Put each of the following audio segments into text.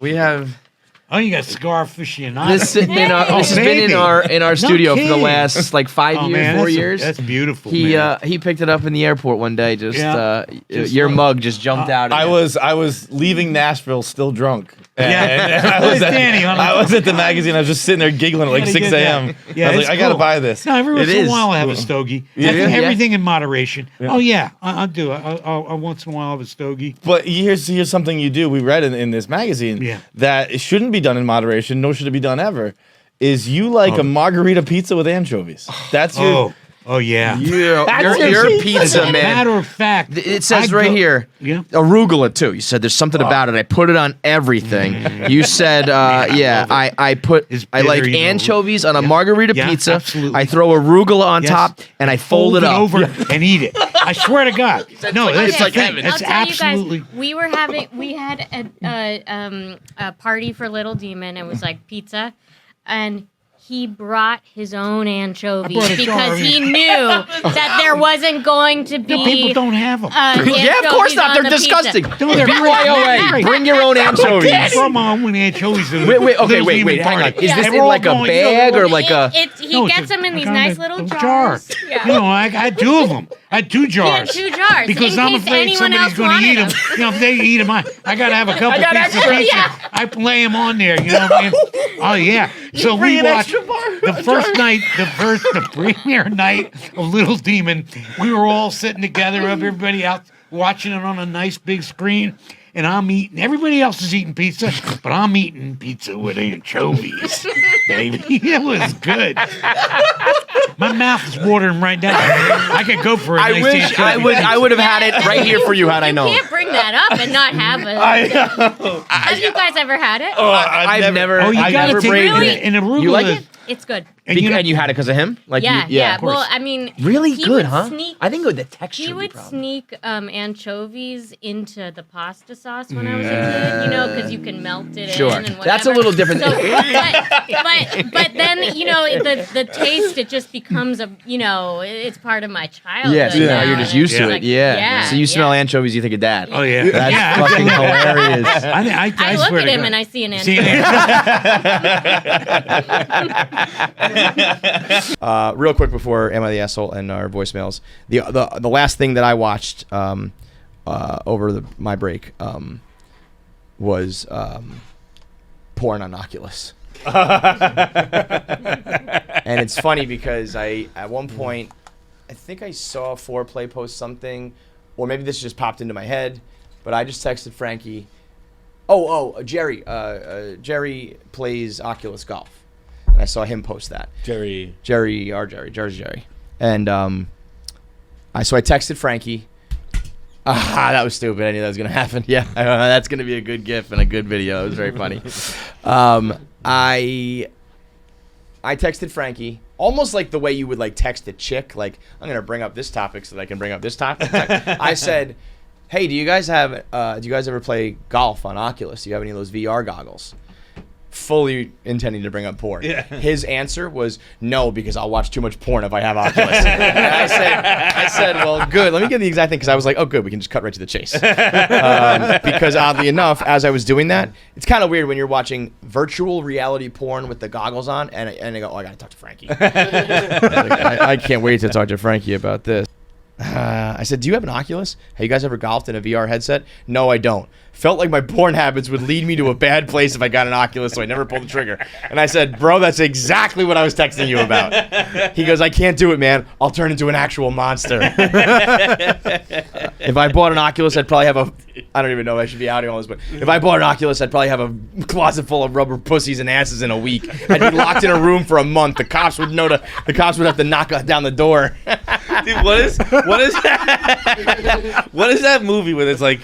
We have. Oh, you got cigar aficionado. This has been in our studio for the last like 5 years, 4 years. That's beautiful. He picked it up in the airport one day. Your mug just jumped out. I was leaving Nashville still drunk. And I was at the magazine. I was just sitting there giggling at like 6 a.m. Yeah, I was like, I gotta buy this. No, every once in a while I have a stogie. Everything in moderation. Yeah. Oh yeah, I'll do it. I'll once in a while have a stogie. But here's something you do. We read in this magazine that it shouldn't be done in moderation, nor should it be done ever. Is you like a margarita pizza with anchovies? That's your. Oh yeah. Your pizza, man. Matter of fact, it says right here, arugula too. You said there's something about it. I put it on everything. You said, I like anchovies on a margarita pizza. Absolutely. I throw arugula on top and I fold it up over and eat it. I swear to God. No, that's like heaven. I'll tell you guys, we had a party for Little Demon. It was like pizza, and he brought his own anchovies because he knew that there wasn't going to be. No, people don't have them. Yeah, of course not. They're disgusting. No, they're BYOA. Bring your own anchovies. From when anchovies. Wait. Hang on. Is this in like a bag or like a? He gets them in these nice little jars. Yeah. You know, I had 2 of them. I had 2 jars. He had 2 jars because I'm afraid somebody's going to eat them. You know, if they eat them, I got to have a couple pieces of pizza. Yeah. I lay them on there. You know what I mean? Oh yeah. So we watched the first night, the premiere night of Little Demon. We were all sitting together, everybody out watching it on a nice big screen. And I'm eating. Everybody else is eating pizza, but I'm eating pizza with anchovies, baby. It was good. My mouth is watering right now. I could go for a nice wish I would have had it right here for you had I known. You can't bring that up and not have it. Have you guys ever had it? Oh, I've never. Oh, you got to take it in arugula. You like it? It's good. And you had it because of him? Like yeah. Well, I mean, really good, huh? I think the texture. He would sneak anchovies into the pasta sauce when I was a kid, you know, because you can melt it in and whatever. That's a little different. So, but then, you know, the taste, it just becomes it's part of my childhood. Yeah, so now you're just used to it. Like, So you smell anchovies, you think of Dad. Oh yeah, that's fucking hilarious. I look at him and I see an anchovy. Real quick before Am I the Asshole and our voicemails, the last thing that I watched over my break was porn on Oculus. And it's funny because at one point I think I saw Foreplay post something, or maybe this just popped into my head, but I just texted Frankie. Jerry plays Oculus Golf. And I saw him post that. Jersey Jerry. And so I texted Frankie. That was stupid. I knew that was going to happen. Yeah, that's going to be a good GIF and a good video. It was very funny. I texted Frankie, almost like the way you would like text a chick, like, I'm going to bring up this topic so that I can bring up this topic. I said, hey, do you guys ever play golf on Oculus? Do you have any of those VR goggles? Fully intending to bring up porn. Yeah. His answer was no, because I'll watch too much porn if I have Oculus. And I said, well, good. Let me get the exact thing, because I was like, oh, good, we can just cut right to the chase. Because oddly enough, as I was doing that, it's kind of weird when you're watching virtual reality porn with the goggles on, and I go, oh, I got to talk to Frankie. I can't wait to talk to Frankie about this. I said, do you have an Oculus? Have you guys ever golfed in a VR headset? No, I don't. Felt like my porn habits would lead me to a bad place if I got an Oculus, so I never pulled the trigger. And I said, bro, that's exactly what I was texting you about. He goes, I can't do it, man. I'll turn into an actual monster. If I bought an Oculus, I'd probably have I don't even know if I should be outing all this, but if I bought an Oculus, I'd probably have a closet full of rubber pussies and asses in a week. I'd be locked in a room for a month. The cops would have to knock down the door. Dude, what is that movie where it's like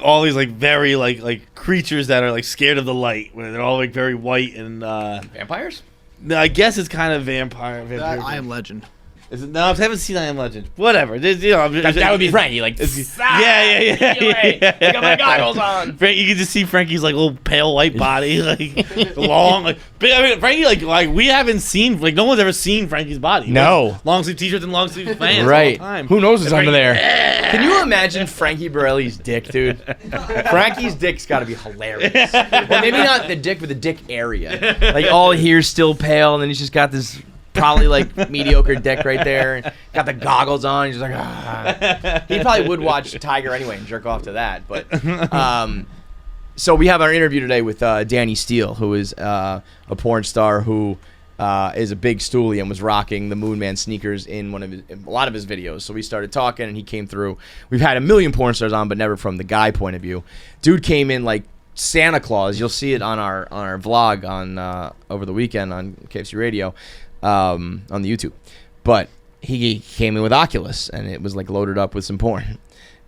all these like very like creatures that are like scared of the light, where they're all like very white and vampires? No, I guess it's kind of vampire. I Am Legend. No, I haven't seen I Am Legend. Whatever. That would be Frankie. Like, yeah. I got my goggles on. You can just see Frankie's like little pale white body, like long. Like, I mean, Frankie, like we haven't seen, like no one's ever seen Frankie's body. No. Long sleeve t-shirts and long sleeve pants. Right. All the time. Who knows what's under there? Can you imagine Frankie Borelli's dick, dude? Frankie's dick's got to be hilarious. Well, maybe not the dick, but the dick area. Like all here's still pale, and then he's just got this. Probably like mediocre dick right there. Got the goggles on. He's just like, ah. He probably would watch Tiger anyway and jerk off to that. But so we have our interview today with Danny Steele, who is a porn star who is a big stoolie and was rocking the Moon Man sneakers in a lot of his videos. So we started talking, and he came through. We've had a million porn stars on, but never from the guy point of view. Dude came in like Santa Claus. You'll see it on our vlog on over the weekend on KFC Radio. On the YouTube, but he came in with Oculus, and it was like loaded up with some porn.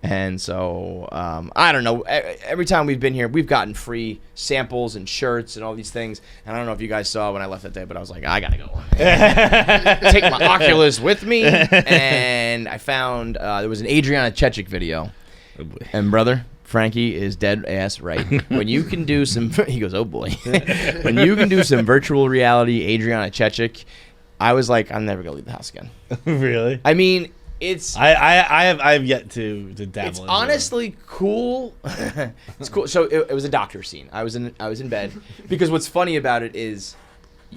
And so I don't know, every time we've been here, we've gotten free samples and shirts and all these things. And I don't know if you guys saw when I left that day, but I was like, I gotta go take my Oculus with me. And I found there was an Adriana Chechik video. Oh boy. And brother, Frankie is dead ass right. When you can do some, he goes, oh boy. When you can do some virtual reality, Adriana Chechik, I was like, I'm never gonna leave the house again. Really? I mean, it's. I have yet to dabble. It's honestly cool. It's cool. So it was a doctor scene. I was in bed because what's funny about it is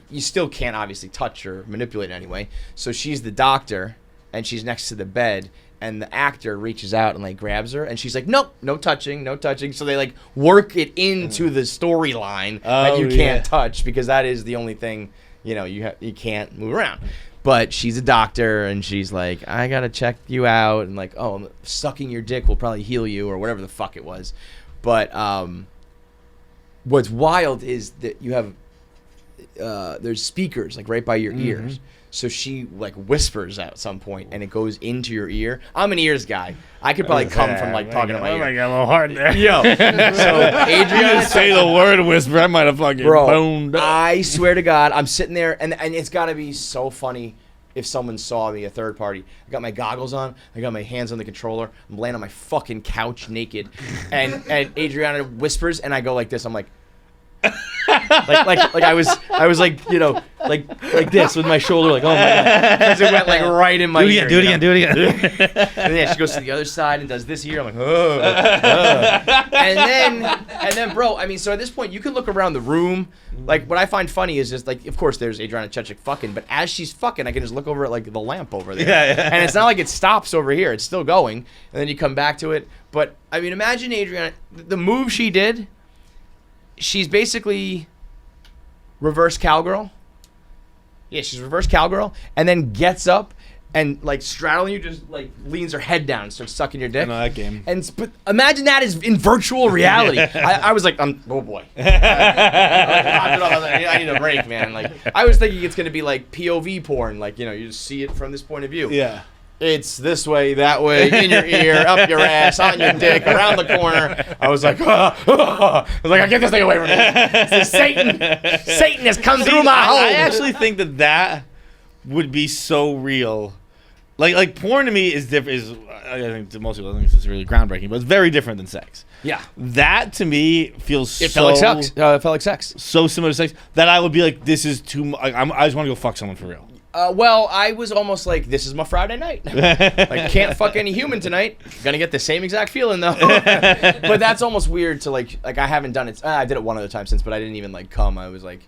you still can't obviously touch or manipulate it anyway. So she's the doctor and she's next to the bed. And the actor reaches out and like grabs her, and she's like, "Nope, no touching, no touching." So they like work it into the storyline that you can't touch because that is the only thing you can't move around. But she's a doctor, and she's like, "I gotta check you out," and like, "Oh, sucking your dick will probably heal you," or whatever the fuck it was. But what's wild is that you have there's speakers like right by your ears. So she like whispers at some point, and it goes into your ear. I'm an ears guy. I could probably come from like talking to my ear. I got a little hard there. Yo, so Adriana, say the word whisper, I might have fucking boned up. I swear to God, I'm sitting there, and it's got to be so funny if someone saw me, a third party. I got my goggles on, I got my hands on the controller, I'm laying on my fucking couch naked, and Adriana whispers, and I go like this. I'm like. like I was like like this with my shoulder like oh my god because it went like right in my ear. Do it again. And then she goes to the other side and does this here. I'm like oh. And then bro, I mean, so at this point you can look around the room. Like what I find funny is just like, of course there's Adriana Chechik fucking, but as she's fucking I can just look over at like the lamp over there. Yeah. And it's not like it stops over here, it's still going, and then you come back to it. But I mean, imagine Adriana, the move she did. She's basically reverse cowgirl. Yeah, she's reverse cowgirl, and then gets up and like straddling you, just like leans her head down and starts sucking your dick. I know that game. But imagine that is in virtual reality. I was like, oh boy. I need a break, man. Like I was thinking it's gonna be like POV porn, like you just see it from this point of view. Yeah. It's this way, that way, in your ear, up your ass, on your dick, around the corner. I was like, I get this thing away from me. Satan has come through my hole. I actually think that would be so real. Like porn to me is different. I think to most people, I think it's really groundbreaking, but it's very different than sex. Yeah, that to me feels it felt like sex. So similar to sex that I would be like, this is too much. I just want to go fuck someone for real. Well, I was almost like, this is my Friday night. Like, can't fuck any human tonight. Gonna get the same exact feeling, though. But that's almost weird to, like I haven't done it. I did it one other time since, but I didn't even, like, come. I was like,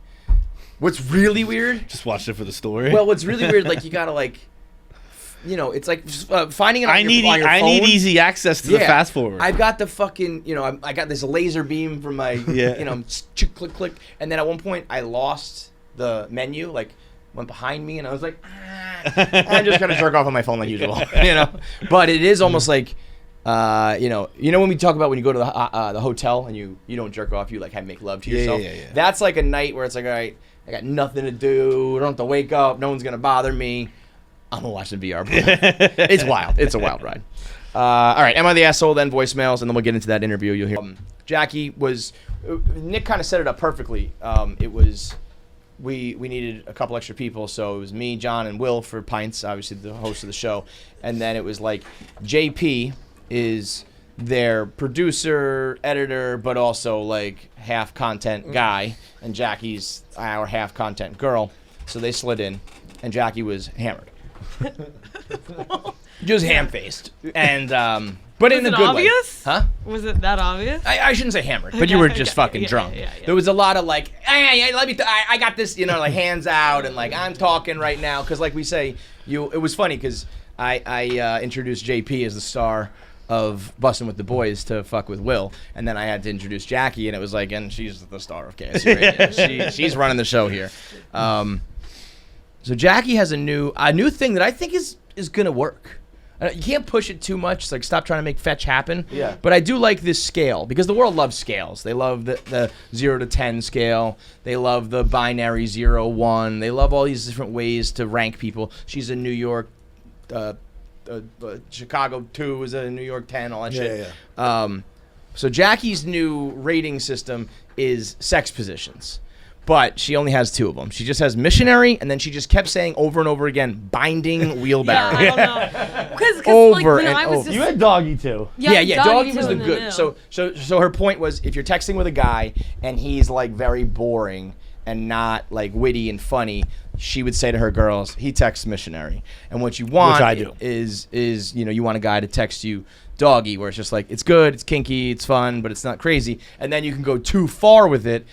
what's really weird? Just watched it for the story. Well, what's really weird, like, you gotta, like, it's like finding it on your phone. I need easy access to the fast forward. I've got the fucking, I got this laser beam from my, click, click. And then at one point, I lost the menu, like, went behind me, and I was like, I'm just gonna jerk off on my phone like usual, But it is almost like, when we talk about when you go to the hotel and you don't jerk off, you like make love to yourself. Yeah. That's like a night where it's like, all right, I got nothing to do, I don't have to wake up, no one's gonna bother me. I'm gonna watch the VR. It's wild. It's a wild ride. All right, am I the asshole? Then voicemails, and then we'll get into that interview. You'll hear. Jackie was. Nick kind of set it up perfectly. It was. we needed a couple extra people, so it was me, John, and Will for Pints, obviously the host of the show, and then it was like JP is their producer, editor, but also like half content guy, and Jackie's our half content girl. So they slid in, and Jackie was hammered, just ham-faced, and but in a good obvious? way. Huh? Was it that obvious? I shouldn't say hammered, but you were just fucking drunk. Yeah. There was a lot of like, hey, let me, I got this, like hands out, and like I'm talking right now, because like we say, it was funny because I introduced JP as the star of Bussin' with the Boys to fuck with Will, and then I had to introduce Jackie, and it was like, and she's the star of KFC Radio. She's running the show here. So Jackie has a new thing that I think is gonna work. You can't push it too much. It's like stop trying to make fetch happen. Yeah. But I do like this scale because the world loves scales. They love the 0 to 10 scale. They love the binary 0, 1. They love all these different ways to rank people. She's a New York, Chicago 2 is a New York 10, all that shit. Yeah. So Jackie's new rating system is sex positions. But she only has 2 of them. She just has missionary, and then she just kept saying over and over again, binding wheelbarrow. I don't know. Because Over like, and I was over. just, You had doggy too. Yeah, doggy was the too, good. and So her point was, if you're texting with a guy and he's like very boring and not like witty and funny, she would say to her girls, he texts missionary. And what you want Which I do. is you want a guy to text you doggy, where it's just like, it's good, it's kinky, it's fun, but it's not crazy. And then you can go too far with it.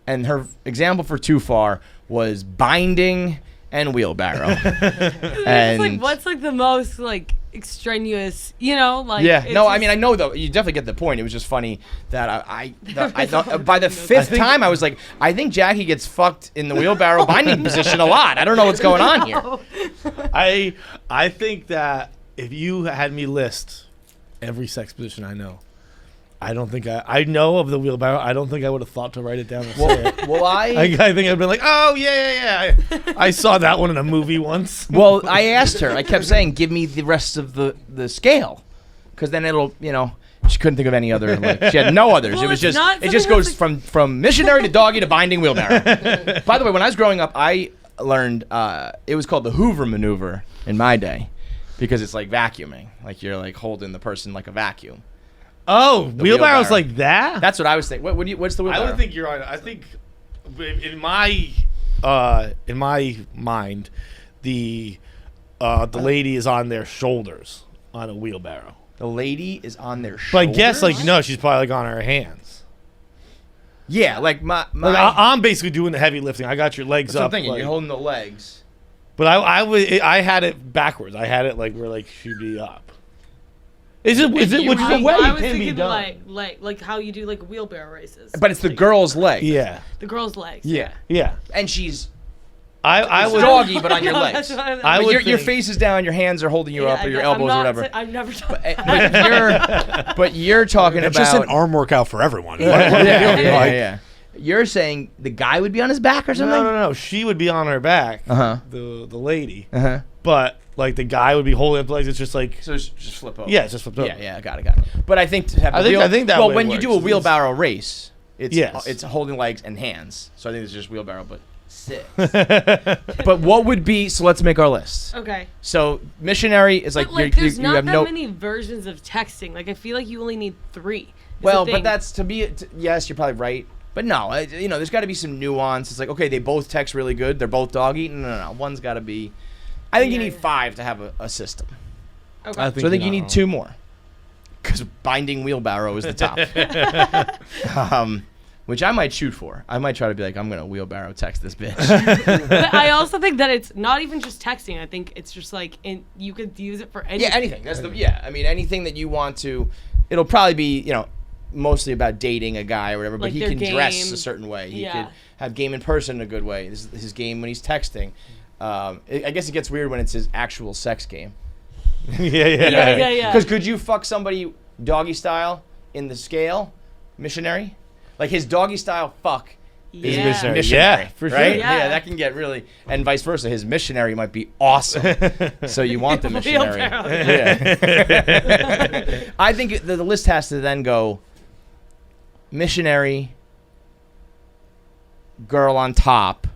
And her example for too far was binding and wheelbarrow. it's like, what's like the most like extraneous, like. Yeah, no, just, I mean, I know though. You definitely get the point. It was just funny that I thought by the 5th time I was like, I think Jackie gets fucked in the wheelbarrow binding position a lot. I don't know what's going on here. I think that if you had me list every sex position I know, I don't think I know of the wheelbarrow. I don't think I would have thought to write it down. Well, I think I'd been like, oh yeah. I saw that one in a movie once. Well, I asked her. I kept saying, give me the rest of the scale, because then it'll, she couldn't think of any other. Like, she had no others. Well, it was it's just, not it just something goes that's from missionary to doggy to binding wheelbarrow. By the way, when I was growing up, I learned it was called the Hoover maneuver in my day, because it's like vacuuming, like you're like holding the person like a vacuum. Oh, wheelbarrow's wheelbarrow. like that? That's what I was thinking. What's the wheelbarrow? I would think you're on. I think in my mind, the lady is on their shoulders on a wheelbarrow. The lady is on their shoulders. But I guess like no, she's probably like on her hands. Yeah, like my Like, I'm basically doing the heavy lifting. I got your legs that's what I'm up. thinking. Like, You're holding the legs. but I had it backwards. I had it like where like she'd be up. Is it which is a way I it was can be thinking done? like how you do like wheelbarrow races. But it's the Like, girl's leg. Yeah, the girl's legs. Yeah. yeah. And she's I it's would doggy, but on your No, legs. that's what I But would your think- face is down, your hands are holding you up, or your elbows or whatever. I've never done that. But you're talking It's about just an arm workout for everyone. yeah. You're saying the guy would be on his back or something? No. She would be on her back. Uh-huh. The lady. Uh-huh. But like the guy would be holding up the legs. It's just like So just flip over. yeah, it's just flipped over. Yeah, got it. But I think to have I think that well, way when it you do works. a wheelbarrow race, it's Yes. it's holding legs and hands. So I think it's just wheelbarrow, but 6. But what would be? So let's make our list. Okay. So missionary is like, But like, there's you not have that no. many versions of texting. Like, I feel like you only need 3. is the Well, thing. but that's to be. Yes, you're probably right. But no, there's got to be some nuance. It's like, okay, they both text really good. They're both doggy. No. One's got to be. I think you need 5 to have a system. Okay. I So I think you need 2 more. Because binding wheelbarrow is the top. Which I might shoot for. I might try to be like, I'm going to wheelbarrow text this bitch. But I also think that it's not even just texting. I think it's just like you could use it for anything. Yeah, anything. I mean, anything that you want to. It'll probably be, mostly about dating a guy or whatever, but Like he their can dress game. a certain way. He Yeah. could have game in person in a good way. This is his game when he's texting. I guess it gets weird when it's his actual sex game. Yeah. Because could you fuck somebody doggy style in the scale, missionary? Like his doggy style fuck is Yeah. missionary. Yeah, for sure. Right? Yeah. Yeah, that can get really, and vice versa. His missionary might be awesome. So you want the missionary. Wheelbarrow. Yeah. I think the list has to then go missionary, girl on top,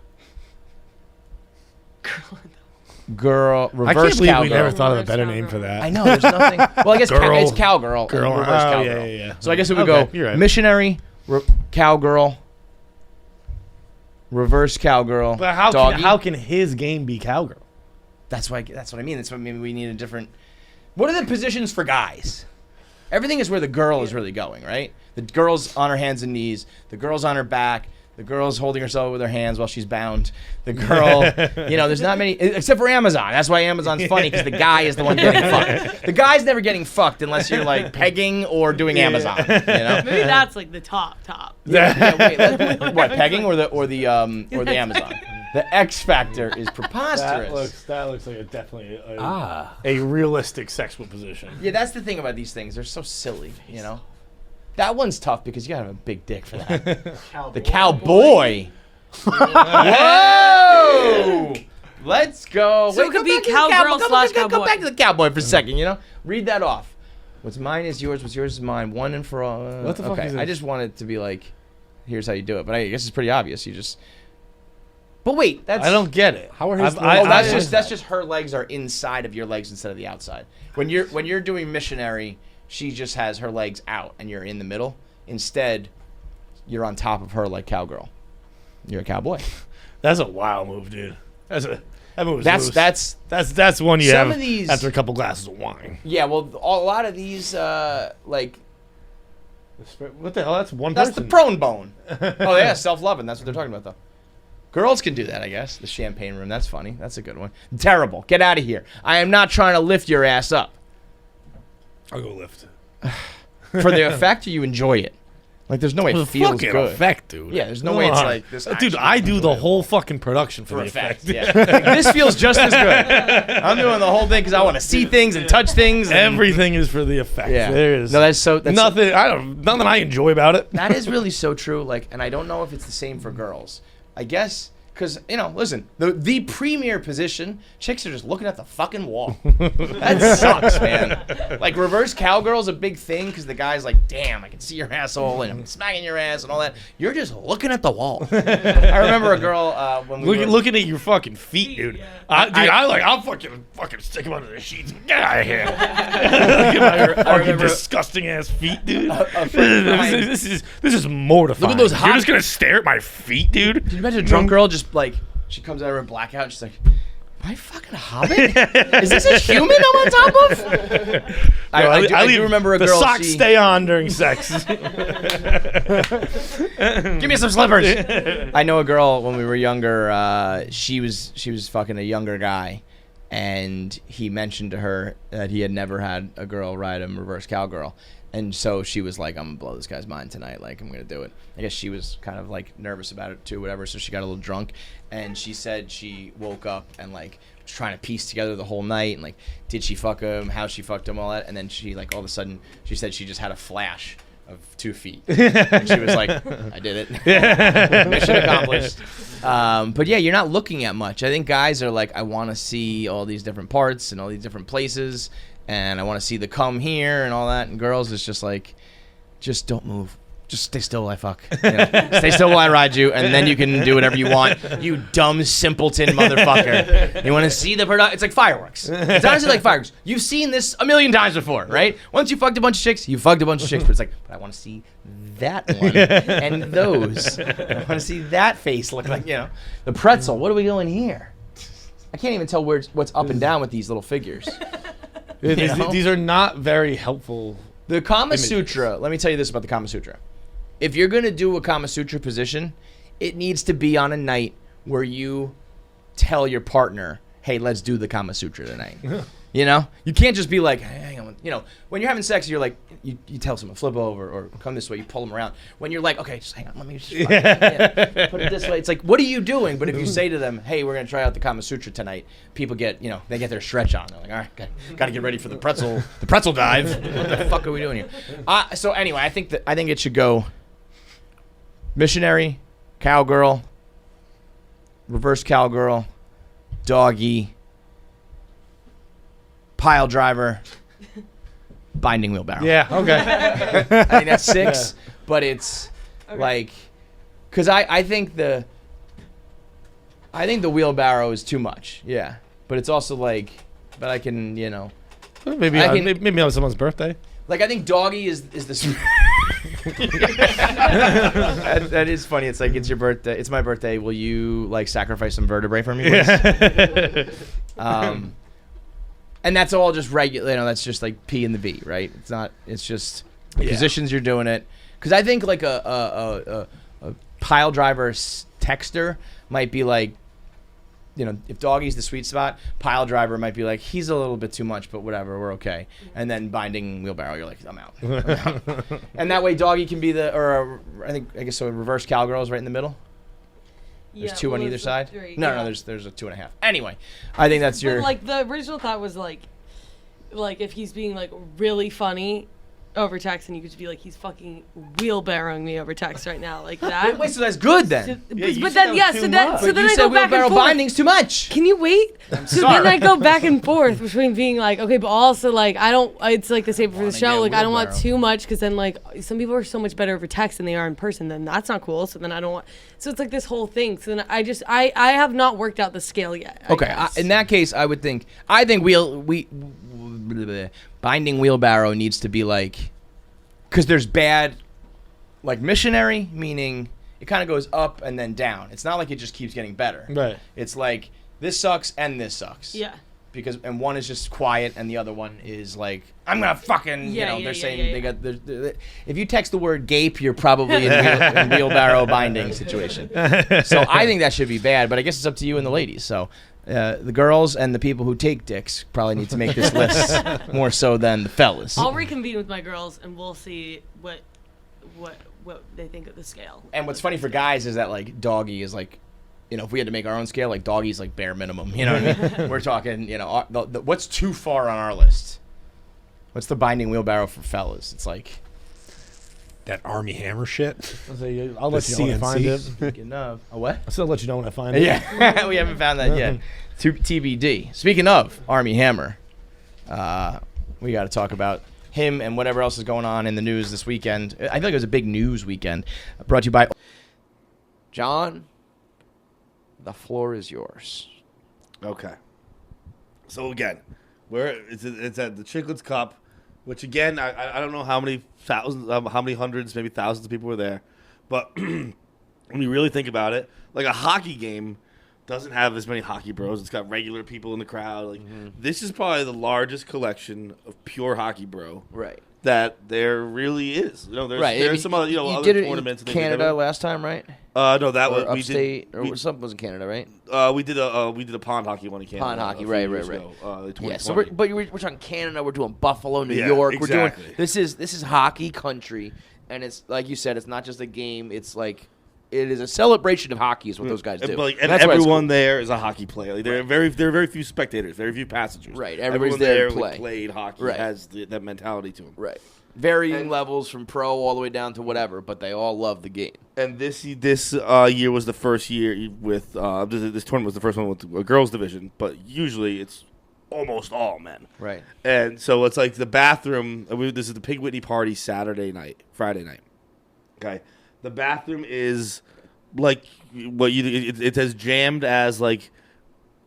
girl, I reverse can't believe cowgirl. we never thought of a Reverse better cowgirl. name for that. I know, there's nothing. Well, I guess Girl. it's cowgirl, Girl. and reverse Oh, cowgirl. yeah. So I guess it would Okay, go you're right. missionary, cowgirl, reverse cowgirl, But how doggy. how can his game be cowgirl? That's what I mean. That's what maybe we need a different. What are the positions for guys? Everything is where the girl is really going, right? The girl's on her hands and knees. The girl's on her back. The girl's holding herself with her hands while she's bound. The girl, there's not many, except for Amazon. That's why Amazon's funny, because the guy is the one getting fucked. The guy's never getting fucked unless you're like pegging or doing Amazon. Maybe that's like the top. Wait, what, pegging or the Amazon? The X Factor is preposterous. That looks like a realistic sexual position. Yeah, that's the thing about these things. They're so silly, That one's tough because you gotta have a big dick for that. The cowboy. Whoa! Let's go. So it could be cowgirl slash Come cowboy. back to the cowboy for a second, Read that off. What's mine is yours, what's yours is mine. One and for all. What the fuck is this? I just want it to be like, here's how you do it. But I guess it's pretty obvious. But wait, that's... I don't get it. How are his that's just her legs are inside of your legs instead of the outside. When you're doing missionary, she just has her legs out and you're in the middle. Instead, you're on top of her like cowgirl. You're a cowboy. That's a wild move, dude. That move is That's loose. That's one you some have of these, after a couple glasses of wine. Yeah, well, a lot of these like What the hell? That's one that's person. the prone bone. Oh yeah, self-loving. That's what they're talking about though. Girls can do that, I guess. The champagne room. That's funny. That's a good one. Terrible. Get out of here. I am not trying to lift your ass up. I'll go lift. For the effect, or you enjoy it? Like, there's no way it feels fucking good. effect, dude. Yeah, there's no way it's like this. Dude, I do the whole fucking production for for the effect. effect. Yeah. Like, this feels just as good. I'm doing the whole thing because I want to see things and touch things. And, Everything is for the effect. yeah. There is No, that's nothing. Nothing I enjoy about it. That is really so true. Like, and I don't know if it's the same for girls. I guess because listen, the premier position, chicks are just looking at the fucking wall. That sucks, man. Like reverse cowgirl's a big thing because the guy's like, damn, I can see your asshole and I'm smacking your ass and all that. You're just looking at the wall. I remember a girl when we were Looking at your fucking feet, dude. I'll fucking stick him under the sheets. Get out of here. Look at my fucking remember- disgusting ass feet, dude. a friend of mine- This is mortifying. Look at those You're hot- just gonna stare at my feet, dude. Can you imagine a drunk girl just like she comes out of her blackout and she's like, am I fucking a hobbit? Is this a human I'm on top of? I do remember a the girl. socks stay on during sex. Give me some slippers. I know a girl when we were younger. She was fucking a younger guy, and he mentioned to her that he had never had a girl ride a reverse cowgirl. And so she was like, I'm going to blow this guy's mind tonight. Like, I'm going to do it. I guess she was kind of, like, nervous about it, too, whatever. So she got a little drunk. And she said she woke up and, like, was trying to piece together the whole night. And, like, did she fuck him? How she fucked him? All that. And then she, like, all of a sudden, she said she just had a flash of 2 feet. And she was like, I did it. Mission accomplished. But, yeah, you're not looking at much. I think guys are like, I want to see all these different parts and all these different places. And I want to see the cum here and all that. And girls, it's just like, just don't move. Just stay still while I fuck. Stay still while I ride you, and then you can do whatever you want. You dumb simpleton motherfucker. You want to see the product? It's like fireworks. It's honestly like fireworks. You've seen this a million times before, right? Once you fucked a bunch of chicks, you fucked a bunch of chicks. But it's like, but I want to see that one and those. I want to see that face look like, the pretzel. What are we doing here? I can't even tell what's up and down with these little figures. These are not very helpful. The Kama Sutra, let me tell you this about the Kama Sutra. If you're going to do a Kama Sutra position, it needs to be on a night where you tell your partner, hey, let's do the Kama Sutra tonight. You can't just be like, hey, hang on. When you're having sex, you're like, you tell someone, flip over or come this way, you pull them around. When you're like, okay, just hang on, let me just put it this way. It's like, what are you doing? But if you say to them, hey, we're going to try out the Kama Sutra tonight, people get, they get their stretch on. They're like, all right, got to get ready for the pretzel dive. What the fuck are we doing here? So anyway, I think it should go missionary, cowgirl, reverse cowgirl, doggy, pile driver, binding wheelbarrow. Yeah, okay. I think that's 6, but it's like, because I think the wheelbarrow is too much. Yeah, but it's also like, but I can, Maybe maybe on someone's birthday. like I think doggy is the. that is funny. It's like it's your birthday. It's my birthday. Will you like sacrifice some vertebrae for me? Please? And that's all just regular. That's just like P and the V, right? It's not. It's just the positions you're doing it. Because I think like a pile driver texter might be like, if doggy's the sweet spot, pile driver might be like, he's a little bit too much, but whatever, we're okay. And then binding wheelbarrow, you're like, I'm out. And that way doggy can be I guess so reverse cowgirls right in the middle. There's two on either side. No, there's a 2.5. Anyway, I think that's your. But like the original thought was like if he's being like really funny over text, and you could just be like, he's fucking wheelbarrowing me over text right now, like that. Wait, so that's good then? But then I go back wheelbarrow and forth. binding's too much. Can you wait? So then I go back and forth between being like, okay, but also like I don't. It's like the same for the show. Like I don't want too much because then like some people are so much better over text than they are in person. Then that's not cool. So then I don't want. So it's like this whole thing. So then I have not worked out the scale yet. Okay, in that case, I think binding wheelbarrow needs to be like, because there's bad, like missionary, meaning it kind of goes up and then down. It's not like it just keeps getting better. Right. It's like this sucks and this sucks. Yeah. And one is just quiet and the other one is like, I'm gonna fucking, they're saying they got. If you text the word gape, you're probably in wheelbarrow binding situation. So I think that should be bad, but I guess it's up to you and the ladies. So. The girls and the people who take dicks probably need to make this list more so than the fellas. I'll reconvene with my girls and we'll see what they think of the scale. And what's funny for guys is that like doggy is like, if we had to make our own scale, like doggy's like bare minimum. You know what I mean? We're talking, what's too far on our list? What's the binding wheelbarrow for fellas? It's like that Army Hammer shit. I'll let you know when I find it. Speaking of, a what? I'll still let you know when I find it. Yeah, we haven't found that yet. TBD. Speaking of Army Hammer, we got to talk about him and whatever else is going on in the news this weekend. I feel like it was a big news weekend. Brought to you by John. The floor is yours. Okay. So again, it's at the Chicklets Cup, which again I don't know how many thousands, how many hundreds, maybe thousands of people were there, but when you really think about it, like a hockey game doesn't have as many hockey bros. It's got regular people in the crowd. Like this is probably the largest collection of pure hocky bro. Right. That there really is. There's some other, other did tournaments. It in Canada last time, right? No, that was upstate something was in Canada, right? We did a pond hockey one in Canada. Pond hockey, right. Yeah, so we're talking Canada. We're doing Buffalo, New York. Exactly. We're doing this is hockey country, and it's like you said, it's not just a game. It's like it is a celebration of hockey. Is what those guys do. And everyone there is a there is a there are very few spectators, very few passengers. Right, everyone there played hockey. Right. Has that mentality to them. Right. Varying levels from pro all the way down to whatever, but they all love the game. And this year was the first year with this tournament was the first one with a girls division, but usually it's almost all men. Right. And so it's like the bathroom. This is the Pig Whitney party Friday night. Okay. The bathroom is like it's as jammed as like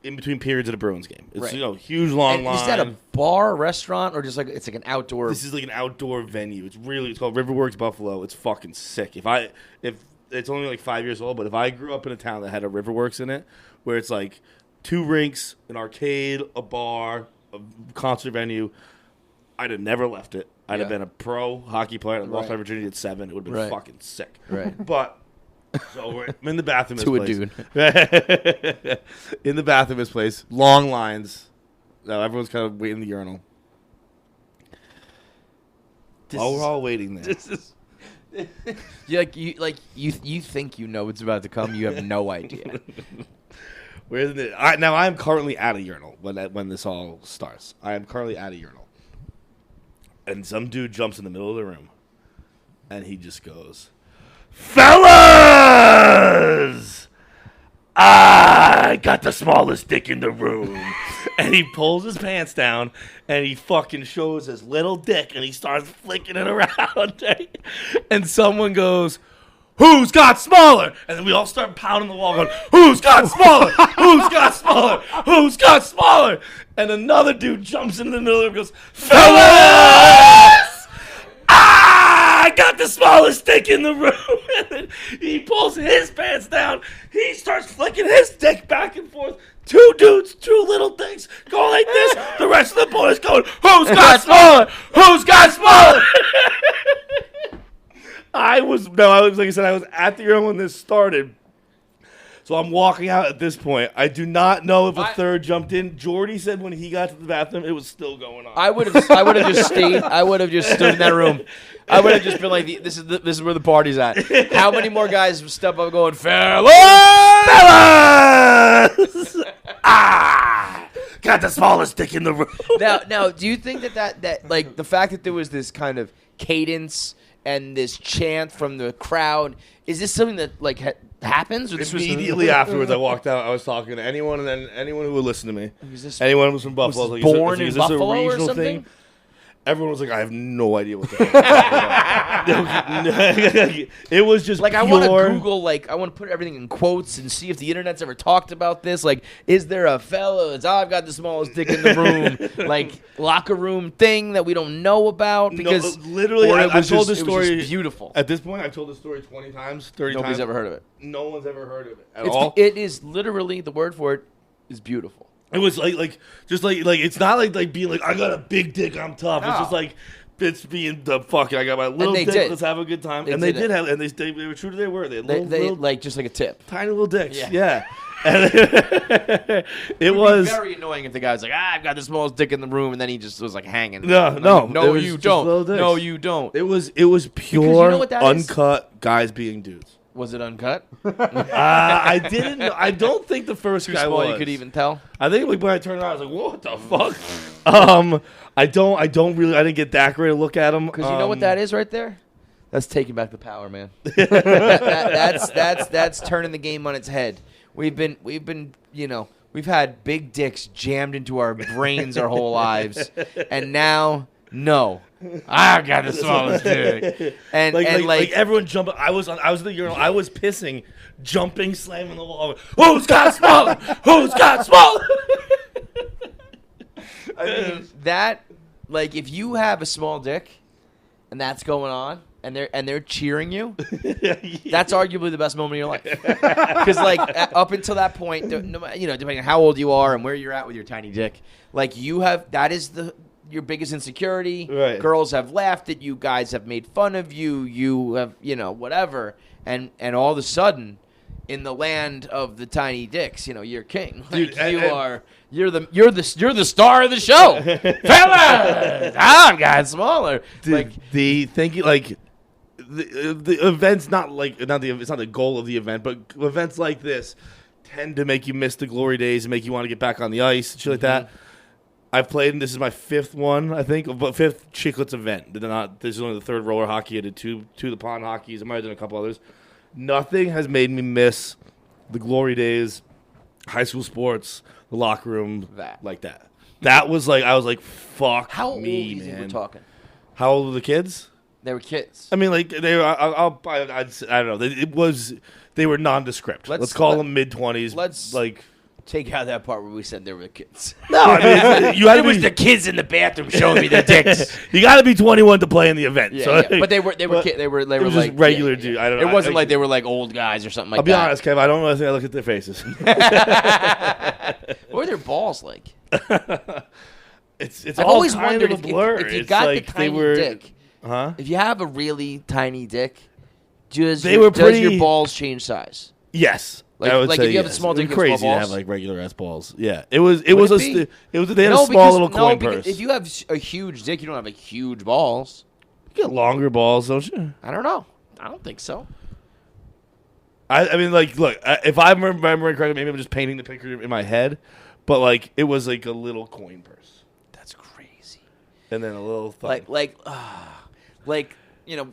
in between periods of the Bruins game. It's huge long line. Is that a bar, restaurant, or just like it's like an outdoor? This is like an outdoor venue. It's called Riverworks Buffalo. It's fucking sick. If it's only like 5 years old, but if I grew up in a town that had a Riverworks in it, where it's like 2 rinks, an arcade, a bar, a concert venue, I'd have never left it. I'd have been a pro hockey player. I lost my virginity at 7. It would have been fucking sick. Right. But so I'm in the bathroom. To a dude. In the bathroom, this place, long lines. Now everyone's kind of waiting in the urinal. While we're all waiting there. You think you know what's about to come. You have no idea. Now I am currently at a urinal when this all starts. I am currently at a urinal, and some dude jumps in the middle of the room, and he just goes, "Fellas, I got the smallest dick in the room." And he pulls his pants down, and he fucking shows his little dick, and he starts flicking it around. And someone goes, who's got smaller? And then we all start pounding the wall, going, who's got smaller? Who's got smaller? Who's got smaller? And another dude jumps in the middle and goes, fellas! I got the smallest dick in the room. And then he pulls his pants down. He starts flicking his dick back and forth. Two dudes, two little things go like this. The rest of the boys going, who's got smaller? Who's got smaller? I was like I said, I was at the urinal when this started. So I'm walking out at this point. I do not know if a third jumped in. Jordy said when he got to the bathroom, it was still going on. I would have just stayed. I would have just stood in that room. I would have just been like, this is where the party's at. How many more guys step up going, fellas? Got the smallest dick in the room. Now, do you think that like the fact that there was this kind of cadence and this chant from the crowd, is this something that like happens? Or this Immediately afterwards, I walked out. I was talking to anyone who would listen to me. Anyone who was from Buffalo. Was born in Buffalo a regional or something? thing? Everyone was like, I have no idea what the hell. It was just like pure. I want to Google, like I want to put everything in quotes and see if the internet's ever talked about this. Like, is there a fellas? I've got the smallest dick in the room, like locker room thing that we don't know about? Because literally, I've told this story. It was just beautiful. At this point, I've told this story 20 times, 30 times. Nobody's ever heard of it. No one's ever heard of it at all. It is literally, the word for it is beautiful. It was like it's not like being like, I got a big dick, I'm tough. No. It's just like it's being the fuck. I got my little dick. Did. Let's have a good time. They and they did have, and they were true to their word. They had little, like just like a tip, tiny little dicks. Yeah. And it was very annoying if the guy was like, I've got the smallest dick in the room, and then he just was like hanging. No, you don't. No, you don't. It was pure, you know what that uncut guys being dudes. Was it uncut? I didn't know. I don't think the first Too guy small, was. you could even tell. I think like when I turned around, I was like, "What the fuck?" I didn't get that great a look at him. Because you know what that is right there? That's taking back the power, man. That's turning the game on its head. We've been, we've had big dicks jammed into our brains our whole lives, and now, no. I've got the smallest dick. And like everyone jumping. I was at the urinal. I was pissing, jumping, slamming the wall. Who's got smaller? Who's got smaller? I mean, that, like, if you have a small dick, and that's going on, and they're cheering you, that's arguably the best moment of your life. Because like up until that point, depending on how old you are and where you're at with your tiny dick, like that is your biggest insecurity. Right. Girls have laughed at you, guys have made fun of you, you have whatever, and all of a sudden, in the land of the tiny dicks, you're king. Like, dude, you're the star of the show, fellas. I've got smaller. Dude, like the thinking like. The event's it's not the goal of the event, but events like this tend to make you miss the glory days and make you want to get back on the ice and shit like that. I've played, and this is my fifth one, I think, but fifth Chiclets event. This is only the third roller hockey. I did two of the pond hockeys. I might have done a couple others. Nothing has made me miss the glory days, high school sports, the locker room, like that. That was like, I was like, fuck how old me, do you think man. we're talking? How old were the kids? They were kids. I mean, like they were. I don't know. They were nondescript. Let's call them mid-20s. Let's like take out that part where we said they were the kids. No, I mean you had it was the kids in the bathroom showing me their dicks. You got to be 21 to play in the event. Yeah, so, yeah. But they were like just regular dude. I don't know. It wasn't like they were like old guys or something like that. I'll be honest, Kev. I don't really think I look at their faces. What were their balls like? It's I've always wondered a blur. If you got the tiny dick. Huh? If you have a really tiny dick, does your balls change size? Yes. Like, I would say if you have yes. a small dick, crazy small balls? to have like regular ass balls. Yeah, they had a small little coin purse. If you have a huge dick, you don't have like huge balls. You get longer balls, don't you? I don't know. I don't think so. I mean, like, look, if I'm remembering correctly, maybe I'm just painting the picture in my head, but like it was like a little coin purse. That's crazy. And then a little thing. Like,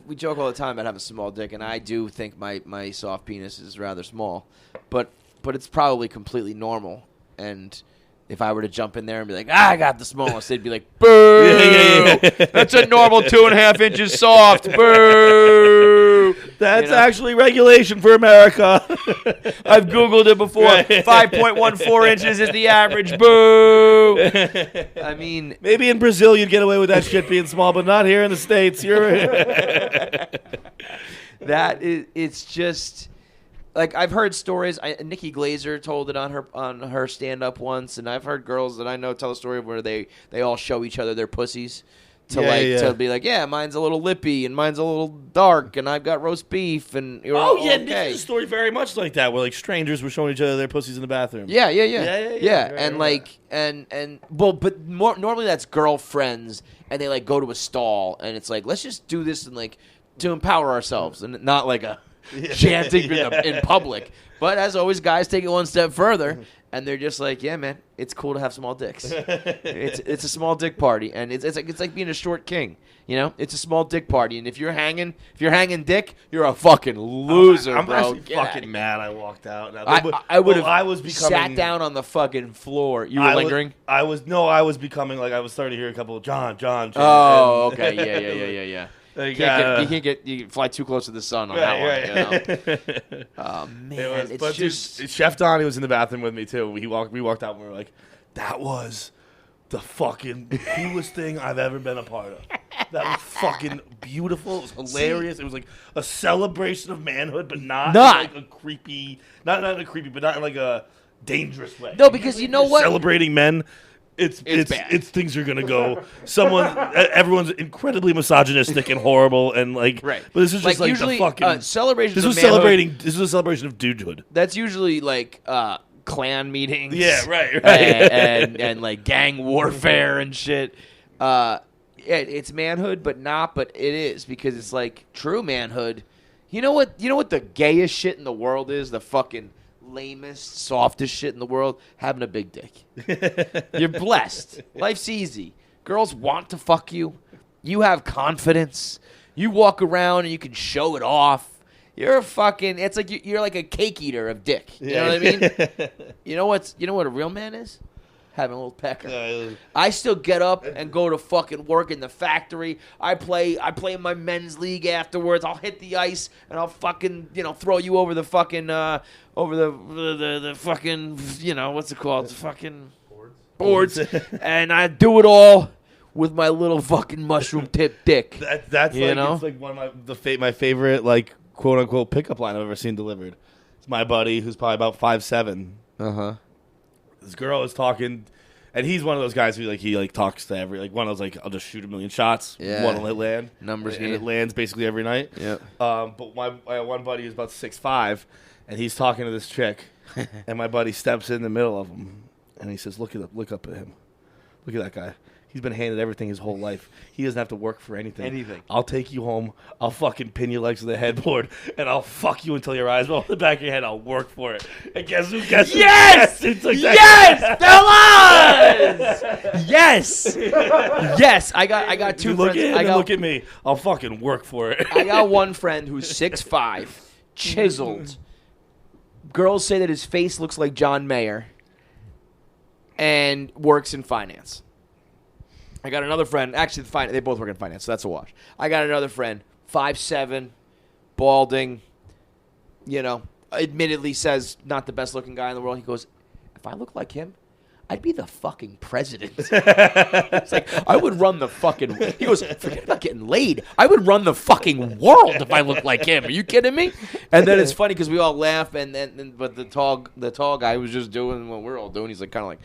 we joke all the time about having a small dick, and I do think my soft penis is rather small, but it's probably completely normal. And if I were to jump in there and be like, I got the smallest, they'd be like, boo! Yeah. That's a normal 2.5 inches soft, boo! That's actually regulation for America. I've Googled it before. 5.14 inches is the average. Boo! I mean, maybe in Brazil you'd get away with that shit being small, but not here in the States. It's just like I've heard stories. Nikki Glaser told it on her stand up once, and I've heard girls that I know tell a story where they all show each other their pussies to be like, yeah, mine's a little lippy and mine's a little dark, and I've got roast beef, and Nikki's a story very much like that, where like strangers were showing each other their pussies in the bathroom. Yeah. Right. Normally that's girlfriends, and they like go to a stall, and it's like, let's just do this and like to empower ourselves, and not like a chanting in public. But as always, guys take it one step further, and they're just like, yeah, man, it's cool to have small dicks. It's a small dick party, and it's like being a short king. You know, it's a small dick party, and if you're hanging dick, you're a fucking loser, I'm bro. actually fucking mad I walked out. I would have sat down on the fucking floor. You were lingering? I was becoming like I was starting to hear a couple of John. Oh, okay, yeah. You can't fly too close to the sun on that one. You know? Oh man, it's just Chef Donnie was in the bathroom with me too. We walked out and we were like, that was the fucking coolest thing I've ever been a part of. That was fucking beautiful. It was hilarious. It was like a celebration of manhood, but not in like a creepy, not in a creepy, but not in like a dangerous way. No, because you know what? Celebrating men. It's bad. It's things are gonna go. Everyone's incredibly misogynistic and horrible, and like. Right. But this is just like usually, the fucking celebration. This was a celebration of dudehood. That's usually like clan meetings. Yeah, right. And like gang warfare and shit. It's manhood, but not. But it is, because it's like true manhood. You know what? The gayest shit in the world is? The fucking lamest, softest shit in the world, having a big dick. You're blessed. Life's easy. Girls want to fuck you. You have confidence. You walk around and you can show it off. You're a fucking. It's like you're like a cake eater of dick. You know what I mean? You know what a real man is? Having a little pecker. I still get up and go to fucking work in the factory. I play in my men's league afterwards. I'll hit the ice and I'll fucking throw you over the fucking over the fucking what's it called? Fucking boards. And I do it all with my little fucking mushroom tip dick. That's it's like one of my favorite like quote unquote pickup line I've ever seen delivered. It's my buddy who's probably about 5'7". This girl is talking, and he's one of those guys who he talks to every one of those I'll just shoot a million shots, one will land, numbers, and it lands basically every night. Yeah. But my one buddy is about 6'5", and he's talking to this chick, and my buddy steps in the middle of him, and he says, "Look up at him, look at that guy. He's been handed everything his whole life. He doesn't have to work for anything. I'll take you home. I'll fucking pin your legs to the headboard, and I'll fuck you until your eyes roll in the back of your head. I'll work for it." And guess who? Yes! It's like yes! Fellas! Yes! Yes! I got two look friends. At him and look at me. I'll fucking work for it. I got one friend who's 6'5", chiseled. Girls say that his face looks like John Mayer, and works in finance. I got another friend. Actually, they both work in finance, so that's a wash. I got another friend, 5'7", balding. Admittedly says not the best looking guy in the world. He goes, "If I look like him, I'd be the fucking president." It's like, I would run the fucking. He goes, "Forget about getting laid. I would run the fucking world if I looked like him. Are you kidding me?" And then it's funny because we all laugh, but the tall guy was just doing what we're all doing. He's like kind of like,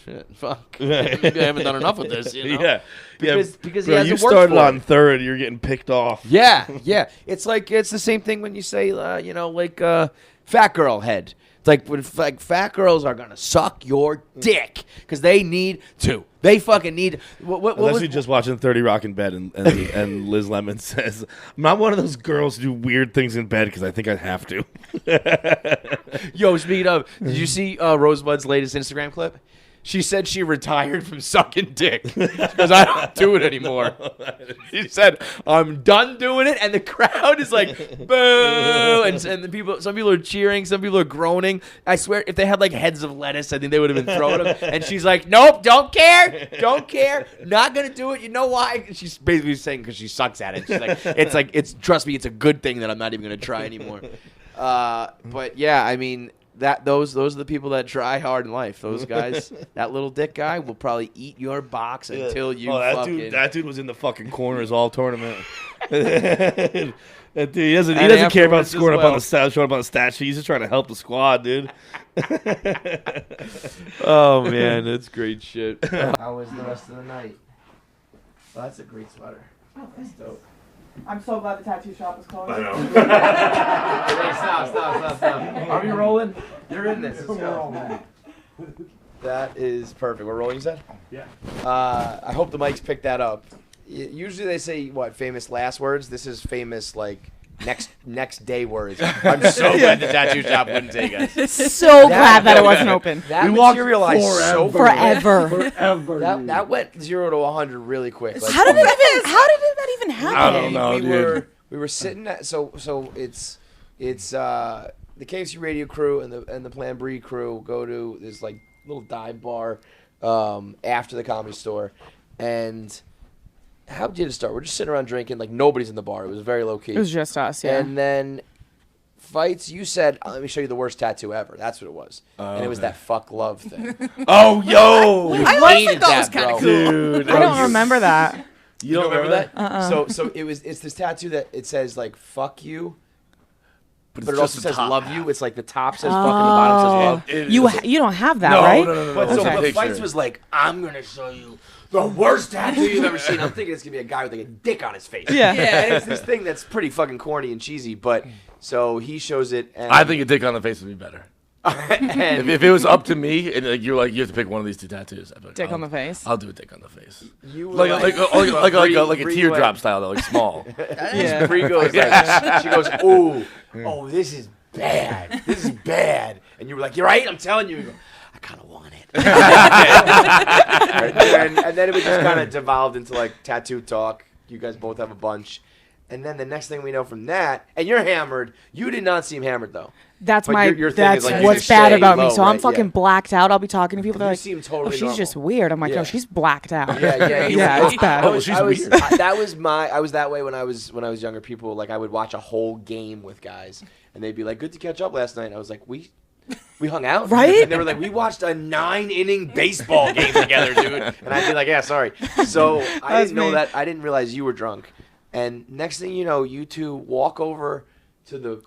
shit, fuck. Maybe I haven't done enough of this, Yeah. Because Bro, he hasn't you worked started for on it. third, you're getting picked off. Yeah. It's the same thing when you say, fat girl head. It's like when fat girls are gonna suck your dick because they need to. They fucking need. Unless you're just watching 30 Rock in bed and Liz Lemon says, "I'm not one of those girls who do weird things in bed because I think I have to." Yo, speaking of, did you see Rosebud's latest Instagram clip? She said she retired from sucking dick because I don't do it anymore. She said, I'm done doing it. And the crowd is like, boo. And some people are cheering. Some people are groaning. I swear, if they had like heads of lettuce, I think they would have been throwing them. And she's like, nope, don't care. Don't care. Not going to do it. You know why? She's basically saying because she sucks at it. She's like, trust me, it's a good thing that I'm not even going to try anymore. But yeah, I mean, those are the people that try hard in life. Those guys, that little dick guy will probably eat your box until you that dude was in the fucking corners all tournament. That dude, he doesn't care about scoring up on the stat, showing up on the stat sheet. He's just trying to help the squad, dude. Oh man, that's great shit. How was the rest of the night? Well, that's a great sweater. Oh, that's dope. I'm so glad the tattoo shop is closed. I know. Hey, stop. Are we rolling? You're in this. Let's go. That is perfect. We're rolling, you said? Yeah. I hope the mics pick that up. Usually they say, what, famous last words? This is famous, like, next day words. I'm so glad the tattoo shop wouldn't take us. So glad that it wasn't open. That materialized so forever. That went 0 to 100 really quick. Like, How did that even happen? I don't know, dude. We were sitting at so it's the KFC Radio crew and the Plan Brie crew go to this like little dive bar after the Comedy Store. And how did it start? We're just sitting around drinking, like nobody's in the bar. It was very low key. It was just us, yeah. And then Feits, you said, let me show you the worst tattoo ever. That's what it was. And it was that fuck love thing. Oh, yo. I always thought that was kind of cool. Dude. I don't remember that. You don't remember that? So it's this tattoo that it says like fuck you. But it it's also just the says top love half. you. It's like the top says fuck and the bottom says love. You don't have that, No, right? no. But so Okay. Feits was like, I'm going to show you the worst tattoo you've ever seen. I'm thinking it's going to be a guy with like a dick on his face. Yeah. And it's this thing that's pretty fucking corny and cheesy. But so he shows it. And I think a dick on the face would be better. and If it was up to me, and like, you're like, you have to pick one of these two tattoos. I'd be like, Dick on the face. I'll do a dick on the face. you were Like a teardrop style, though, like small. Yeah. Bree goes like, she goes, oh, this is bad. This is bad. And you were like, you're right. I'm telling you. You go, I kind of want it. and then it was just kind of devolved into like tattoo talk. You guys both have a bunch. And then the next thing we know from that, and you're hammered. You did not seem hammered though. That's But my. your thing That's is, like, what's you bad stay about me. low, So I'm right? fucking Yeah. blacked out. I'll be talking to people. They're You like, seem "Oh, totally she's normal. just weird." I'm like, Yeah. "No, she's blacked out." Yeah. Yeah, it's bad. Oh, she's weird. That was I was that way when I was younger. People like I would watch a whole game with guys, and they'd be like, "Good to catch up last night." And I was like, We hung out, Right? And they were like, "We watched a 9-inning baseball game together, dude." And I'd be like, "Yeah, sorry." So I didn't know me. that. I didn't realize you were drunk. And next thing you know, you two walk over to the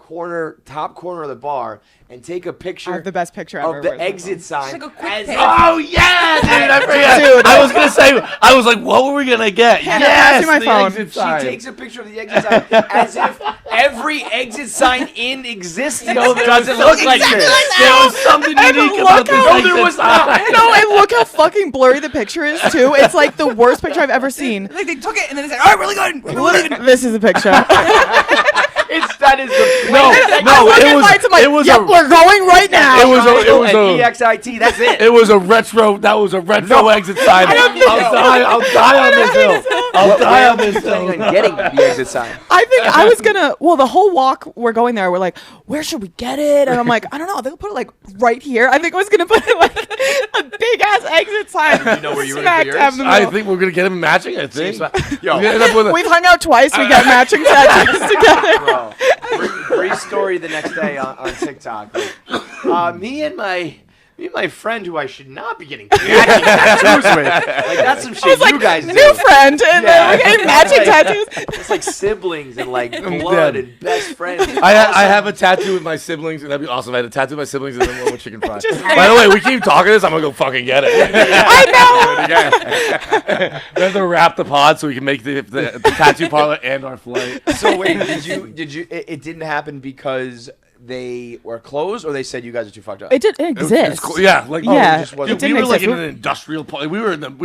top corner of the bar, and take a picture I have the best picture ever. of the Where's my exit sign. It's like a quick as- pic. Oh yeah, dude! I forgot. Dude. I was gonna say. I was like, what were we gonna get? Yeah, Yes, pass me my the phone. exit She sign. takes a picture of the exit sign as if every exit sign in existence No, there doesn't was look like exactly this. like There was something unique look about this how- No, exit there was sign. not. No, and look how fucking blurry the picture is too. It's like the worst picture I've ever seen. Like they took it and then they said, "All right, really good." This is the picture. That is the No, it was Yep, we're going right now. It was a EXIT. That's it. It was a retro. That was a retro exit sign. I'll die on this hill. I'll die on this hill. on getting the exit sign. I think I was gonna. Well, the whole walk we're going there, we're like, where should we get it? And I'm like, I don't know. They'll put it like right here. I think I was gonna put it like a big ass exit sign. You know where you were smack yours? dab in the I middle. think we're gonna get him matching. I think. Yo, We ended up with a- We've hung out twice. We got matching tattoos together. bro. Brief story the next day on TikTok. Me and my friend, who I should not be getting matching tattoos with, like that's some I shit was like, you guys do. new friend, and Yeah. then getting matching Like- tattoos. It's like siblings and like blood dead. and best friends. I have a tattoo with my siblings, and that'd be awesome. I had a tattoo with my siblings and then one with chicken fry. By the way, we keep talking this. I'm gonna go fucking get it. I know. We have to wrap the pod so we can make the tattoo parlor and our flight. So wait, did you? It didn't happen because they were closed, or they said you guys are too fucked up? It didn't exist. It's cool. Yeah, like Yeah. it just It wasn't. didn't we were like exist. in an industrial. We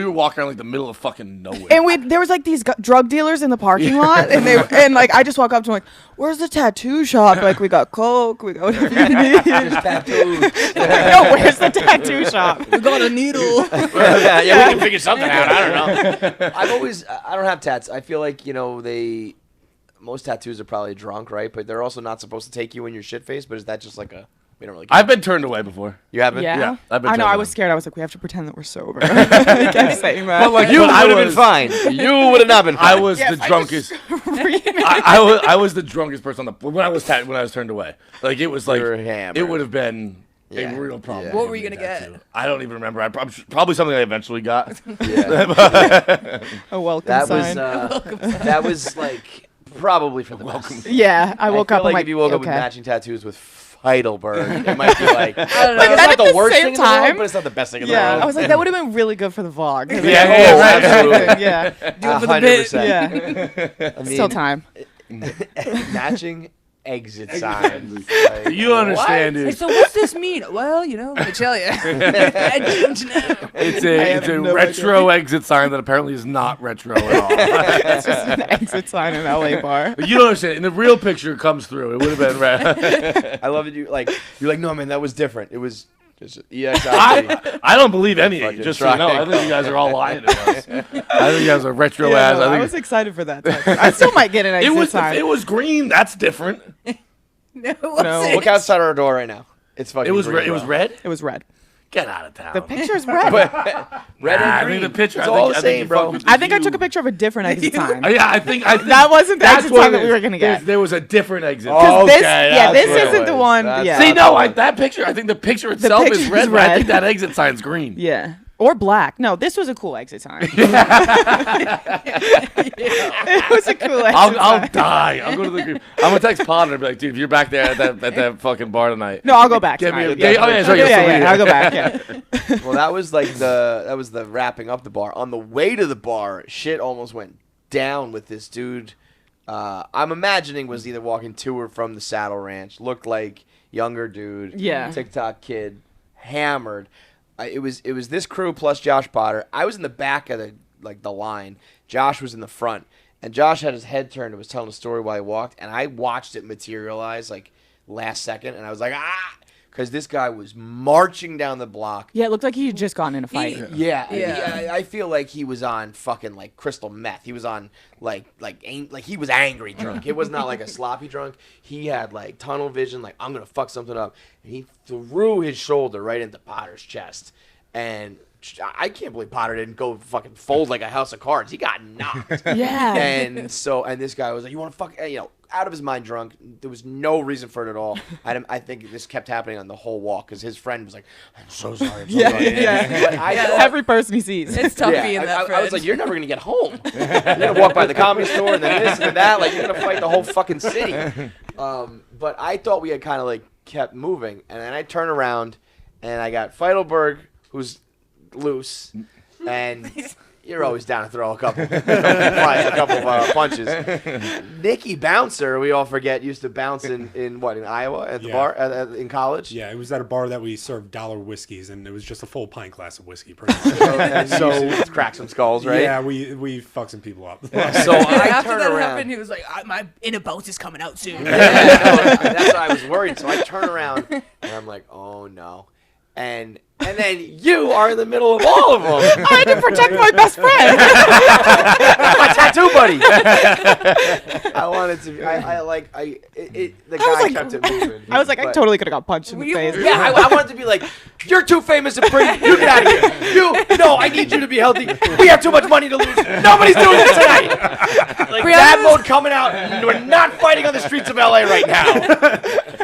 were walking around like the middle of fucking nowhere. And there was like these drug dealers in the parking lot, and like I just walk up to them like, "Where's the tattoo shop?" Like, we got coke, we got whatever you need. Tattoos. No, where's the tattoo shop? We got a needle. yeah, we can figure something out. I don't know. I don't have tats. I feel like, most tattoos are probably drunk, right? But they're also not supposed to take you when you're shit faced. But is that just like we don't really care? I've been turned away before. You haven't? Yeah, I've been I know. turned I was on. scared. I was like, we have to pretend that we're sober. I kept saying that. But like You would I have been was- fine. You would have not been fine. I was the drunkest. I was the drunkest person when I was turned away. Like it was like You were hammered. it would have been Yeah. a real problem. Yeah. What were you gonna get? I don't even remember. Probably something I eventually got. A welcome That sign. that was like probably for the best. Yeah, I woke feel up. like I'm like, if you woke up with okay. matching tattoos with Heidelberg, it might be like, I don't know. like it's Then not at the the worst same thing in the world, time- but it's not the best thing in the Yeah, world. I was like, that would have been really good for the vlog. Yeah, right. Absolutely. Yeah, Do it for the bit. 100%. yeah. I mean, Still time. matching exit signs. Like, You understand, Hey, dude? so what's this mean? Well, let me tell you. I don't know. It's a no retro exit sign that apparently is not retro at all. It's just an exit sign in LA bar. But you don't understand. In the real picture, it comes through. It would have been red. I love that you're like, no, man, that was different. It was just EXID. I don't believe any of you. Fucking Just so you know, I think you guys are all lying to us. I think you guys are retro ass. I I was think excited for that. I still might get an it exit was sign. it was green. That's different. No, No. Look outside our door right now. It's fucking. It was green, it was bro. red. It was red. Get out of town. The picture's red. Red Nah, and I green. think the picture. It's I all think, the I think same, you bro. fucked with the I think I hue. took a picture of a different exit sign. Yeah, I think That wasn't the that's exit what sign it that we is. were gonna get. There was a different exit. Oh, This, okay, yeah, that's this what it isn't the was. one. That's Yeah. See, no, that picture. I think the picture itself is picture's red, but I red. think that exit sign's green. Yeah. Or black. No, this was a cool exit sign. It was a cool exit I'll sign. die. I'll go to the group. I'm gonna text Potter and be like, dude, if you're back there at that fucking bar tonight. No, I'll go back. Give me a tonight. oh yeah, sorry, I'll go back. Yeah. Well, that was the wrapping up the bar. On the way to the bar, shit almost went down with this dude. I'm imagining was either walking to or from the Saddle Ranch. Looked like younger dude. Yeah. TikTok kid, hammered. It was this crew plus Josh Potter. I was in the back of the line. Josh was in the front, and Josh had his head turned and was telling a story while he walked, and I watched it materialize like last second, and I was like, because this guy was marching down the block. Yeah, it looked like he had just gotten in a fight. Yeah. I feel like he was on fucking like crystal meth. He was on like he was angry drunk. It was not like a sloppy drunk. He had like tunnel vision, like I'm gonna fuck something up. And he threw his shoulder right into Potter's chest, and I can't believe Potter didn't go fucking fold like a house of cards. He got knocked. Yeah. And this guy was like, you want to fuck, out of his mind drunk. There was no reason for it at all. I think this kept happening on the whole walk because his friend was like, I'm so sorry. I'm so sorry. Yeah. But I thought, Every person he sees. It's tough yeah, being that I friend. was like, you're never going to get home. You're going to walk by the Comedy Store and then this and that. Like, you're going to fight the whole fucking city. But I thought we had kind of like kept moving. And then I turn around and I got Feidelberg, who's loose, and you're always down to throw a couple of punches. Nicky Bouncer, we all forget, used to bounce in Iowa at the bar in college. Yeah, it was at a bar that we served $1 whiskeys, and it was just a full pint glass of whiskey. Pretty much. So let's crack some skulls, right? Yeah, we fucked some people up. So I After turn that around. happened, he was like, my inner bones is coming out soon. Yeah, no, that's why I was worried. So I turn around and I'm like, oh no. And then you are in the middle of all of them. I had to protect my best friend. My tattoo buddy. I wanted to. The guy like- kept it moving. I was like, I But- totally could have got punched in the face. Yeah, I wanted to be like, you're too famous and pretty. You get out of here. No, I need you to be healthy. We have too much money to lose. Nobody's doing this tonight. Like dad mode coming out. We're not fighting on the streets of LA right now.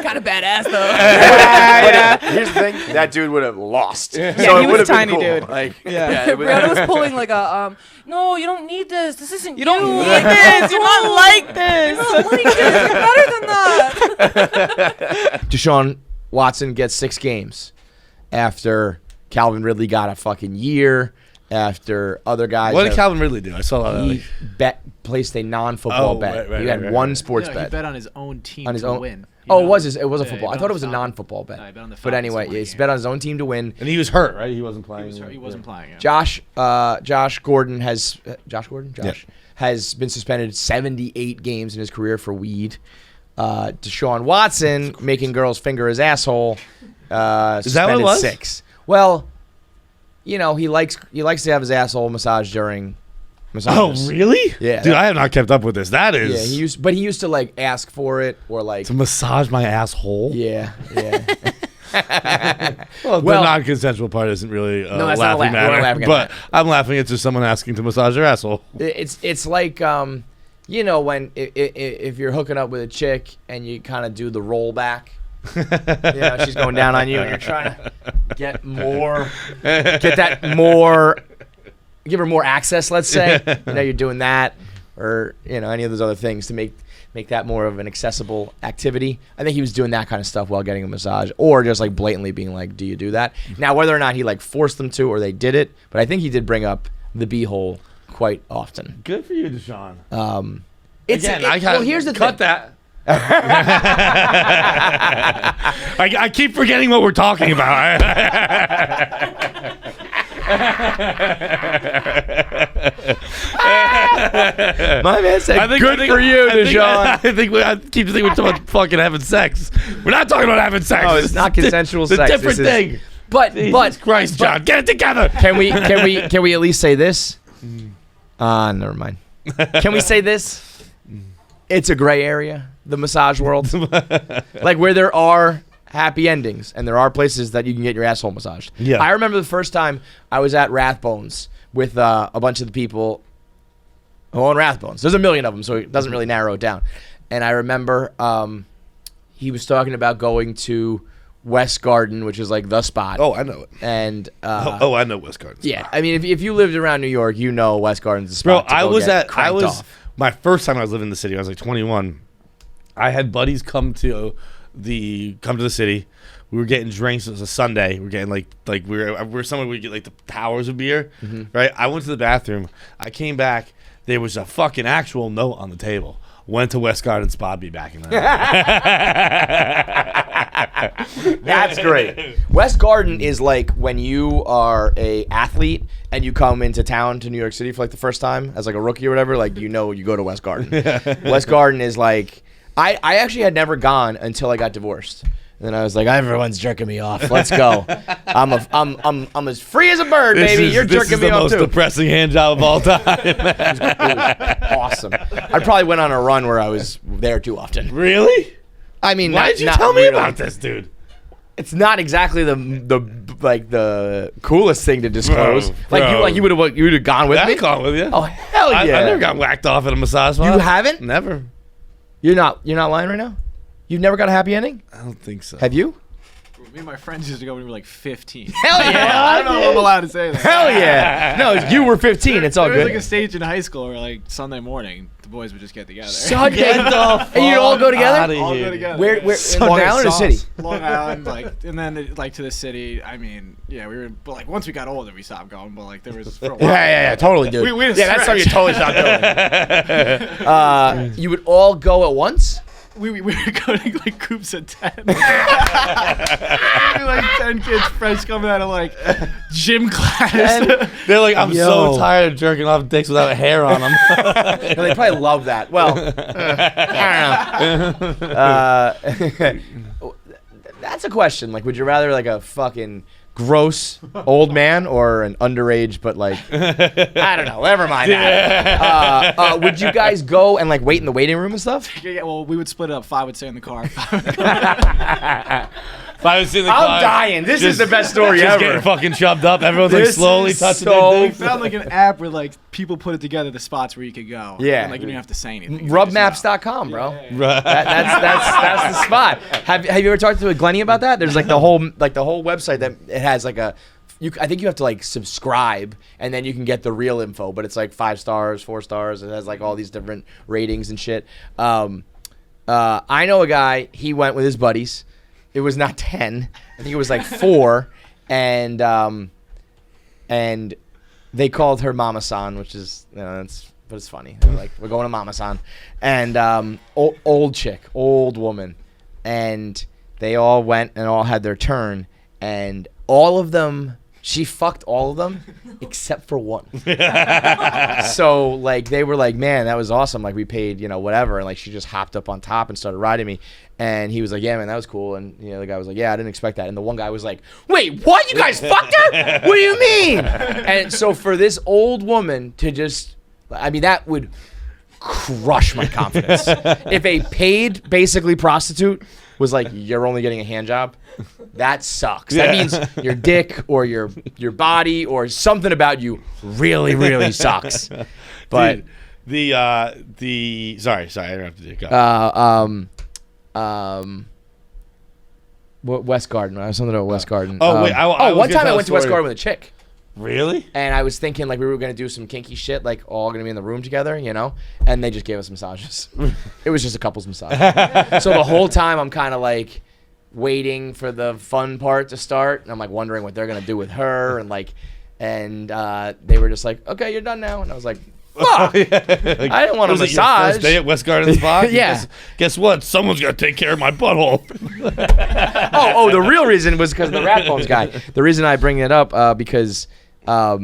Kind of badass though. But here's the thing: that dude would have lost. So he it was would have tiny, been cool. dude. Like, Yeah. it would- Brianna was pulling like a no, you don't need this. This isn't You don't need this. You're not like this. You're not like this. You're better than that. Deshaun Watson gets 6 games after Calvin Ridley got a fucking year after other guys. What did Calvin Ridley do? I saw that. He placed a non-football bet. Right, he had one sports He bet. bet on his own team On his to own. win. Oh, it was a Yeah, football. he I bet thought on it was a the Falcons. non-football bet. No, he bet on the But Falcons anyway, to win he's the bet on his own team to win. And he was hurt, right? He wasn't playing. He wasn't playing. Yeah. Josh Gordon has has been suspended 78 games in his career for weed. Deshaun Watson making girls finger his asshole. Is that what it suspended was? 6. Well, you know he likes to have his asshole massaged during massages. Oh, really? Yeah, Dude, I have not kept up with this. That is. Yeah, he used to like ask for it or like to massage my asshole. Yeah. Well, the non-consensual part isn't really that's not laughing matter. we're not laughing at But that. I'm laughing at just someone asking to massage their asshole. It's like you know when if you're hooking up with a chick and you kind of do the roll back. You know, she's going down on you and you're trying to get give her more access, let's say. You know, you're doing that or you know any of those other things to make that more of an accessible activity. I think he was doing that kind of stuff while getting a massage or just like blatantly being like, do you do that? Now, whether or not he like forced them to or they did it, but I think he did bring up the beehole quite often. Good for you, Deshaun. Here's the cut thing. that. I keep forgetting what we're talking about. My man said, good for you, Deshaun. I keep thinking we're talking about fucking having sex. We're not talking about having sex. No, it's not consensual It's sex. a different thing. But Christ, John, get it together. Can we at least say this? Never mind. Can we say this? It's a gray area, the massage world. Like where there are happy endings and there are places that you can get your asshole massaged. Yeah. I remember the first time I was at Rathbones with a bunch of the people who own Rathbones. There's a million of them, so it doesn't really narrow it down. And I remember he was talking about going to West Garden, which is like the spot. Oh, I know it. And I know West Garden. Yeah, I mean, if you lived around New York, you know West Garden's the spot. Bro, my first time I was living in the city. I was like 21. I had buddies come to the city. We were getting drinks. It was a Sunday. We were getting like we were somewhere we get like the towers of beer, right? I went to the bathroom. I came back. There was a fucking actual note on the table. Went to West Garden Spa, be back in that. That's great. West Garden is like when you are a athlete and you come into town to New York City for like the first time as like a rookie or whatever, like you go to West Garden. West Garden is like I actually had never gone until I got divorced. And then I was like, everyone's jerking me off. Let's go. I'm as free as a bird, baby. You're jerking me off too. This is the most depressing hand job of all time. Awesome. I probably went on a run where I was there too often. Really? I mean, why did you tell me about this, dude? I've gone with you. Oh hell yeah! I never got whacked off at a massage spot. You haven't? Never. You're not lying right now? You've never got a happy ending? I don't think so. Have you? Me and my friends used to go when we were like 15. Hell yeah! I don't know if I'm allowed to say that. Hell yeah! No, you were 15. It's all There was good. like a stage in high school where like Sunday morning the boys would just get together. Sunday, and you all go together? All go together. Where in Long Island or city? Long Island, and then to the city. I mean, yeah, we were. But like once we got older, we stopped going. But like there was for a while. Yeah, totally, dude. That's how you totally stopped doing. You would all go at once? We were going like groups of 10. Like 10 kids fresh coming out of like gym class. And they're like, I'm so tired of jerking off dicks without hair on them. They probably love that. Well, I don't know. That's a question. Like, would you rather like a fucking gross old man or an underage but like I don't know, never mind that. Would you guys go and like wait in the waiting room and stuff? Yeah, well, we would split it up. 5 would stay in the car. I'm dying. This is the best story just ever. Getting fucking shoved up. Everyone's like slowly touching their We dicks. found like an app where like people put it together, the spots where you could go. Yeah. And, like you don't have to say anything. Rubmaps.com, bro. Yeah. That's the spot. Have you ever talked to Glenny about that? There's like the whole website that it has like a. I think you have to like subscribe and then you can get the real info, but it's like 5 stars, 4 stars. It has like all these different ratings and shit. I know a guy. He went with his buddies. It was not 10. I think it was like 4, and they called her Mama San, which is, but it's funny. They're like, we're going to Mama San. And old chick, old woman. And they all went and all had their turn. And all of them, she fucked all of them except for one. So, like, they were like, man, that was awesome. Like, we paid, whatever. And, like, she just hopped up on top and started riding me. And he was like, yeah, man, that was cool. And, the guy was like, yeah, I didn't expect that. And the one guy was like, wait, what? You guys fucked her? What do you mean? And so for this old woman to just, that would crush my confidence. If a paid, basically, prostitute was like, you're only getting a hand job, that sucks. That means your dick or your body or something about you really, really sucks. But Dude, sorry, I interrupted you. Go. West Garden. I was something about West Garden. Oh, wait. One time I went to West Garden with a chick. Really? And I was thinking like we were going to do some kinky shit, like all going to be in the room together, and they just gave us massages. It was just a couple's massage. So the whole time I'm kind of like waiting for the fun part to start, and I'm like wondering what they're going to do with her, and they were just like, okay, you're done now. And I was like, fuck. I didn't want a massage. Your first day at West Garden Spa? Yeah. Guess what? Someone's got to take care of my butthole. Oh, the real reason was because of the rat bones guy. The reason I bring it up because I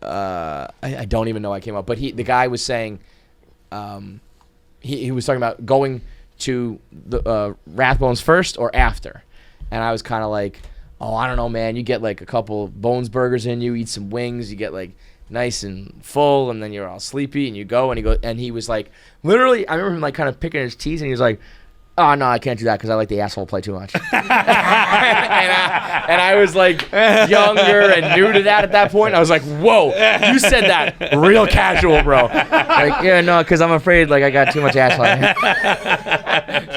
don't even know why I came up, but the guy was saying he was talking about going to the Rathbones first or after, and I was kind of like, oh, I don't know, man. You get like a couple Bones burgers in you, eat some wings, you get like nice and full, and then you're all sleepy, and you go, and he was like, literally, I remember him like kind of picking his teeth, and he was like, oh, no, I can't do that because I like the asshole play too much. and I was like younger and new to that at that point. I was like, whoa, you said that real casual, bro. Like, yeah, no, because I'm afraid like I got too much asshole.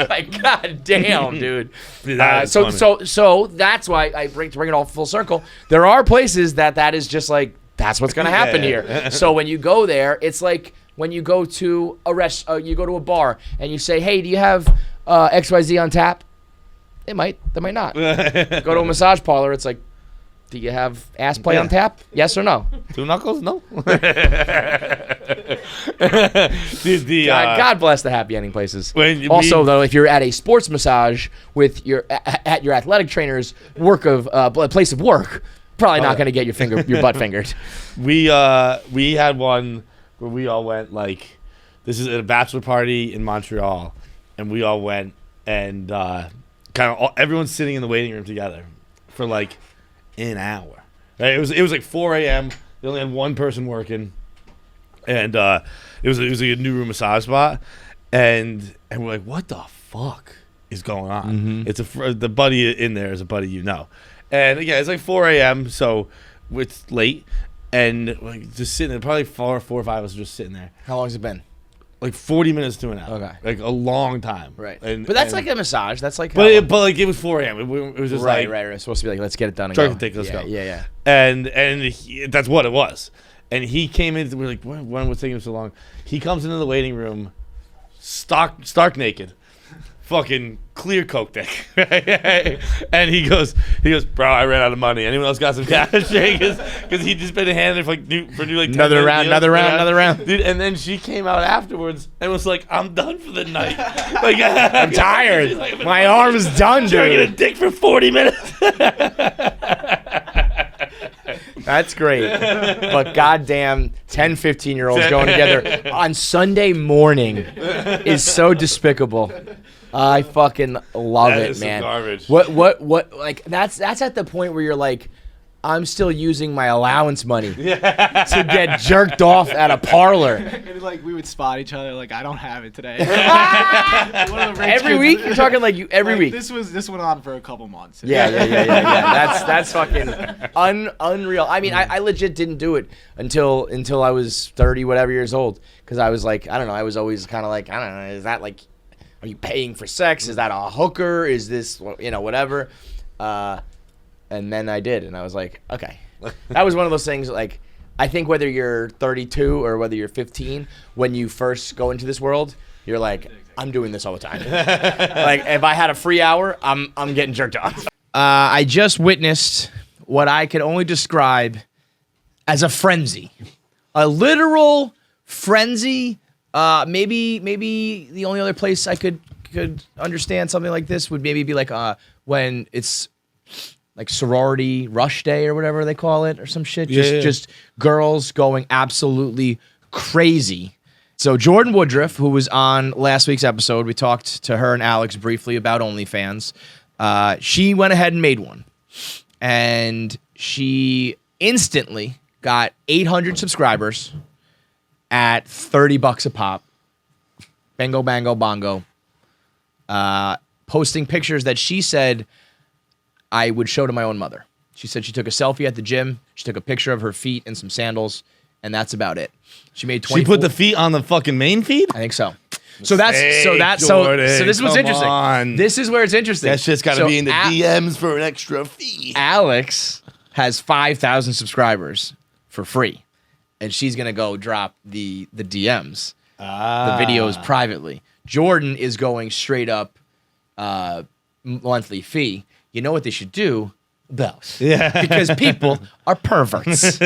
Like, god damn, dude. So that's why I bring it all full circle. There are places that is just like, that's what's gonna happen here. So when you go there, it's like when you go to you go to a bar and you say, hey, do you have XYZ on tap? They might not. Go to a massage parlor, it's like, do you have ass play on tap? Yes or no? Two knuckles? No. God bless the happy ending places. Also, though, if you're at a sports massage with your athletic trainer's place of work, probably not going to get your butt fingered. We had one where we all went, like, this is at a bachelor party in Montreal, and we all went, and everyone's sitting in the waiting room together for like an hour. Right? It was like 4 a.m. They only had one person working, and it was like a new room massage spot, and we're like, what the fuck is going on? Mm-hmm. It's the buddy in there is a buddy you know. And again, it's like 4 a.m., so it's late, and like just sitting there, probably four or five of us just sitting there. How long has it been? Like 40 minutes to an hour. Okay. Like a long time. Right. But that's like a massage. That's like. But it was 4 a.m. It was just right. It's supposed to be like, let's get it done. Let's go. Yeah. And that's what it was. And he came in. We're like, when was taking him so long? He comes into the waiting room, stark naked. Fucking clear coke dick. And he goes, bro, I ran out of money. Anyone else got some cash? Because he'd just been handed for like another round. Dude, and then she came out afterwards and was like, I'm done for the night. Like, I'm tired. Like, my arm's done, dude. Trying to get a dick for 40 minutes. That's great. But goddamn 10, 15-year-olds going together on Sunday morning is so despicable. I fucking love that it, is man. Some garbage. What like that's at the point where you're like, I'm still using my allowance money to get jerked off at a parlor. And like we would spot each other like, I don't have it today. Every week? You're talking like every week. This went on for a couple months. Yeah. That's fucking unreal. I mean, I legit didn't do it until I was 30 whatever years old, because I was like, I don't know, I was always kind of like, I don't know, is that like, are you paying for sex? Is that a hooker? Is this, whatever? And then I did, and I was like, okay. That was one of those things, like, I think whether you're 32 or whether you're 15, when you first go into this world, you're like, I'm doing this all the time. Like, if I had a free hour, I'm getting jerked off. I just witnessed what I could only describe as a frenzy, a literal frenzy. Maybe the only other place I could understand something like this would maybe be like when it's like sorority rush day or whatever they call it or some shit. Just girls going absolutely crazy. So Jordan Woodruff, who was on last week's episode, we talked to her and Alex briefly about OnlyFans. She went ahead and made one. And she instantly got 800 subscribers at $30 a pop. Bingo, bango, bongo. Posting pictures that she said I would show to my own mother. She said she took a selfie at the gym. She took a picture of her feet and some sandals. And that's about it. She made 24. She put the feet on the fucking main feed? I think so. So this is what's interesting. On. This is where it's interesting. That's just got to be in the DMs for an extra fee. Alex has 5,000 subscribers for free, and she's gonna go drop the DMs, the videos privately. Jordan is going straight up monthly fee. You know what they should do? Those. Yeah. Because people are perverts.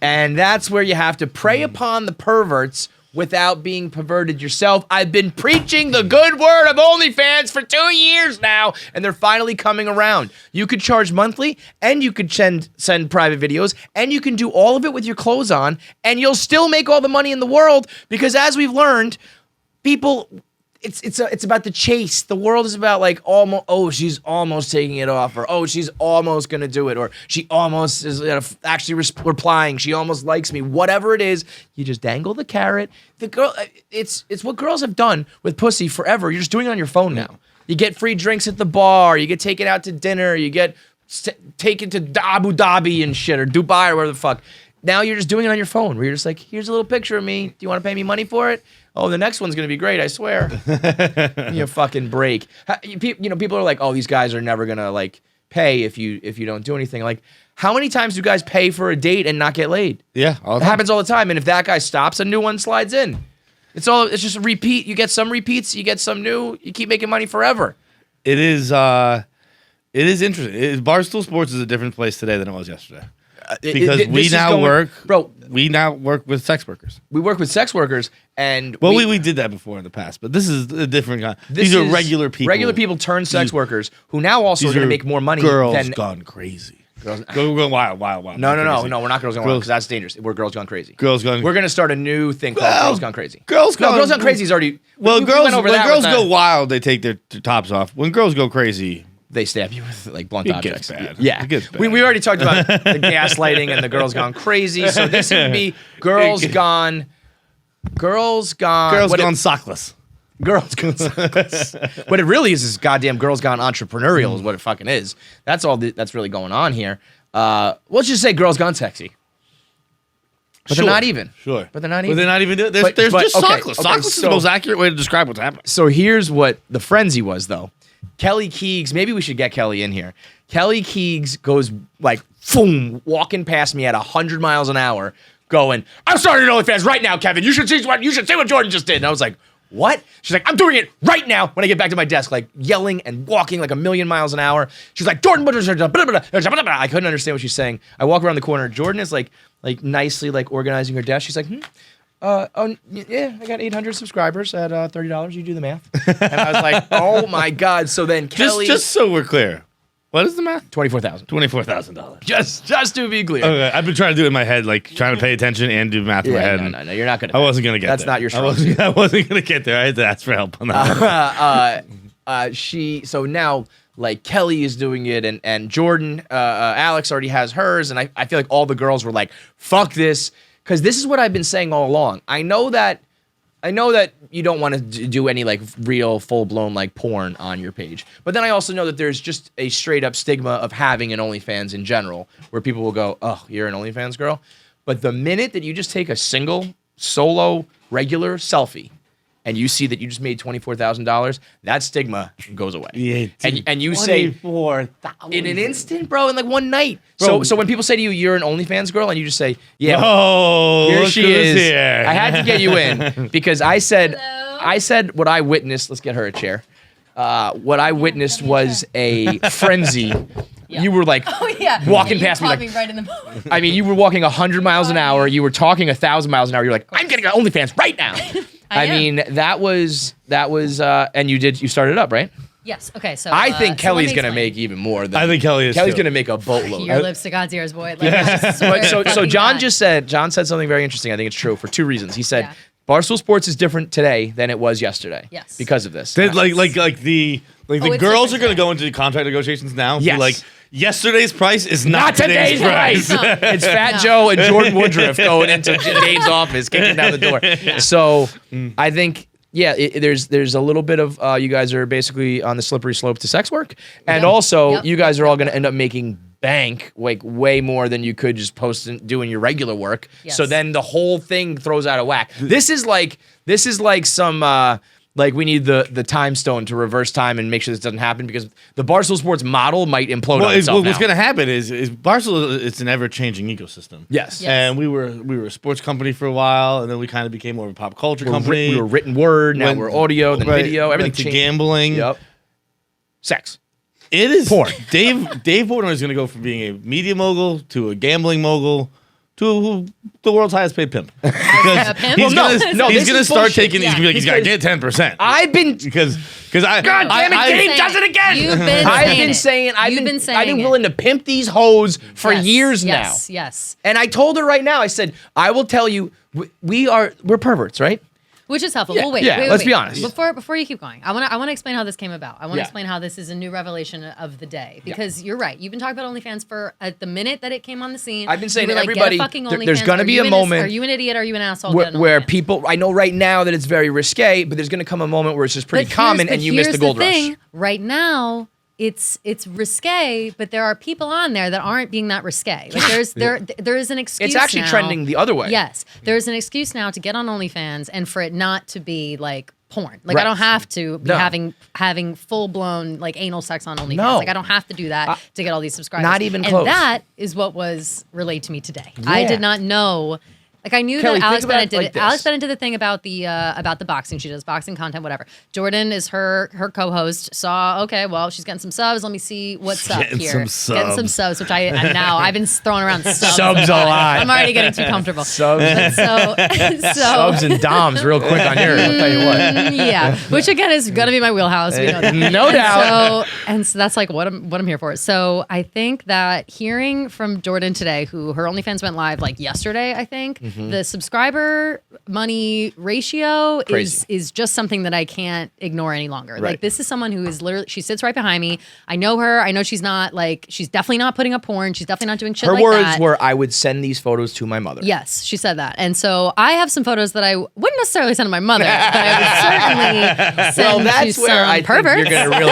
And that's where you have to prey upon the perverts without being perverted yourself. I've been preaching the good word of OnlyFans for 2 years now, and they're finally coming around. You could charge monthly, and you could send private videos, and you can do all of it with your clothes on, and you'll still make all the money in the world, because as we've learned, people... It's about the chase. The world is about like she's almost taking it off, or she's almost gonna do it, or she almost is actually replying. She almost likes me. Whatever it is, you just dangle the carrot. The girl, it's what girls have done with pussy forever. You're just doing it on your phone now. You get free drinks at the bar. You get taken out to dinner. You get taken to Abu Dhabi and shit, or Dubai, or whatever the fuck. Now you're just doing it on your phone, where you're just like, here's a little picture of me. Do you want to pay me money for it? Oh, the next one's going to be great, I swear. You fucking break. People are like, oh, these guys are never going to like pay if you don't do anything. Like, how many times do guys pay for a date and not get laid? Yeah, it happens all the time. And if that guy stops, a new one slides in. It's just a repeat. You get some repeats, you get some new, you keep making money forever. It is interesting. Barstool Sports is a different place today than it was yesterday. Because we now work with sex workers. We work with sex workers, and we did that before in the past, but this is a different kind. These are regular people. Regular people turn sex workers who now also are going to make more money. Girls gone crazy. Going wild. No, we're not girls gone wild, because that's dangerous. We're girls gone crazy. We're going to start a new thing called Girls Gone Crazy. Girls Gone Crazy is already. When girls go wild, they take their tops off. When girls go crazy, they stab you with like blunt objects. Bad. Yeah, we already talked about the gaslighting and the girls gone crazy. So this would be girls gone sockless. Girls gone sockless. What it really is goddamn girls gone entrepreneurial is what it fucking is. That's all that's really going on here. Let's just say girls gone sexy. But they're not even. Sure. But they're not even. But they're not even. There's just sockless. Sockless is the most accurate way to describe what's happening. So here's what the frenzy was, though. Kelly Keegs, maybe we should get Kelly in here. Kelly Keegs goes like, boom, walking past me at 100 miles an hour, going, I'm starting OnlyFans right now, Kevin. You should see what Jordan just did. And I was like, what? She's like, I'm doing it right now when I get back to my desk, like yelling and walking like 1,000,000 miles an hour. She's like, Jordan, I couldn't understand what she's saying. I walk around the corner. Jordan is like nicely like organizing her desk. She's like, yeah, I got 800 subscribers at $30. You do the math. And I was like, oh my God. So then Kelly. Just so we're clear, what is the math? $24,000. $24,000. Just to be clear. Okay, I've been trying to do it in my head, like trying to pay attention and do math in my head. No, you're not gonna. I wasn't gonna get. That's there. not your strong. I wasn't gonna get there. I had to ask for help on that. So now like Kelly is doing it, and Jordan, Alex already has hers, and I feel like all the girls were like, fuck this. Because this is what I've been saying all along. I know that you don't want to do any like real full-blown like porn on your page. But then I also know that there's just a straight-up stigma of having an OnlyFans in general, where people will go, oh, you're an OnlyFans girl? But the minute that you just take a single, solo, regular selfie, and you see that you just made $24,000, that stigma goes away. Yeah, and you say $24,000 in an instant, bro, in like one night. So when people say to you, you're an OnlyFans girl, and you just say, yeah, here she is. Here. I had to get you in because I said what I witnessed. Let's get her a chair. What I witnessed was a frenzy You were like walking past me caught like, right in the moment. I mean, you were walking 100 miles an hour. You were talking 1,000 miles an hour. You're like, I'm getting an OnlyFans right now. I mean, that was, and you started up, right? Yes. Okay. So I think so let Kelly's me gonna explain. make even more. I think Kelly's gonna make a boatload. Your lips to God's ears, boy. Like, so John said something very interesting. I think it's true for two reasons. He said Barstool Sports is different today than it was yesterday. Yes. Because of this. The girls are going to go into contract negotiations now. Yes. Be like, yesterday's price is not today's price. It's Fat Joe and Jordan Woodruff going into Dave's office, kicking down the door. So I think. Yeah, there's a little bit of you guys are basically on the slippery slope to sex work, and also you guys are all going to end up making bank like way more than you could just doing your regular work. Yes. So then the whole thing throws out of whack. This is like some like we need the time stone to reverse time and make sure this doesn't happen because the Barstool Sports model might implode on itself. What's going to happen is Barstool. It's an ever-changing ecosystem. Yes. And we were a sports company for a while, and then we kind of became more of a pop culture company. We were written word. Now we're audio, then video. Everything to changed. gambling. Yep. Sex. It is porn. Dave Portnoy is going to go from being a media mogul to a gambling mogul to the world's highest paid pimp. Because he's going to start taking. He's going to get 10%. I've been because God damn it, Dave does it again. I've been saying I've been willing to pimp these hoes for years now. Yes. And I told her right now. I said I will tell you we're perverts, right? Which is helpful. Yeah. Well, wait. Let's be honest. Before you keep going, I want to explain how this came about. I want to explain how this is a new revelation of the day because you're right. You've been talking about OnlyFans for at the minute that it came on the scene. I've been saying to everybody. There's going to be a moment. Are you an idiot? Are you an asshole? Where people? I know right now that it's very risque, but there's going to come a moment where it's just pretty common, and you miss the gold rush. Right now. It's risque, but there are people on there that aren't being that risque. Like there is an excuse. It's actually trending the other way. Yes, there's an excuse now to get on OnlyFans and for it not to be like porn. Like I don't have to be having full blown like anal sex on OnlyFans. No. Like I don't have to do that to get all these subscribers. Not even close. And that is what was relayed to me today. Yeah. I did not know. Like I knew Kelly, that Alex Bennett did it. this. Alex Bennett did the thing about the boxing. She does boxing content, whatever. Jordan is her co-host. Saw okay, she's getting some subs. Let me see what's up here. Getting some subs, which I've been throwing around subs. Subs a lot. I'm already getting too comfortable. Subs. So subs and doms real quick on here. I'll tell you what. Yeah, which again is gonna be my wheelhouse. We know that. No doubt. So that's like what I'm here for. So I think that hearing from Jordan today, who her OnlyFans went live like yesterday, I think the subscriber money ratio is just something that I can't ignore any longer. Right. Like this is someone who is literally, she sits right behind me. I know her. I know she's definitely not putting up porn. She's definitely not doing shit her like that. words were, I would send these photos to my mother. Yes, she said that. And so I have some photos that I wouldn't necessarily send to my mother, but I would certainly send to some perverts. Think you're gonna really.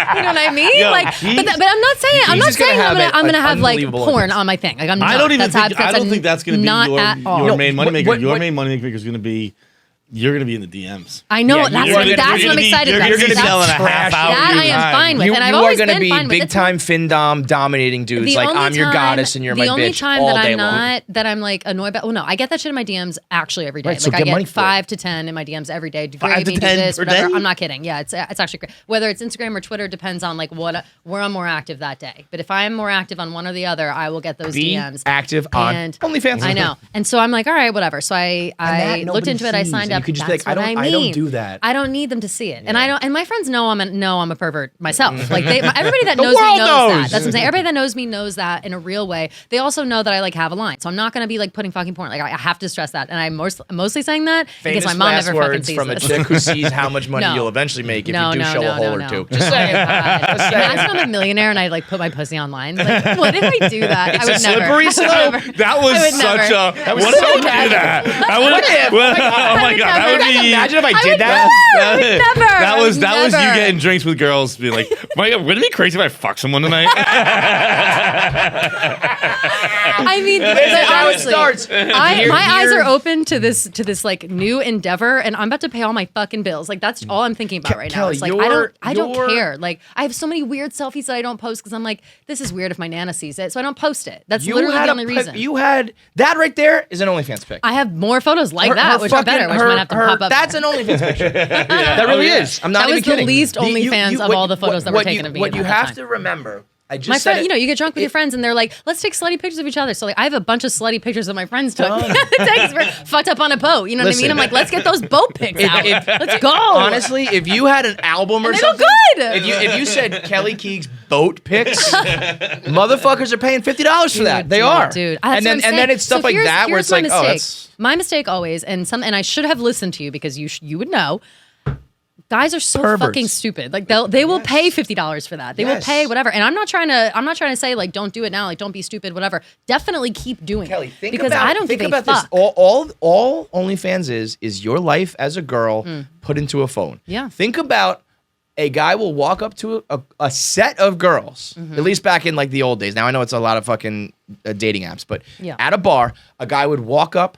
You know what I mean? Yo, but I'm not saying I'm gonna have like porn on my thing. Like I'm not. I don't think that's going to be your main moneymaker. Your main moneymaker is going to be you're going to be in the DMs. I know. That's what I'm excited about. You're going to be selling a half hour. That I am fine with. And I've you are always going to been fine be with big time FinDom dominating dudes. Like I'm your goddess and you're my bitch all day long. The only time that I'm like annoyed about. Well, no, I get that shit in my DMs actually every day. Right, so like I get money get for it. 5 to 10 in my DMs every day. 5 to 10 per day? I'm not kidding. Yeah, it's actually great. Whether it's Instagram or Twitter depends on like where I'm more active that day. But if I'm more active on one or the other, I will get those DMs. Active on OnlyFans. I know. And so I'm like, all right, whatever. So I looked into it. I signed up. You could just be like, I don't do that. I don't need them to see it, and and my friends know I'm a pervert myself. Like everybody that knows me knows that. That's what I'm saying. Everybody that knows me knows that in a real way. They also know that I like have a line, so I'm not going to be like putting fucking porn. Like I have to stress that, and I'm mostly saying that because my mom never fucking sees from this. a chick who sees how much money you'll eventually make if you do show a hole or two. Just saying. Imagine I'm a millionaire and I like put my pussy online. Like, what if I do that? It's I would a slippery never. slope. That was such a. What if I do that? Oh my god, that would be. Imagine if I did that. That was you getting drinks with girls, being like, wouldn't it be crazy if I fuck someone tonight? I mean, honestly, my eyes are open to this like new endeavor, and I'm about to pay all my fucking bills. Like that's all I'm thinking about right now. It's like I don't care. Like I have so many weird selfies that I don't post because I'm like, this is weird if my Nana sees it, so I don't post it. That's literally the only reason. You had that right there is an OnlyFans pic. I have more photos like that, which are better. Which my have to pop up. That's an OnlyFans picture. That really is. I'm not That even was the kidding. least OnlyFans of all the photos that were taken of me. What you at that have time. to remember. I just My said friend, it. you know, you get drunk with your friends and they're like, let's take slutty pictures of each other. So like, I have a bunch of slutty pictures that my friends took. Thanks for fucked up on a boat. You know what I mean? I'm like, let's get those boat pics out. Let's go. Honestly, if you had an album or And they look something, good. if you said Kelly Keegs boat pics, motherfuckers are paying $50 for that. They are, dude. And then it's stuff like that where it's like, oh, that's my mistake always, and I should have listened to you because you would know. Guys are so Perverts. fucking stupid. Like they will pay $50 for that. They will pay whatever. And I'm not trying to say like don't do it now. Like don't be stupid. Whatever. Definitely keep doing Kelly, it think because about, I don't think give about a fuck. this. All OnlyFans is your life as a girl put into a phone. Yeah. Think about a guy will walk up to a set of girls, at least back in like the old days. Now I know it's a lot of fucking dating apps, but at a bar, a guy would walk up,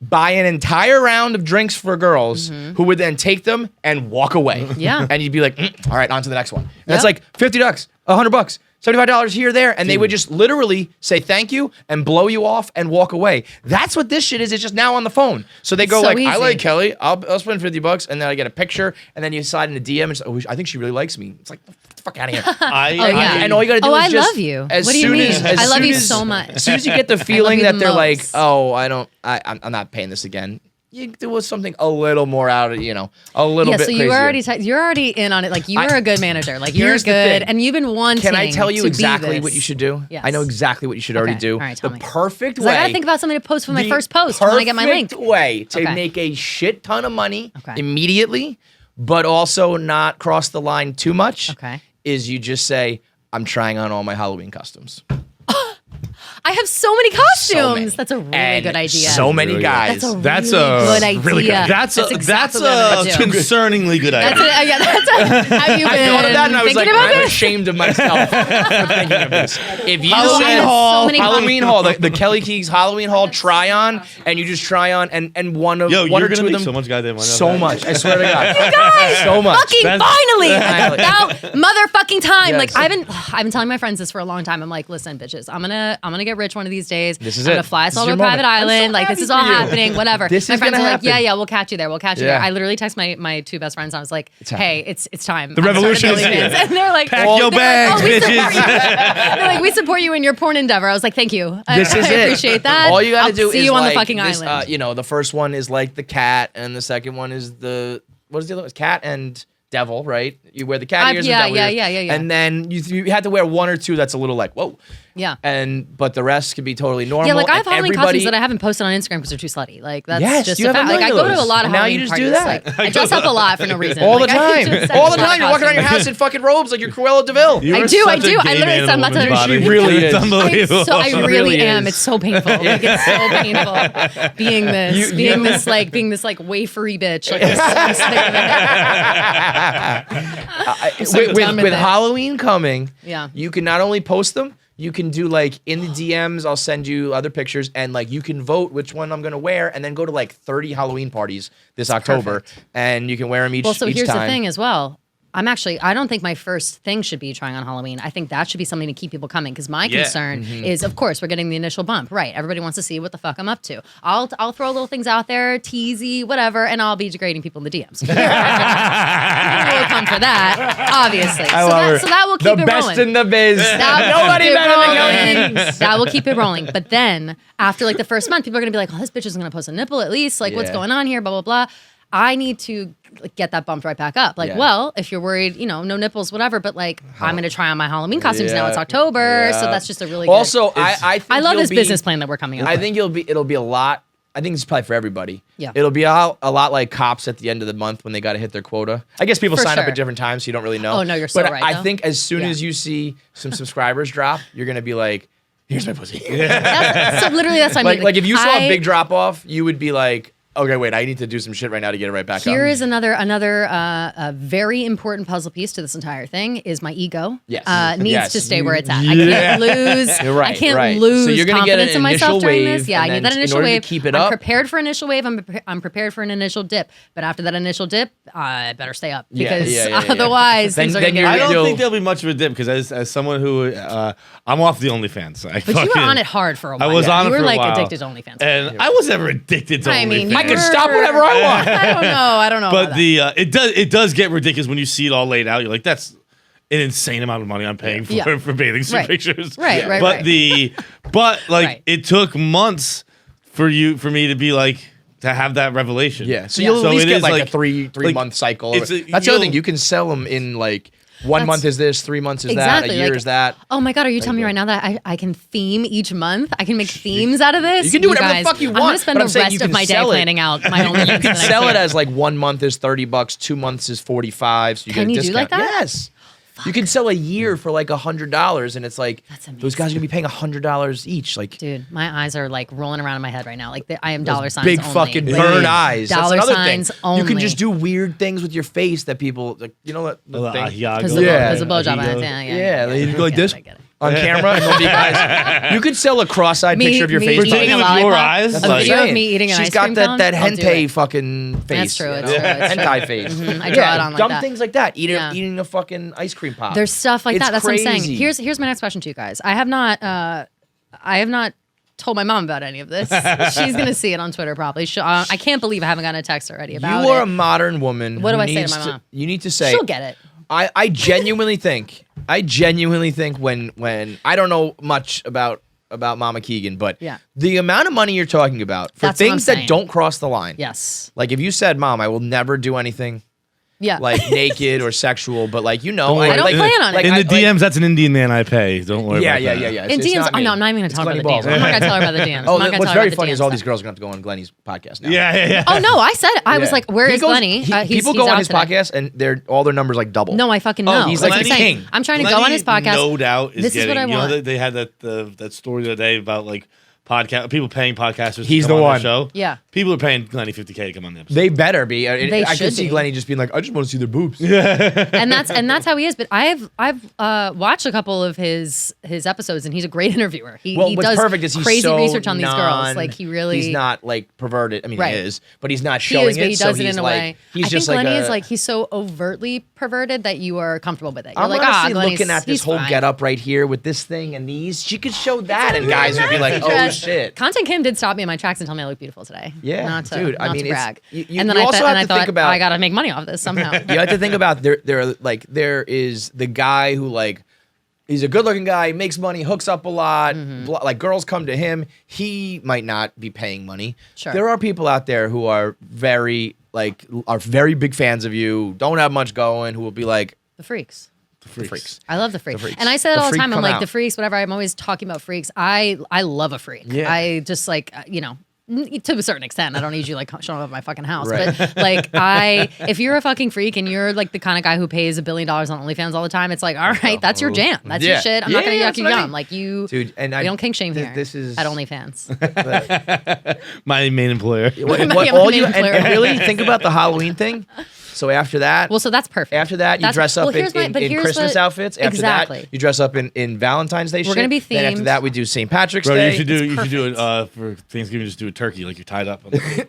buy an entire round of drinks for girls who would then take them and walk away. Yeah. And you'd be like, all right, on to the next one. And that's like $50, $100, $75 here, there. And they would just literally say thank you and blow you off and walk away. That's what this shit is. It's just now on the phone. So they go so like, I easy. like Kelly. I'll spend $50 and then I get a picture and then you slide in a DM and say, oh, I think she really likes me. It's like, get the fuck out of here. And all you gotta do is I just, love you. As What do you soon mean? as I love soon you as- so much. As soon as you get the feeling you that the they're like, most. oh, I'm not paying this again. You do something a little more out of, a little bit so crazier. you're already in on it. Like you're a good manager. Like you're Here's the good, thing. and you've been wanting. Can I tell you to exactly be what this. you should do? Yes. I know exactly what you should already Okay. do. All right, tell the me. perfect 'Cause way. I gotta think about something to post for my the first post when I get my link. perfect way to Okay. make a shit ton of money Okay. immediately, but also not cross the line too much. Okay. Is you just say, I'm trying on all my Halloween costumes. I have so many costumes. So many. That's a really And good idea. So many guys. That's a good idea. Really good. That's exactly what I'm a gonna do. concerningly good idea. Have you I been thought of that and I was like, thinking about I'm this? ashamed of myself for thinking of this. If you I said have so many Halloween Haul, the Kelly Keegs Halloween Haul try on, and you just try on, and one or you're two gonna of make them, so much goddamn money. so much. I swear to God, You guys, so much. fucking finally, about motherfucking time. Yes. Like I've been telling my friends this for a long time. I'm like, listen, bitches, I'm gonna get rich one of these days. This is I'm it. gonna fly us This all is to a your private moment. I'm so island. Like this happy is all for you. happening. Whatever. This my is friends gonna are like, happen. yeah, we'll catch you there. We'll catch you Yeah. there. I literally text my two best friends. I was like, hey, it's time. The I'm starting revolution is OnlyFans. here. And they're like, Pack your bags, we support bitches. you. They're like, we support you in your porn endeavor. I was like, thank you. This is I it. appreciate that. All you gotta I'll do see is you on the like fucking this, island. the first one is like the cat, and the second one is what is the other one? Cat and devil, right? You wear the cat ears yeah, and devil yeah, ears. yeah. And then you had to wear one or two that's a little like, whoa. Yeah. But the rest could be totally normal. Yeah, like I have and Halloween everybody- costumes that I haven't posted on Instagram because they're too slutty. Like that's Yes, just you a have a fact. Like I million go of to a those. lot of And now Halloween you just do parties. that. Like, I dress up a lot for no reason. all the Like, I time. just All the have a lot time. of You're walking around your costumes. house in fucking robes like you're Cruella DeVille. You I are do. such a I gay literally man in a I'm not woman's telling body. She really It's is. unbelievable. So I She really really am. is. It's so painful. Like it's so painful being this, being this like wafery bitch. Like this, with done with it. Halloween coming, Yeah. you can not only post them, you can do like in the DMs, I'll send you other pictures, and like you can vote which one I'm gonna wear, and then go to like 30 Halloween parties this October, and you can wear them each. Well, so each here's time. the thing as well. I don't think my first thing should be trying on Halloween. I think that should be something to keep people coming because my concern is, of course, we're getting the initial bump. Right. Everybody wants to see what the fuck I'm up to. I'll throw little things out there, teasy, whatever, and I'll be degrading people in the DMs. People will come for that, obviously. So that will keep the it best rolling. in the biz. Nobody better than rolling. That will keep it rolling. But then after like the first month, people are gonna be like, "Oh, this bitch is gonna post a nipple at least. Like, what's Yeah. going on here? Blah blah blah." I need to get that bumped right back up. Like, Yeah. well, if you're worried, no nipples, whatever. But like, I'm gonna try on my Halloween costumes now. It's October, Yeah. so that's just a really Also, Good, I think I love you'll this be- business plan that we're coming up I with. think it'll be a lot. I think it's probably for everybody. Yeah. It'll be a lot like cops at the end of the month when they got to hit their quota. I guess people For sign up sure. at different times, so you don't really know. Oh, no, you're so but right, I though. think as soon Yeah. as you see some subscribers drop, you're gonna be like, "Here's my pussy." So literally, that's what I mean. like if you saw a big drop off, you would be like, "Okay, wait, I need to do some shit right now to get it right back Here up." is another very important puzzle piece to this entire thing is my ego. Yes. Needs Yes. to stay where it's at. I can't lose. You're right, I can't right. lose So you're gonna get an confidence in myself initial during wave, this. Yeah, I and need that then in initial order to wave. keep it I'm up- prepared for initial wave. I'm prepared for an initial dip. But after that initial dip, I better stay up because otherwise Then- things are then gonna I get. don't think there'll be much of a dip because as someone who I'm off the OnlyFans. But you were on it hard for a while. I was on you it were for a like while. addicted to OnlyFans. And I was never addicted to I mean, OnlyFans. I can stop whenever I want. I don't know. But about it does get ridiculous when you see it all laid out. You're like, that's an insane amount of money I'm paying for bathing suit pictures. Right. But it took months for me to be like to have that revelation. Yeah. So you'll at least get like a three like, month cycle. That's the other thing. You can sell them in like 1 month is this, 3 months is that, a year is that. Oh my God, are you telling me right now that I can theme each month? I can make themes out of this? You can do whatever the fuck you want. I'm going to spend the rest of my day planning out my own. You can sell it as like 1 month is $30, 2 months is $45. So you can get a you discount. Do like that? Yes. You can sell a year for like $100, and it's like those guys are gonna be paying $100 each. Like, dude, my eyes are like rolling around in my head right now. Like I am dollar signs big only. fucking Like, bird eyes. Dollar That's another signs thing. only. You can just do weird things with your face that people like. You know what? Because the blowjob. Yeah, they go like this on camera, and there'll be guys. You could sell a cross-eyed picture of your face. Eating a lollipop. Your eyes. A video of me eating an ice cream She's got that cone? hentai fucking face. That's true. It's hentai face. I draw it on like dumb that. things like that. Eating a fucking ice cream pop. There's stuff like that. That's crazy. what I'm saying. Here's my next question to you guys. I have not told my mom about any of this. She's gonna see it on Twitter probably. I can't believe I haven't gotten a text already about it. You are a modern woman. What do I say to my mom? You need to say. She'll get it. I genuinely think when I don't know much about Mama Keegan, but the amount of money you're talking about for things that don't cross the line. Yes. Like if you said, Mom, I will never do anything. Yeah. Like naked or sexual, but like, I don't plan on it. In the DMs, that's an Indian man I pay. Don't worry about that. Yeah. In DMs, I'm not even going to talk about the DMs. I'm not going to tell her about the DMs. Oh, what's very funny is all these girls are going to have to go on Glenny's podcast now. Yeah. Oh, no, I said it. I was like, where is Glenny? People go on his podcast and all their numbers like double. No, I fucking know. He's like the king. I'm trying to go on his podcast. No doubt is this getting, is what I want. You know, they had that story the other day about like people paying podcasters He's to come the on one. the show. Yeah. People are paying Glenny $50K to come on the episode. They better be. They I should could see be. Glenny just being like, I just want to see their boobs. and that's how he is. But I've watched a couple of his episodes, and he's a great interviewer. He what's does perfect is he's crazy so research on these girls. Like he's not like perverted. I mean, Right. he is, but he's not showing but he it. does So it he's in a like, way. he's I just think Glenny like is like he's so overtly perverted that you are comfortable with it. You're I'm like, honestly Glenny's, looking at this he's whole fine. getup right here with this thing and these. She could show that, and guys would be like, "Oh shit!" Content Kim did stop me in my tracks and tell me I look beautiful today. Yeah, not to, dude. Not I mean, to brag. you and then you I also thought, have to think about. I gotta make money off this somehow. You have to think about there is the guy who like. He's a good-looking guy, makes money, hooks up a lot. Like girls come to him. He might not be paying money. Sure. There are people out there who are very big fans of you. Don't have much going. Who will be like The freaks. the freaks. I love the freaks. freaks. And I say it The all the freak time. I'm come like, out. the freaks, whatever. I'm always talking about freaks. I love a freak. Yeah. I just like, to a certain extent. I don't need you like showing up at my fucking house. Right. But like if you're a fucking freak and you're like the kind of guy who pays $1 billion on OnlyFans all the time, it's like, all right, that's your jam. That's your shit. I'm not going to yuck you yum. Like you, Dude, and we don't kink shame here. This is at OnlyFans. My main employer. And really think about the Halloween thing. So after that, Well, so that's perfect. After that, you dress up in Christmas outfits. After that, you dress up in Valentine's Day. We're gonna be Then after themed. that, we do St. Patrick's Bro, Day. you should do it for Thanksgiving. Just do a turkey like you're tied up. Honestly,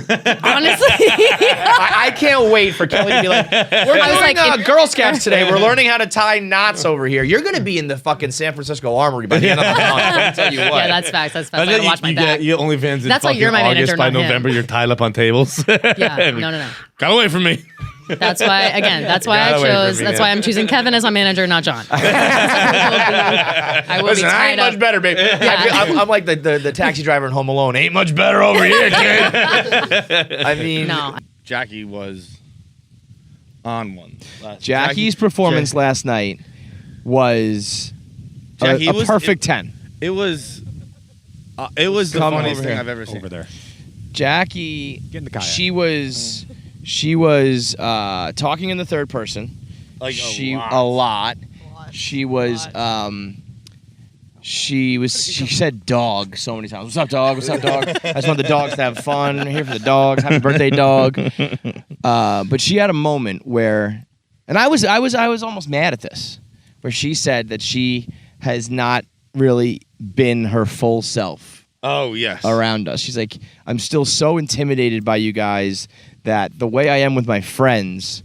I can't wait for Kelly to be like, we're doing Girl Scouts today. We're learning how to tie knots over here. You're gonna be in the fucking San Francisco Armory by the end of the month. Let me tell you what. yeah, that's facts. That's facts. I gotta watch my back. You get OnlyFans in That's why you're my fucking manager, August. By not him. November, you're tied up on tables. Yeah, no. Got away from me. That's why. Again, that's why Got I away from chose. me, That's yeah. why I'm choosing Kevin as my manager, not John. I will Listen, be I tied ain't up. much better, babe. Yeah. I'm like the taxi driver in Home Alone. Ain't much better over here, kid. I mean, No, Jackie was on one. Jackie's performance last night was Jackie, a it was- perfect 10. It was the Come funniest over thing here. I've ever seen. Over there. Jackie, Get in the kayak. she was talking in the third person. Like She a lot. She was she said dog so many times. What's up, dog? What's up, dog? I just want the dogs to have fun. I'm here for the dogs. Happy birthday, dog. But she had a moment where, and I was almost mad at this, where she said that she has not really been her full self. Oh, yes. Around us. She's like, I'm still so intimidated by you guys that the way I am with my friends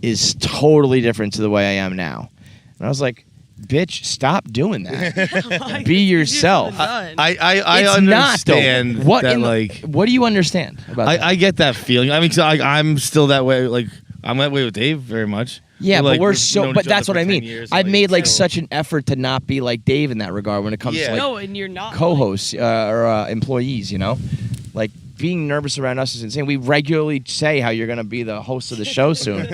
is totally different to the way I am now. And I was like, bitch, stop doing that. Be yourself. I It's understand not, though. that, what do you understand about that? I get that feeling. I mean, 'cause I'm still that way. Like, I'm that way with Dave very much. Yeah, like, but we're we've so. known But each other that's what for I 10 mean. years, I've made like still- such an effort to not be like Dave in that regard when it comes to like No, and you're not. co-hosts or employees. You know, like being nervous around us is insane. We regularly say how you're going to be the host of the show soon,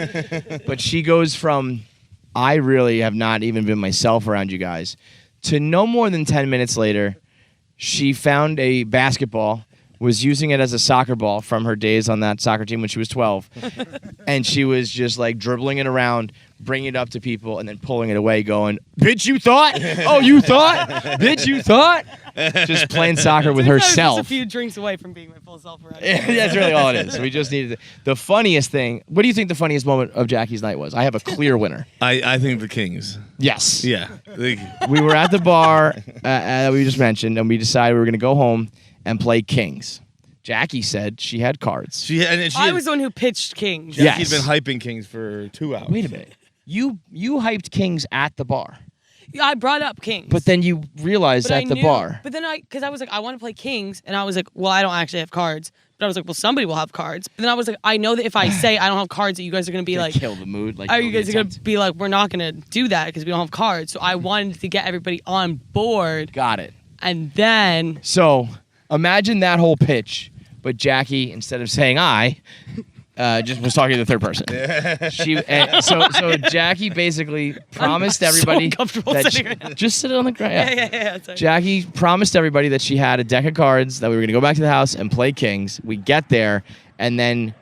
but she goes from I really have not even been myself around you guys to no more than 10 minutes later, she found a basketball. Was using it as a soccer ball from her days on that soccer team when she was 12. And she was just like dribbling it around, bringing it up to people, and then pulling it away going, bitch, you thought? Oh, you thought? Bitch, you thought? Just playing soccer with I was just herself. a few drinks away from being my full self around. That's really all it is. We just needed the funniest thing. What do you think the funniest moment of Jackie's night was? I have a clear winner. I think the Kings. Yes. Yeah. We were at the bar that we just mentioned, and we decided we were going to go home and play Kings. Jackie said she had cards. I was the one who pitched Kings. Jackie'd been hyping Kings for 2 hours. Wait a minute. You hyped Kings at the bar. Yeah, I brought up Kings. But then you realized But at I the knew- bar. But then because I was like, I want to play Kings, and I was like, well, I don't actually have cards. But I was like, well, somebody will have cards. But then I was like, I know that if I say I don't have cards, that you guys are gonna be like, kill the mood. Like, are you guys gonna be like, we're not gonna do that because we don't have cards. So I wanted to get everybody on board. Got it. And then So imagine that whole pitch, but Jackie, instead of saying I, just was talking to the third person. So Jackie basically promised everybody that she, just sit on the ground. Yeah. Sorry. Jackie promised everybody that she had a deck of cards, that we were going to go back to the house and play Kings. We get there, and then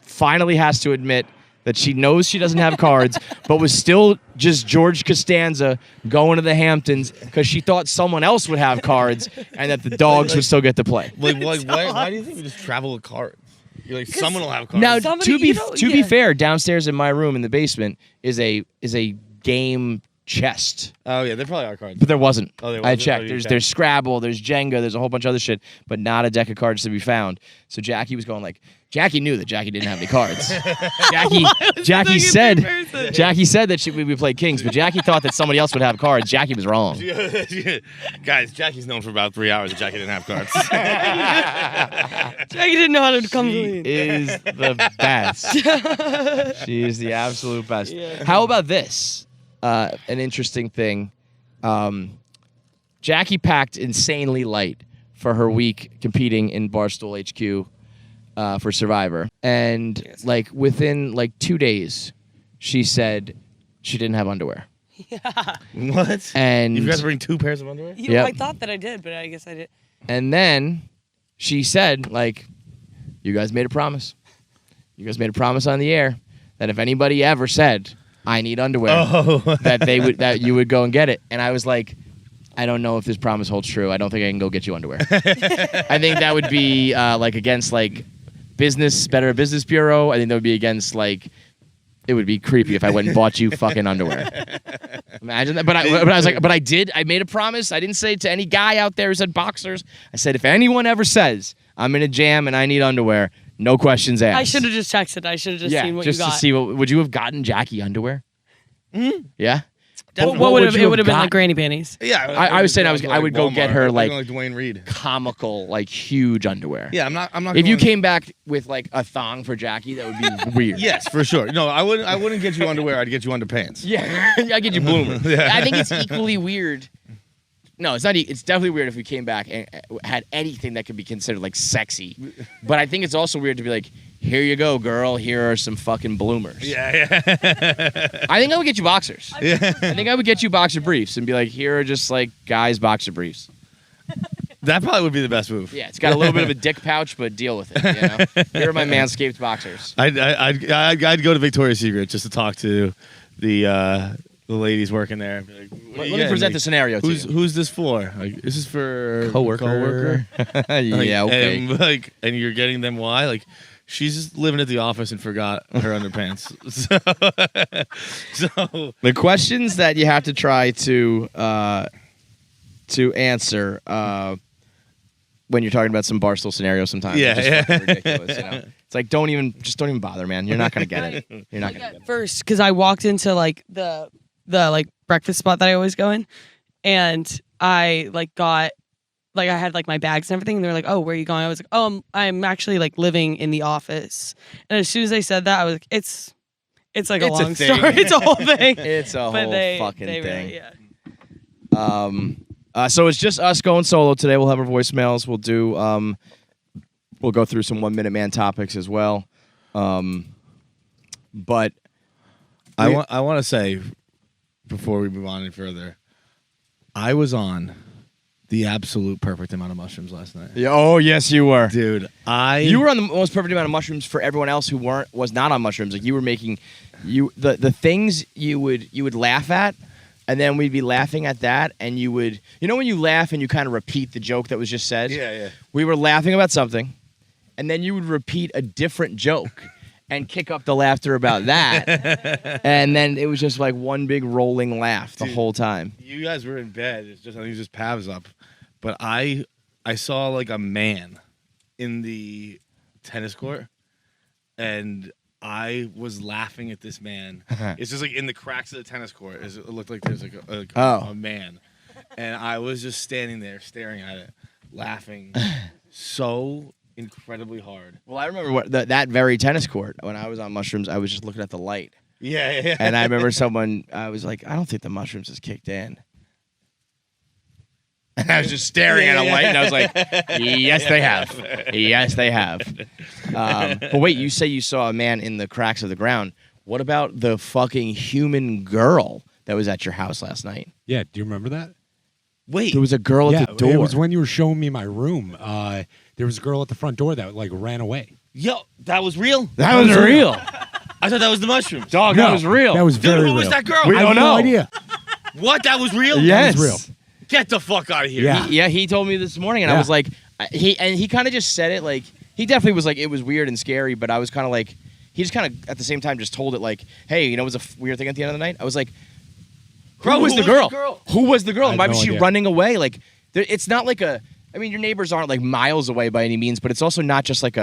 finally has to admit that she knows she doesn't have cards, but was still just George Costanza going to the Hamptons because she thought someone else would have cards and that the dogs would still get to play. Why do you think we just travel with cards? You're like, someone will have cards. Now, to be fair, downstairs in my room in the basement is a game chest. Oh yeah, there probably are cards. But there wasn't. Oh, there I wasn't? checked. Oh, you There's Scrabble, there's Jenga, there's a whole bunch of other shit, but not a deck of cards to be found. So Jackie was going like, Jackie knew that Jackie didn't have any cards. Jackie said that we would play Kings, but Jackie thought that somebody else would have cards. Jackie was wrong. Guys, Jackie's known for about 3 hours that Jackie didn't have cards. Jackie didn't know how to come She clean. is the best. She is the absolute best. Yeah. How about this? An interesting thing. Jackie packed insanely light for her week competing in Barstool HQ for Survivor. And like within like 2 days, she said she didn't have underwear. Yeah. What? And you forgot to bring 2 pairs of underwear? I thought that I did, but I guess I did. And then she said, like, you guys made a promise. You guys made a promise on the air that if anybody ever said, I need underwear, that you would go and get it. And I was like, I don't know if this promise holds true. I don't think I can go get you underwear. I think that would be like against like Better Business Bureau. I think that would be against like, it would be creepy if I went and bought you fucking underwear. Imagine that. But I was like, but I did. I made a promise. I didn't say it to any guy out there who said boxers. I said, if anyone ever says I'm in a jam and I need underwear, no questions asked. I should have just texted. I should have just seen what you got. Just to see would you have gotten Jackie underwear? Mm-hmm. Yeah. What would have it would have been like granny panties? Yeah, I was saying I would go get her like Dwayne Reed, comical, like huge underwear. Yeah, I'm not. If you came back with like a thong for Jackie, that would be weird. Yes, for sure. No, I wouldn't get you underwear. I'd get you underpants. Yeah, I get you bloomers. Yeah. I think it's equally weird. No, it's not. It's definitely weird if we came back and had anything that could be considered like sexy. But I think it's also weird to be like, here you go, girl. Here are some fucking bloomers. Yeah. I think I would get you boxers. Yeah. I think I would get you boxer briefs and be like, here are just like guys' boxer briefs. That probably would be the best move. Yeah, it's got a little bit of a dick pouch, but deal with it. You know? Here are my Manscaped boxers. I'd go to Victoria's Secret just to talk to the ladies working there. Like, Let me present the scenario to you. Who's this for? Like, this is for coworker. Yeah, okay. And you're getting them why? Like, she's just living at the office and forgot her underpants. So the questions that you have to try to answer when you're talking about some Barstool scenario sometimes. Yeah, are just fucking ridiculous. You know? It's like don't even bother, man. You're not gonna get it. You're not gonna get it. First, because I walked into like the like breakfast spot that I always go in, and I like got like I had like my bags and everything, and they were like, "Oh, where are you going?" I was like, "Oh, I'm actually like living in the office." And as soon as they said that, I was like, "It's like a long story. It's a whole thing. It's a whole fucking thing." Really, yeah. So it's just us going solo today. We'll have our voicemails. We'll do. We'll go through some 1 Minute Man topics as well. But I want to say before we move on any further, I was on the absolute perfect amount of mushrooms last night. Yeah, oh yes, you were, dude. You were on the most perfect amount of mushrooms for everyone else who was not on mushrooms. Like you were making the things you would laugh at, and then we'd be laughing at that, and you would when you laugh and you kind of repeat the joke that was just said. Yeah. We were laughing about something, and then you would repeat a different joke. And kick up the laughter about that. And then it was just like one big rolling laugh the whole time. You guys were in bed. It's just, I think it was just Pavs up. But I saw like a man in the tennis court, and I was laughing at this man. It's just like in the cracks of the tennis court. It looked like there's like a man. And I was just standing there staring at it, laughing so incredibly hard. Well, I remember that very tennis court when I was on mushrooms. I was just looking at the light. Yeah. And I remember I was like, I don't think the mushrooms has kicked in. And I was just staring at a light, and I was like, yes, they have. Yes, they have. But wait, you say you saw a man in the cracks of the ground. What about the fucking human girl that was at your house last night? Yeah, do you remember that? Wait. There was a girl at the door. It was when you were showing me my room. There was a girl at the front door that like ran away. Yo, that was real? That was real. I thought that was the mushrooms. Dog, that was real. That was very real. Who was that girl? We don't know. No idea. What? That was real? Yes. That was real. Get the fuck out of here. Yeah. He told me this morning, and I was like, he kind of just said it like, he definitely was like, it was weird and scary, but I was kind of like, he just kind of at the same time just told it like, hey, it was a weird thing at the end of the night. I was like, who was the girl? Who was the girl? Why was she running away? Like, it's not like your neighbors aren't like miles away by any means, but it's also not just like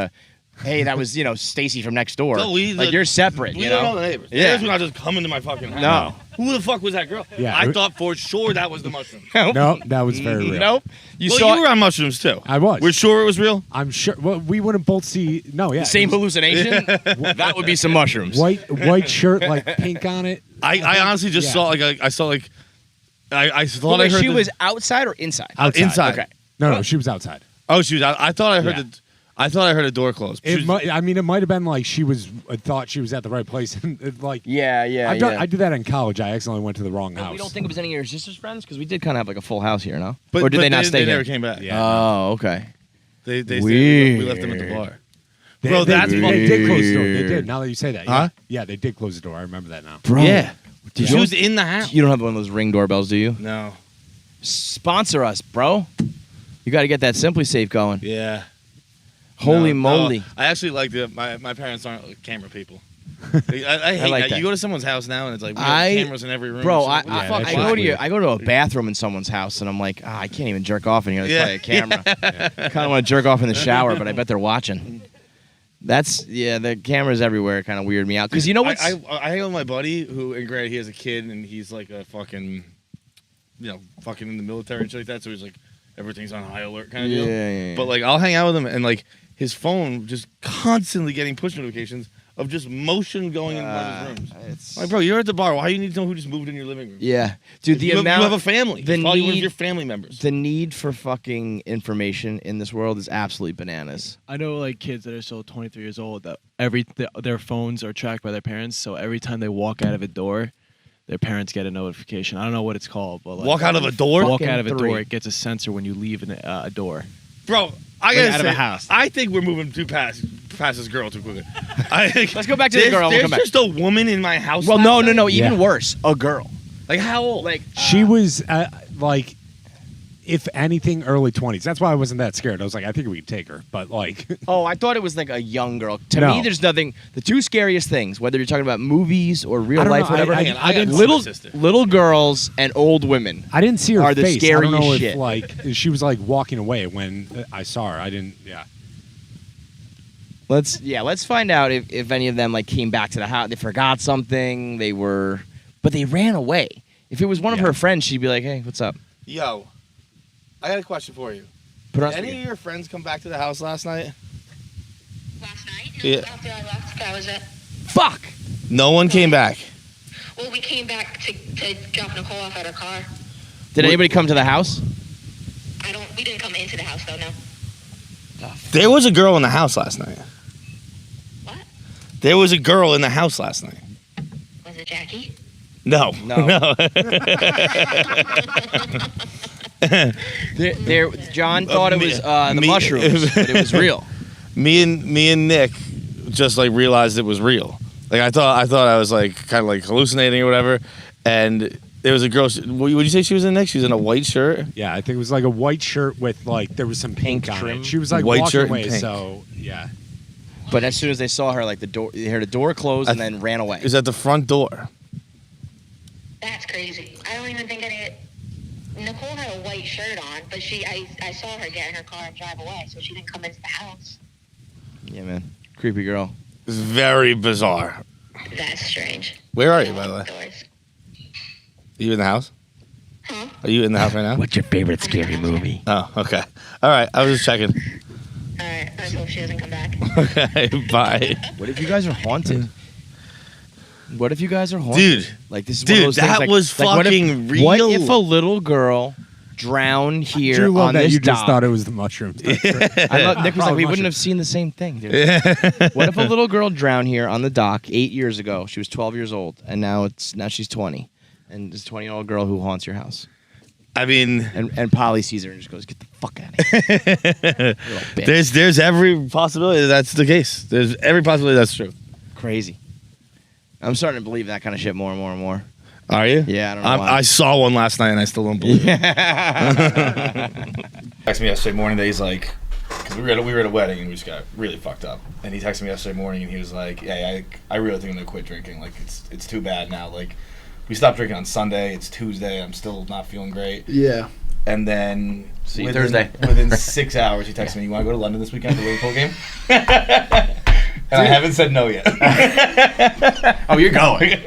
hey, that was, Stacy from next door. No, you're separate, we don't know the neighbors. Yeah. We're not just coming to my fucking house. No. Who the fuck was that girl? Yeah. I thought for sure that was the mushroom. No, that was very real. Nope. You were on mushrooms too. I was. We're sure it was real? I'm sure. Well, we wouldn't both see. No, yeah. Same hallucination? That would be some mushrooms. White shirt, like pink on it. I honestly just saw I thought I heard she was outside or inside? Outside. Inside. Okay. No, she was outside. Oh, she was out. I thought I heard I thought I heard a door close. It might have been like she thought she was at the right place, and like yeah. I did that in college. I accidentally went to the wrong house. We don't think it was any of your sister's friends because we did kind of have like a full house here, no? But, or did they not stay They here? never came back. Yeah. Oh, okay. They Weird. stayed. We left them at the bar. Bro, that's they fucking did close the door. weird. They did. Now that you say that, Huh? Yeah, they did close the door. I remember that now. Bro. Yeah. Did She you was in the house. You don't have one of those Ring doorbells, do you? No. Sponsor us, bro. You got to get that Simply Safe going. Yeah. Holy No, moly. no. I actually like my parents aren't camera people. I hate like that. that. You go to someone's house now and it's like we have cameras in every room. Bro, So what the fuck? I go to a bathroom in someone's house and I'm like, I can't even jerk off in here. There's probably a camera. I kind of want to jerk off in the shower, but I bet they're watching. The cameras everywhere kind of weird me out. Because you know what? I hang out with my buddy who, and granted, he has a kid and he's like a fucking, fucking in the military and shit like that. So he's like, everything's on high alert kind of deal. Yeah. But like, I'll hang out with him and like his phone just constantly getting push notifications of just motion going in his rooms. It's Like, bro, you're at the bar. Why do you need to know who just moved in your living room? Yeah. Dude, you have a family. The Probably one of need- your family members. The need for fucking information in this world is absolutely bananas. I know like kids that are still 23 years old that their phones are tracked by their parents, so every time they walk out of a door, their parents get a notification. I don't know what it's called, but like, Walk out of a door? Walk out of a Fucking door. three. It gets a sensor when you leave a door. Bro, I gotta out say, of a house. I think we're moving too past this girl too quickly. Let's go back to the girl. We'll There's come back. just a woman in my house. Well, last no. night? Even Yeah. worse, a girl. Like how old? Like She was like, if anything, early 20s. That's why I wasn't that scared. I was like, I think we could take her, but like, I thought it was like a young girl. To No. me, there's nothing. The two scariest things, whether you're talking about movies or real I don't life, know, whatever, I didn't see little my sister. little girls and old women. I didn't see her Are the face. I scary don't know shit. if like she was like walking away when I saw her. I didn't. Yeah. Let's find out if any of them like came back to the house. They forgot something. They were but they ran away. If it was one of her friends, she'd be like, "Hey, what's up?" Yo, I got a question for you. Put on Did any speaker. of your friends come back to the house last night? Last night? Yeah. After I left, that was it. Fuck. No one came back. Well, we came back to drop Nicole off at her car. Did anybody come to the house? We didn't come into the house, though, no. There was a girl in the house last night. What? There was a girl in the house last night. Was it Jackie? No. John thought it was the mushrooms, but it was real. Me and Nick just like realized it was real. Like I thought I was like kind of like hallucinating or whatever, and there was a girl. Would you say she was in Nick? She was in a white shirt. Yeah, I think it was like a white shirt with like there was some pink on trim. it. She was like White walking shirt and away, pink. so yeah. But as soon as they saw her, like they heard the door close and then ran away. It was at the front door. That's crazy. I don't even think Nicole had a white shirt on, but I saw her get in her car and drive away, so she didn't come into the house. Yeah, man, creepy girl. It's very bizarre. That's strange. Where are you, by the way? Are you in the house? Huh? Are you in the house right now? What's your favorite scary movie? Oh, okay. All right. I was just checking. All right. I hope she doesn't come back. Okay. Bye. What if you guys are haunted? What if you guys are haunted? Dude. Like this is one of those that things, was like, fucking real. What if a little girl drowned I here do love on that this you just dock? thought it was the mushrooms. Nick was like, we wouldn't have seen the same thing, dude. What if a little girl drowned here on the dock 8 years ago? She was 12 years old, and now she's 20, and this 20-year-old girl who haunts your house. I mean, and Polly sees her and just goes, "Get the fuck out of here." Little bitch. There's every possibility that's the case. There's every possibility that's true. Crazy. I'm starting to believe that kind of shit more and more and more. Are you? Yeah, I don't know why. I saw one last night and I still don't believe it. Texted me yesterday morning that he's like, because we were at a wedding and we just got really fucked up. And he texted me yesterday morning and he was like, "Yeah, I really think I'm gonna quit drinking. Like it's too bad now. Like we stopped drinking on Sunday. It's Tuesday. I'm still not feeling great." Yeah. And then See you Thursday. Within 6 hours, he texted me, "You want to go to London this weekend for the Liverpool game?" And I haven't said no yet. Oh, you're going?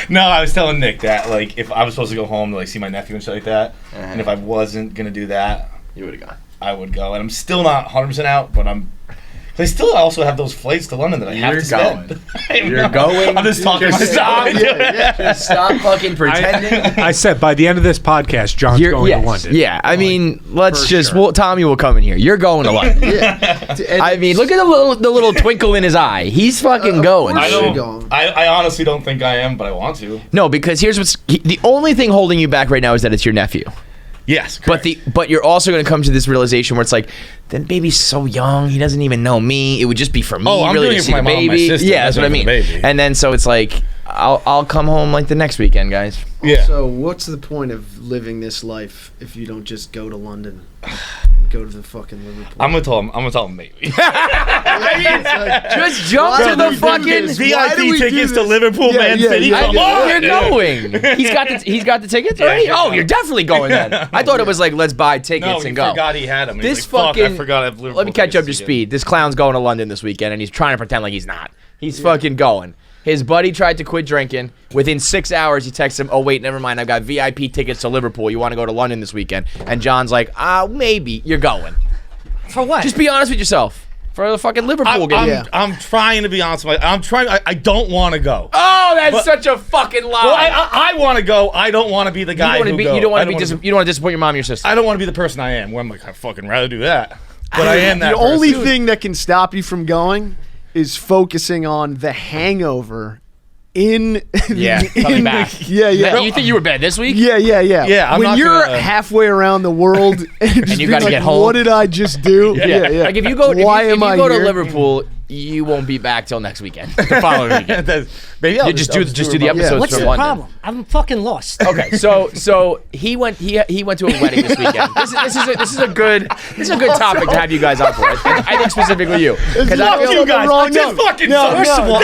No, I was telling Nick that like if I was supposed to go home to like see my nephew and shit like that, and if I wasn't gonna do that, you would have gone. I would go, and I'm still not 100% out, but I still also have those flights to London that I have to spend. You're going. I'm just talking myself. Just stop fucking pretending. I said by the end of this podcast, John's going to London. Yeah, I mean, let's just. sure. Tommy will come in here. You're going to London. I mean, look at the little twinkle in his eye. He's fucking going. I honestly don't think I am, but I want to. No, because here's the only thing holding you back right now is that it's your nephew. Yes, correct. But you're also going to come to this realization where it's like, that baby's so young, he doesn't even know me. It would just be for me. Oh, I'm really doing to it see for my the mom and my baby. sister. Yeah, that's what I mean. And then so it's like, I'll come home like the next weekend, guys. Yeah. So what's the point of living this life if you don't just go to London and go to the fucking Liverpool? I'm gonna tell him maybe. Just jump to the fucking VIP tickets to Liverpool, Man City. Come on, you're going. He's got the tickets already. Oh, you're definitely going then. I thought it was like, let's buy tickets and go. No, forgot he had them. This like, fucking. Fuck, I forgot I have Liverpool. Let me catch up to tickets speed. This clown's going to London this weekend, and he's trying to pretend like he's not. He's fucking going. His buddy tried to quit drinking. Within 6 hours, he texts him, "Oh, wait, never mind. I've got VIP tickets to Liverpool. You want to go to London this weekend?" And John's like, maybe. You're going. For what? Just be honest with yourself. For the fucking Liverpool game. I'm trying to be honest with you. I'm trying. I don't want to go. Oh, that's such a fucking lie. Well, I want to go. I don't want to be the guy who goes. You don't want to disappoint your mom and your sister. I don't want to be the person I am. Where I'm like, I'd fucking rather do that. But I am that The person. only thing that can stop you from going is focusing on the hangover coming back. Yeah. You think you were bad this week? Yeah. Yeah, I'm when not you're gonna- halfway around the world and you gotta get home. what did I just do? Yeah. Like if you go, Why if am you I go to here? Liverpool, you won't be back till next weekend. The following weekend. Maybe I'll You just do the episodes What's from the London. problem? I'm fucking lost. Okay, so he went to a wedding this weekend. This is a good topic to have you guys on for. I think specifically you. Because I Fuck feel you guys. wrong I just note. fucking No, first of all,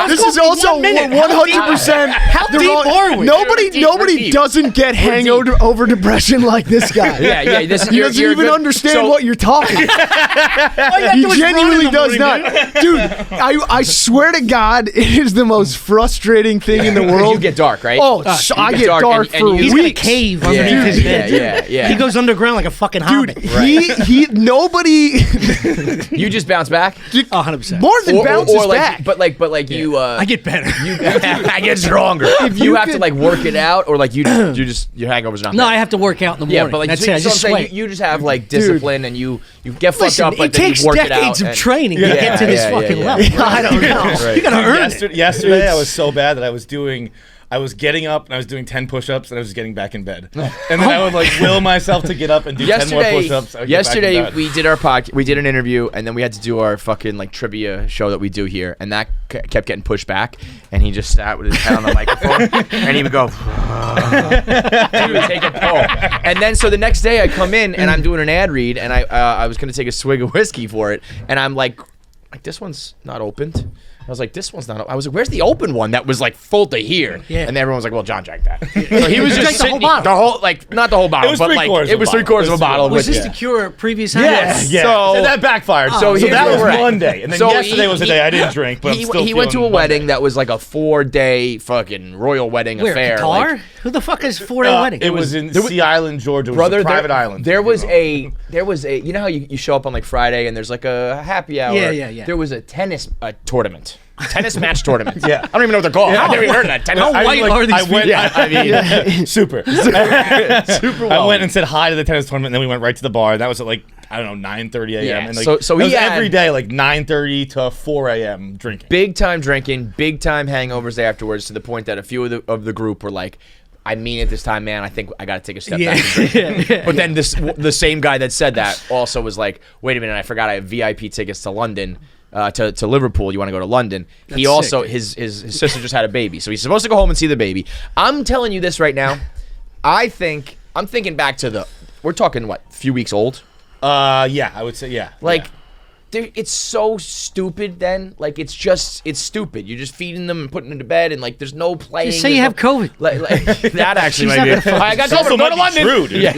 this is also 100%. How deep are we? Nobody doesn't get hangover depression like this guy. Yeah. He doesn't even understand what you're talking about. He genuinely does not. Dude, I swear to God, it is the most frustrating thing in the world. You get dark, right? Oh, I get dark for He's weeks. got a cave underneath his bed. Yeah. He goes underground like a fucking hobbit. Nobody. You just bounce back? 100%. More than bounces like, back. But like you. I get better. I get stronger. If you have to like work it out, or like you just your hangover's not. No, bad. I have to work out in the morning. Yeah, but like that's so, it. I so just I'm saying sweat. you just have like discipline, and you get fucked up, but it then takes you work it out. decades of training to get to this fucking level. I don't know. You gotta earn it. Yesterday, I was so bad that I was getting up and I was doing 10 push-ups and I was just getting back in bed. And then I would like will myself to get up and do 10 more push-ups. Yesterday we did our podcast, we did an interview, and then we had to do our fucking like trivia show that we do here, and that kept getting pushed back, and he just sat with his head on the microphone and he would go and he would take a pull. And then so the next day I come in and I'm doing an ad read, and I was gonna take a swig of whiskey for it, and I'm like this one's not opened. I was like, this one's not. I was like, where's the open one that was like full to here? Yeah. And everyone was like, well, John drank that. So he was just the whole bottle. like not the whole bottle, but like it was 3/4 of a bottle. Was this to cure previous Yes. Yeah. So that backfired. So that was we're at. Monday, and then yesterday was the day I didn't drink. But he went to a wedding that was like a 4-day fucking royal wedding Where, affair. Qatar? Like, Who the fuck is 4-day wedding? It was in Sea Island, Georgia. It was a private island. There was a. You know how you show up on like Friday and there's like a happy hour. Yeah. There was a tennis tournament. Tennis match tournament. Yeah. I don't even know what they're called. I've never even heard of that. Tennis. How white are these people? Super. Super well. I went and said hi to the tennis tournament, and then we went right to the bar. That was at like, I don't know, 9:30 a.m. Yeah. And like, So it was he had every day, like 9:30 to 4 a.m. drinking. Big time drinking, big time hangovers afterwards, to the point that a few of the group were like, I mean it this time, man. I think I got to take a step back and drink. But then the same guy that said that also was like, wait a minute, I forgot I have VIP tickets to London. To Liverpool, you want to go to London. He also his sister just had a baby, so he's supposed to go home and see the baby. I'm telling you this right now. I'm thinking back to we're talking what, few weeks old? Yeah, I would say yeah. Like, it's so stupid then. Like, it's stupid. You're just feeding them and putting them to bed, and like there's no playing. Just say you have COVID. Like that actually might be. I got COVID. Go to London. True, dude. Yeah.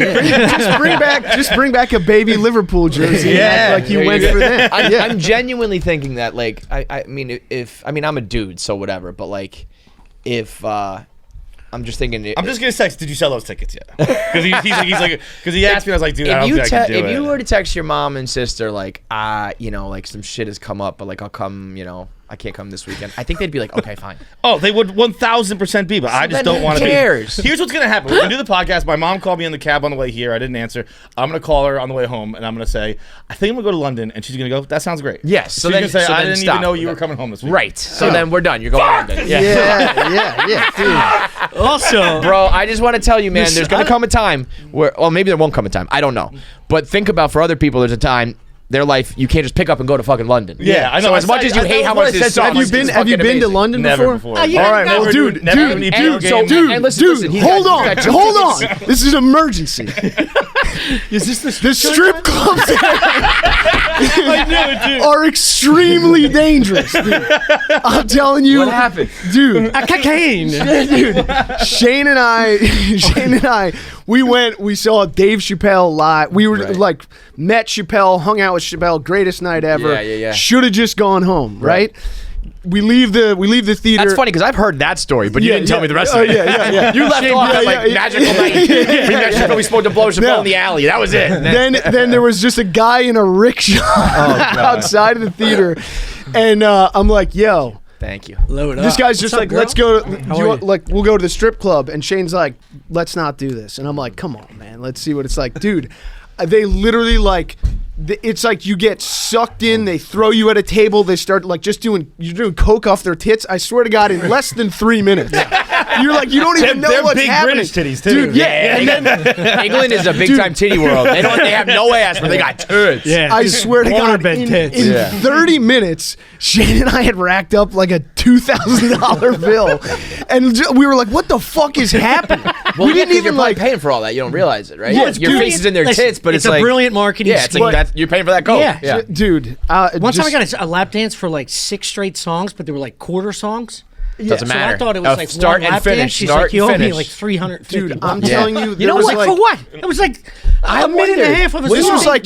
just bring back a baby Liverpool jersey. Yeah. Like you went for them. I'm genuinely thinking that, like, I mean, I'm a dude, so whatever. But like, if I'm just thinking. I'm just gonna text. Did you sell those tickets yet? Because he's like, because he asked me. I was like, dude, I don't think I can do it. If you were to text your mom and sister, like, like some shit has come up, but like I'll come, I can't come this weekend. I think they'd be like, okay, fine. Oh, they would 1,000% be, but I just don't want to be. Who cares? Here's what's gonna happen. We're gonna do the podcast. My mom called me in the cab on the way here. I didn't answer. I'm gonna call her on the way home, and I'm gonna say, I think I'm gonna go to London, and she's gonna go, that sounds great. Yes. So she's gonna say, I didn't even know you were coming home this week. Right. So then we're done. You're going to London. Yeah, dude. Also, bro, I just want to tell you, man, there's gonna come a time where, well, maybe there won't come a time. I don't know. But think about, for other people, there's a time. Their life, you can't just pick up and go to fucking London. Yeah, I know. So as much as you hate how much this sucks, have you been to London Never before? before. All right, well, dude, hold on. This is an emergency. Is this the strip clubs are extremely dangerous, dude. I'm telling you. What happened? Dude. Cocaine. Dude. Shane and I, we saw Dave Chappelle live. We were like, met Chappelle, hung out with Chappelle, greatest night ever. Yeah. Should have just gone home, right? We leave the theater. That's funny because I've heard that story, but you didn't tell me the rest of it. Yeah. You left off at like magical night. We spoke to blow Chappelle in the alley. That was it. Then there was just a guy in a rickshaw outside of the theater, and I'm like, yo. Thank you. Load up. This guy's just like, let's go to, we'll go to the strip club, and Shane's like, let's not do this, and I'm like, come on, man, let's see what it's like, dude. They literally like, it's like you get sucked in. They throw you at a table. They start like you're doing coke off their tits. I swear to God, in less than 3 minutes, you're like, you don't even know what's happening. British titties too. Dude, yeah. And then, England is a big time titty world. They have no ass, but they got tits. Yeah, I swear to God, in 30 minutes, Shane and I had racked up like a $2,000 bill, and we were like, "What the fuck is happening?" Well, we didn't even like paying for all that. You don't realize it, right? Yeah, your face is in their tits, but it's a like brilliant marketing. Yeah, it's like you're paying for that coke. Yeah. Dude. One time I got a lap dance for like 6 straight songs, but they were like quarter songs. Doesn't matter. So I thought it was like start one and lap finish. dance. She's like, you owe me like $350. Dude, I'm telling you, you know, it was like, for what? It was like a minute and a half of a song.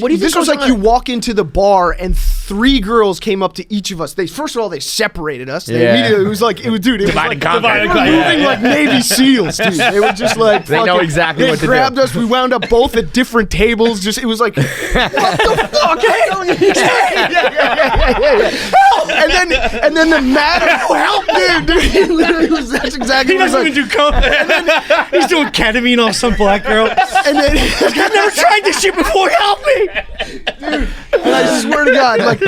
This was like you walk into the bar and 3 girls came up to each of us. First of all, they separated us. They Yeah. immediately, it was like, Divide and conquer. they were moving like Navy SEALs, dude. They were just like, They know exactly what to They do. grabbed us. We wound up both at different tables. It was like, what the fuck? Help! And then the madam, help me, dude. He literally that's exactly He what doesn't it was even do coke. And then he's doing ketamine off some black girl. And then I've never tried this shit before. Help me, dude. And I swear to God, like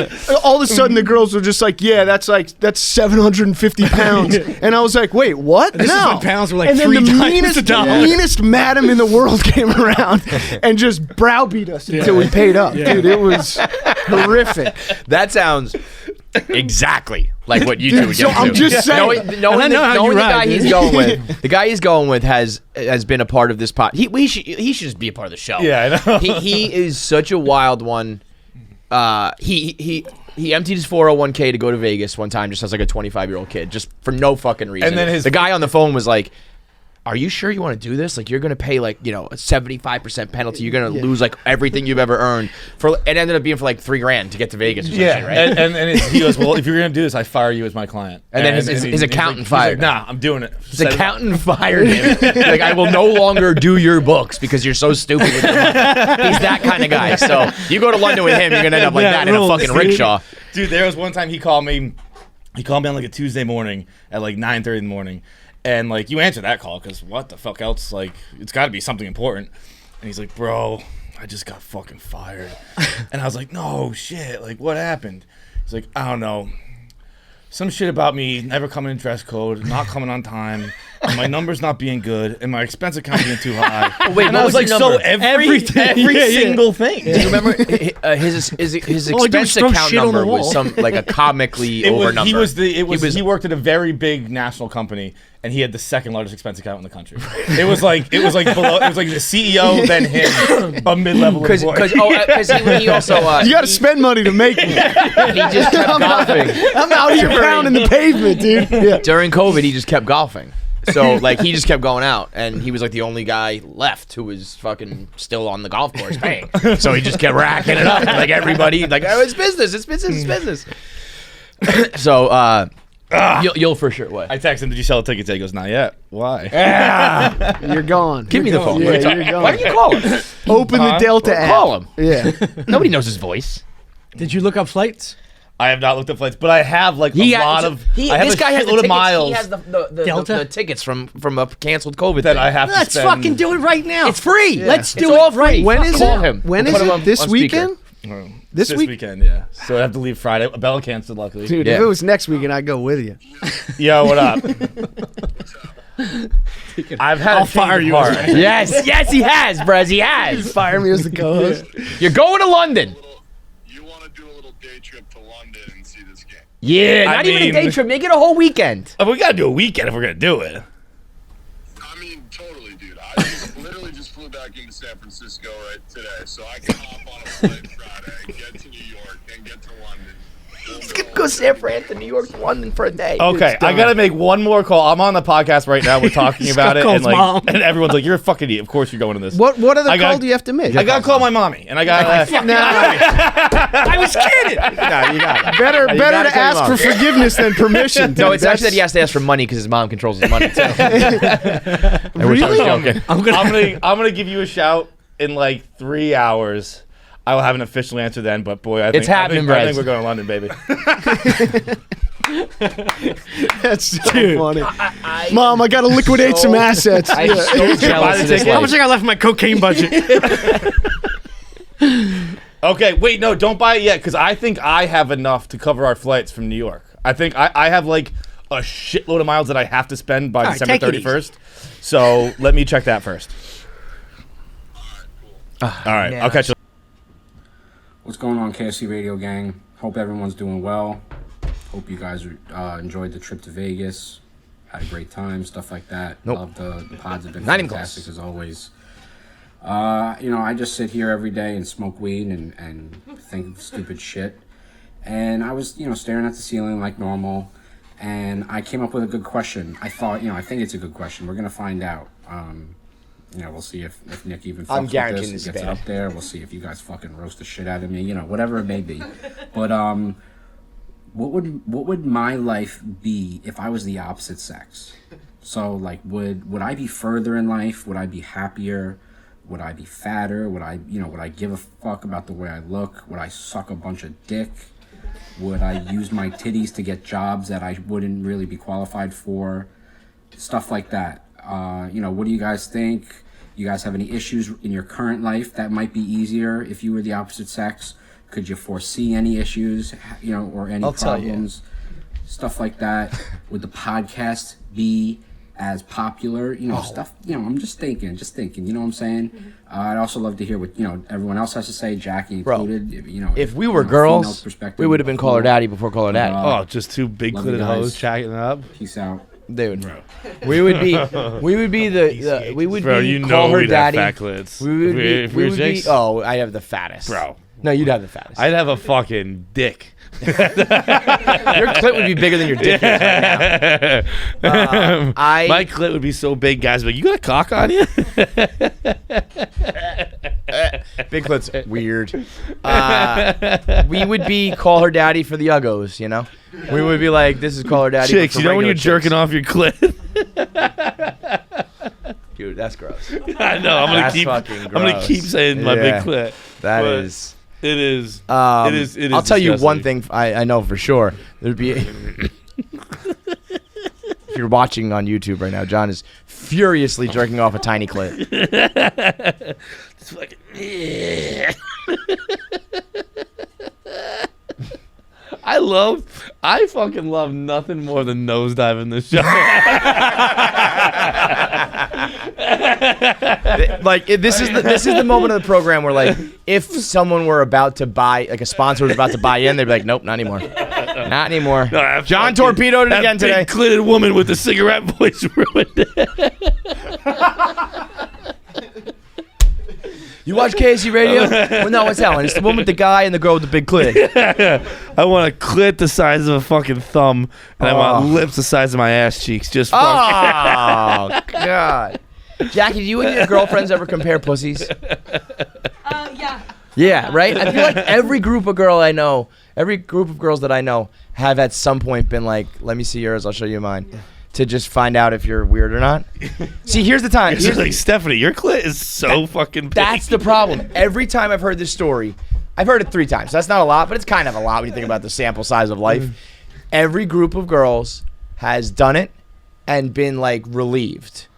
all of a sudden the girls were just like, yeah, that's 750 pounds. And I was like, wait, what? This is when pounds were like and then 3 the times a dollar. meanest madam in the world came around and just browbeat us until we paid up. Yeah. Dude, it was horrific. That sounds exactly like what you two would so get I'm to. just saying. Knowing the guy dude. he's going with, the guy he's going with has been a part of this pod. He should just be a part of the show. Yeah, I know. He is such a wild one. He emptied his 401k to go to Vegas one time just as like a 25-year-old kid, just for no fucking reason. And then the guy on the phone was like, are you sure you want to do this? Like, you're going to pay like, a 75% penalty. You're going to lose like everything you've ever earned. It ended up being for like $3,000 to get to Vegas or some shit, right? And he goes, well, if you're going to do this, I fire you as my client. And then his accountant fired He's him. like, nah, I'm doing it. His accountant fired him. Like, I will no longer do your books because you're so stupid with your money. He's that kind of guy. So you go to London with him, you're going to end up like that in a fucking rickshaw. Dude, there was one time he called me on like a Tuesday morning at like 9:30 in the morning. And, like, you answer that call because what the fuck else? Like, it's got to be something important. And he's like, bro, I just got fucking fired. And I was like, no shit. Like, what happened? He's like, I don't know. Some shit about me never coming in dress code, not coming on time, and my numbers not being good, and my expense account being too high. Wait, and what I was was like, your so number? every single thing. Do you remember his expense account number was some like a comically over number? He worked at a very big national company, and he had the second largest expense account in the country. It was like the CEO, then him, a mid-level employee. Because he also you got to spend money to make me. he just kept golfing. I'm out here pounding the pavement, dude. Yeah. During COVID, he just kept golfing. So like he just kept going out, and he was like the only guy left who was fucking still on the golf course paying. So he just kept racking it up. Like everybody, like, oh, it's business. So you'll for sure. What? I texted him, did you sell the tickets? He goes, not yet. Why? You're gone. Give me the phone. Yeah, you're gone. Why don't you call him? Open the Delta app. Call him. Yeah. Nobody knows his voice. Did you look up flights? I have not looked at flights, but I have like This I have guy has the shitload of tickets. miles He has the tickets from a canceled COVID that thing. I have Let's to spend. fucking do it right now. It's free. Yeah. Let's do It's all it right. free. When is Call it? him. When We'll is put him it? on This speaker. weekend? This weekend, yeah. So I have to leave Friday. Bella canceled, luckily. Dude, Yeah. if it was next weekend, I'd go with you. Yo, what up? I've had I'll fire you. Yes, he has, Brez. He has. Fire me as the co-host. You're going to London. You want to do a little day trip to London and see this game? Yeah, not even a day trip. Make it a whole weekend. We gotta do a weekend if we're gonna do it. I mean, totally, dude. I literally just flew back into San Francisco right today, so I can hop on a flight Friday, get to New York, and get to London. He's gonna go San Fran to New York to London for a day. Okay, I gotta make one more call. I'm on the podcast right now. We're talking about it, and and everyone's like, "You're a fucking idiot." Of course, you're going to this. What other call do you have to make? I gotta call my mommy, and I gotta. I was kidding. No, you got it. Better You to gotta tell ask your for mom. forgiveness than permission. No, dude. it's actually that he has to ask for money because his mom controls his money too. I wish I was joking. I'm gonna give you a shout in like 3 hours. I will have an official answer then, but boy, I think happening, I think Brez. we're going to London, baby. That's so funny. Mom, I gotta liquidate some assets. I'm so jealous of this How much life. I got left in my cocaine budget? Okay, wait, no, don't buy it yet, because I think I have enough to cover our flights from New York. I think I have like a shitload of miles that I have to spend by December 31st. So let me check that first. All right, I'll catch you. What's going on, KFC Radio gang? Hope everyone's doing well. Hope you guys enjoyed the trip to Vegas. Had a great time, stuff like that. Nope. Love the pods have been Not even fantastic close. as always. I just sit here every day and smoke weed and think of stupid shit. And I was, staring at the ceiling like normal. And I came up with a good question. I thought, I think it's a good question. We're going to find out. we'll see if Nick even I'm fucks guaranteeing with this, this gets is it bad. up there. We'll see if you guys fucking roast the shit out of me, whatever it may be. But what would my life be if I was the opposite sex? So like, would I be further in life? Would I be happier? Would I be fatter? Would I give a fuck about the way I look? Would I suck a bunch of dick? Would I use my titties to get jobs that I wouldn't really be qualified for? Stuff like that. What do you guys think? You guys have any issues in your current life that might be easier if you were the opposite sex? Could you foresee any issues, or any problems? Stuff like that. Would the podcast be as popular? Stuff. I'm just thinking. You know what I'm saying? I'd also love to hear what everyone else has to say, Jackie included. If we were girls, we would have been Call Her Daddy before Call Her Daddy. Just two big-clitted hoes chatting it up. Peace out. Dude, bro. we would be Call Her we'd Daddy. Have fat clits. We would be. Oh, I'd have the fattest, bro. No, you'd have the fattest. I'd have a fucking dick. Your clit would be bigger than your dick is right now. My clit would be so big, guys. But you got a cock on you? Big clit's weird. We would be Call Her Daddy for the uggos, We would be like, this is Call Her Daddy. Chicks, for when you're jerking off your clit? Dude, that's gross. I know. I'm gonna keep saying my big clit. That is. It is. It is. I'll tell you one thing I know for sure. There'd be. If you're watching on YouTube right now, John is furiously jerking off a tiny clit. It's like, I fucking love nothing more than nosediving this show. This is the moment of the program where, like, if someone were about to buy, like a sponsor was about to buy in, they'd be like, nope, not anymore. Not anymore. No, John torpedoed it again today. That big-clitted woman with the cigarette voice ruined it. You watch KFC Radio? Well, no, what's that one? It's the one with the guy and the girl with the big clit. I want a clit the size of a fucking thumb, and I want lips the size of my ass cheeks. Just fuck. Oh, God. Jackie, do you and your girlfriends ever compare pussies? Yeah. Yeah, right? I feel like every group of girls that I know have at some point been like, let me see yours, I'll show you mine. To just find out if you're weird or not. See, here's the time. Here's like, Stephanie, your clit is so fucking big. That's the problem. Every time I've heard this story, I've heard it 3 times. So that's not a lot, but it's kind of a lot when you think about the sample size of life. Every group of girls has done it and been like relieved.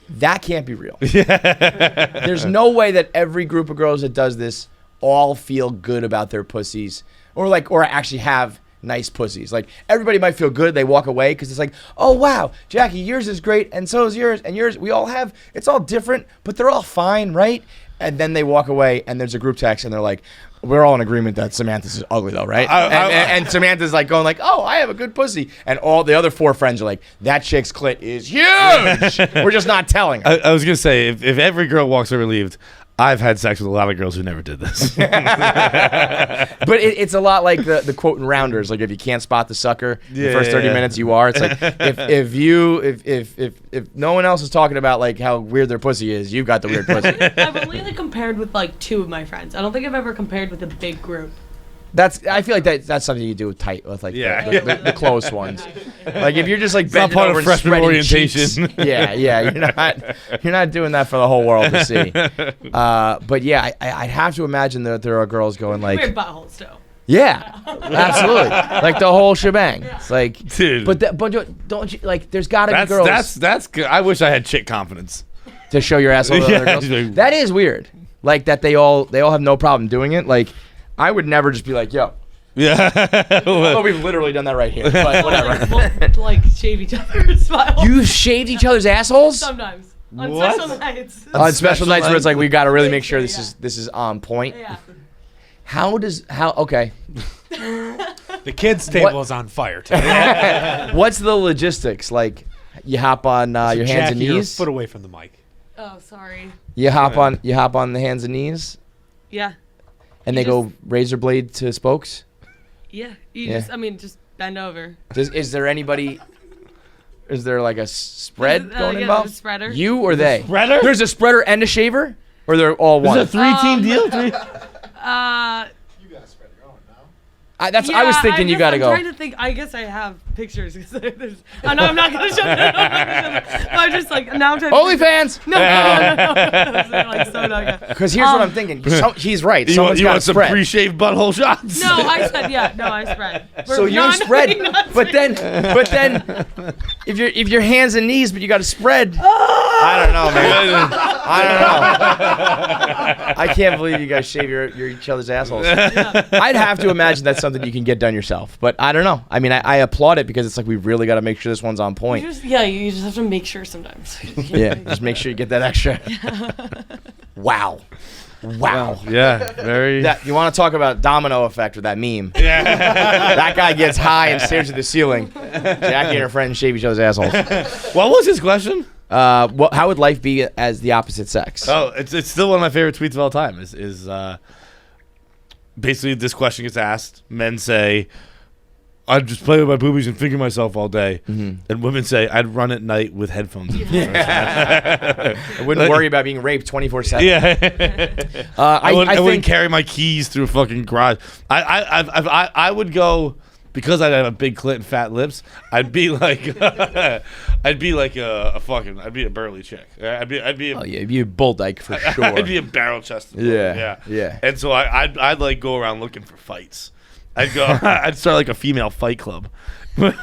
That can't be real. There's no way that every group of girls that does this all feel good about their pussies or actually have nice pussies. Like, everybody might feel good, they walk away because it's like, oh wow, Jackie, yours is great and so is yours and yours, we all have, it's all different, but they're all fine, right? And then they walk away and there's a group text and they're like, we're all in agreement that Samantha's is ugly though, right? And Samantha's like going like, oh, I have a good pussy. And all the other 4 friends are like, that chick's clit is huge. We're just not telling her. I was going to say, if every girl walks away relieved, I've had sex with a lot of girls who never did this. But it's a lot like the quote in Rounders, like, if you can't spot the sucker the first 30 minutes, you are. It's like, if no one else is talking about like how weird their pussy is, you've got the weird pussy. I've only compared with like 2 of my friends. I don't think I've ever compared with a big group. I feel like that's something you do with the close ones. Like, if you're just like bending part over of and freshman orientation. You're not doing that for the whole world to see. But yeah, I'd have to imagine that there are girls going like, weird buttholes though. Yeah, absolutely, like the whole shebang. It's like, dude, but don't you like? There's got to be girls. That's good. I wish I had chick confidence to show your asshole to other girls. That is weird. Like, that they all have no problem doing it. Like, I would never just be like, yo. Yeah. Although we've literally done that right here. But whatever. We'll, like, shave each other's smiles. You shaved each other's assholes? Sometimes. On special nights. On special nights where it's like, we got to really make sure this is on point. Yeah. Okay. The kids' table is on fire today. What's the logistics? Like, you hop on your hands and knees? You're a foot away from the mic. Oh, sorry. You hop on the hands and knees? Yeah. And they go razor blade to spokes? Yeah. Just bend over. Is there anybody Is there like a spread going yeah, involved? the spreader. You or they? Spreader? There's a spreader and a shaver, or they're all one. Is it a 3-team deal? I was thinking you got to go. I'm trying to think. I guess I have pictures. I know I'm not going to show them. I'm just like, now I'm trying to OnlyFans! No. Like, so not good. Because here's what I'm thinking. He's right. You Someone's want got some spread. pre-shaved butthole shots? No, I said, yeah. No, I spread. So you're spread, but then, if your hands and knees, but you got to spread. I don't know, man. I don't know. I can't believe you guys shave your each other's assholes. I'd have to imagine that's something you can get done yourself, but I don't know. I mean, I applaud it because it's like we really got to make sure this one's on point. You just have to make sure sometimes. Yeah, just make sure you get that extra. Wow. Yeah, very. You want to talk about domino effect with that meme? Yeah. That guy gets high and stares at the ceiling. Jackie and her friend shave each other's assholes. What was his question? How would life be as the opposite sex? Oh, it's still one of my favorite tweets of all time. Is basically this question gets asked. Men say, "I'd just play with my boobies and finger myself all day," and women say, "I'd run at night with headphones." I wouldn't worry about being raped 24/7. Yeah, I wouldn't carry my keys through a fucking garage. I would go. Because I have a big clit and fat lips, I'd be like, I'd be a burly chick. I'd be a bull dyke for sure. I'd be a barrel chested. Yeah. And so I'd like go around looking for fights. I'd start like a female fight club. You would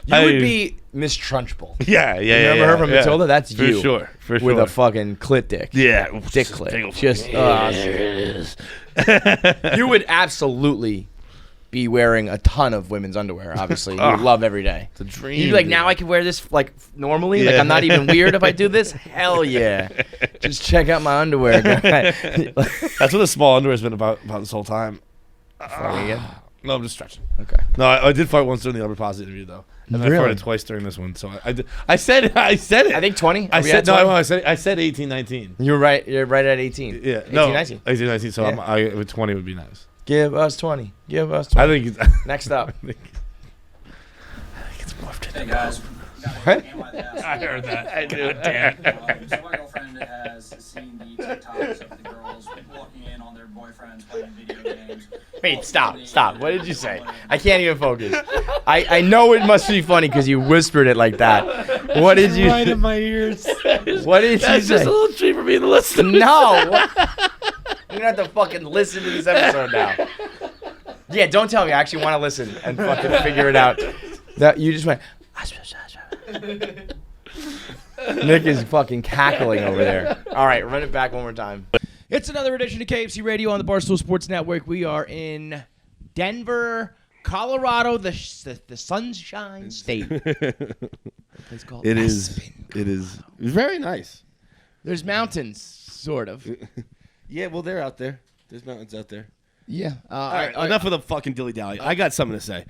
be Miss Trunchbull. Yeah. Remember her from Matilda? That's for you. For sure. With a fucking clit dick. Yeah. Dick clit. Just there it is. You would absolutely be wearing a ton of women's underwear, obviously. You love every day. It's a dream. You'd be like, now I can wear this like normally? Like I'm not even weird if I do this? Hell yeah. Just check out my underwear, guy. That's what the small underwear's been about this whole time. No, I'm just stretching. Okay. No, I did fart once during the Upper Posse interview though. And then I farted twice during this one. So I said it. I think 20. I said 18, 19. You're right at 18. Yeah. 18, no, 19. 18, 19. So yeah. 20 would be nice. Give us 20. Give us 20. I think next up. I think it's morphed. Hey guys. What? I heard that. I do. So my girlfriend has seen the TikToks of the girls walking in on their boyfriends playing video games. Wait, stop. What did you say? I can't even focus. I know it must be funny because you whispered it like that. What did you right in my ears. What did you say? That's just a little treat for me to listen. No. You're going to have to fucking listen to this episode now. Yeah, don't tell me. I actually want to listen and fucking figure it out. That you just went. Nick is fucking cackling over there. All right, run it back one more time. It's another edition of KFC Radio on the Barstool Sports Network. We are in Denver, Colorado, the Sunshine State. It is very nice. There's mountains, sort of. Yeah, well, they're out there. There's mountains out there. Yeah. All right, enough of the fucking dilly-dally. I got something to say. Okay.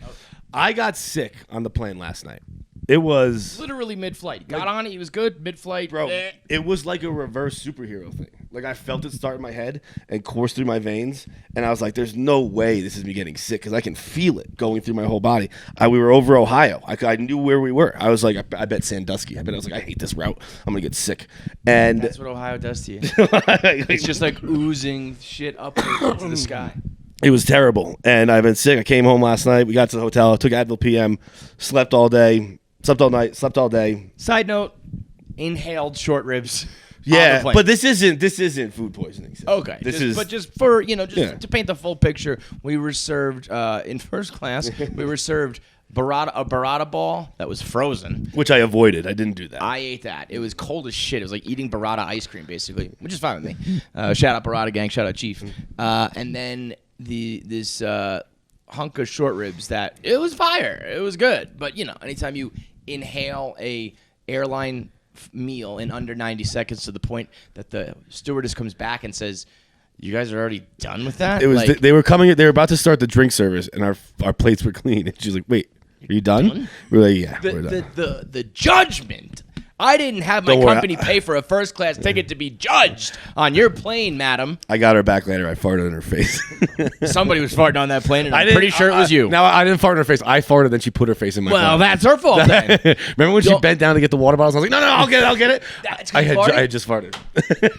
I got sick on the plane last night. It was literally mid-flight. Got on it. He was good. Mid-flight. Bro, it was like a reverse superhero thing. Like, I felt it start in my head and course through my veins. And I was like, there's no way this is me getting sick because I can feel it going through my whole body. We were over Ohio. I knew where we were. I was like, I bet Sandusky. I was like, I hate this route. I'm going to get sick. And that's what Ohio does to you. It's just like oozing shit up into the sky. It was terrible. And I've been sick. I came home last night. We got to the hotel. Took Advil PM. Slept all day. Slept all night, slept all day. Side note, inhaled short ribs. Yeah, but this isn't food poisoning. So. Okay, just for to paint the full picture, we were served in first class. We were served a burrata ball that was frozen, which I avoided. I didn't do that. I ate that. It was cold as shit. It was like eating burrata ice cream, basically, which is fine with me. Shout out burrata gang. Shout out Chief. And then this hunk of short ribs that it was fire. It was good, but anytime you inhale a airline meal in under 90 seconds to the point that the stewardess comes back and says, "You guys are already done with that?" It was they were coming. They were about to start the drink service, and our plates were clean. And she's like, "Wait, are you done?" We were like, "Yeah, we're done." The judgment I didn't have my Don't worry, company pay for a first class ticket to be judged on your plane, madam. I got her back later. I farted in her face. Somebody was farting on that plane, and I'm pretty sure it was you. No, I didn't fart in her face. I farted, then she put her face in my Well, phone. that's her fault then. Remember when she bent down to get the water bottles? I was like, no, I'll get it. That's I had just farted.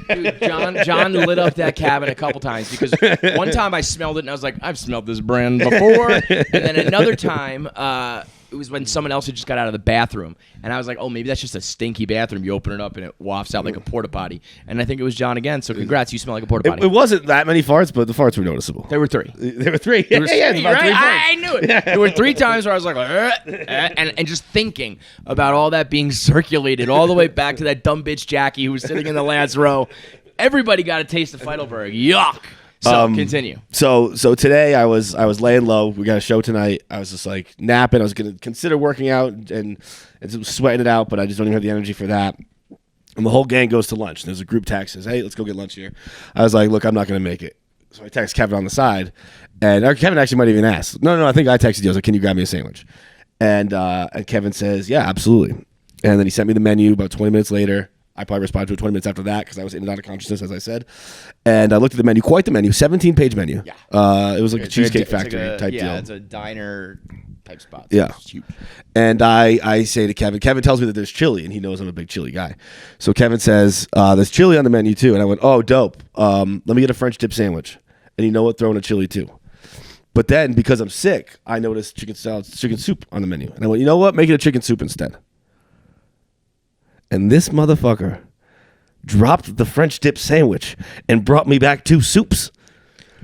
Dude, John lit up that cabin a couple times because one time I smelled it and I was like, I've smelled this brand before. And then another time, it was when someone else had just got out of the bathroom. And I was like, oh, maybe that's just a stinky bathroom. You open it up and it wafts out like a porta potty. And I think it was John again. So congrats, you smell like a porta potty. It wasn't that many farts, but the farts were noticeable. There were 3. There were 3. There was, yeah, about 3 farts. I knew it. There were 3 times where I was like, and just thinking about all that being circulated all the way back to that dumb bitch Jackie who was sitting in the last row. Everybody got a taste of Feidelberg. Yuck. So continue. So today I was laying low. We got a show tonight. I was just like napping. I was gonna consider working out and sweating it out, but I just don't even have the energy for that. And the whole gang goes to lunch. There's a group text says, "Hey, let's go get lunch here." I was like, "Look, I'm not gonna make it." So I text Kevin on the side, and Kevin actually might even ask. No, I think I texted you. I was like, "Can you grab me a sandwich?" And Kevin says, "Yeah, absolutely." And then he sent me the menu about 20 minutes later. I probably responded to it 20 minutes after that because I was in and out of consciousness, as I said. And I looked at the menu, quite the menu, 17-page menu. Yeah. It was like a Cheesecake Factory type deal. Yeah, it's a diner type spot. Yeah. It's huge. And I say to Kevin tells me that there's chili, and he knows I'm a big chili guy. So Kevin says, there's chili on the menu too. And I went, oh, dope. Let me get a French dip sandwich. And you know what? Throw in a chili too. But then, because I'm sick, I noticed chicken soup on the menu. And I went, you know what? Make it a chicken soup instead. And this motherfucker dropped the French dip sandwich and brought me back 2 soups.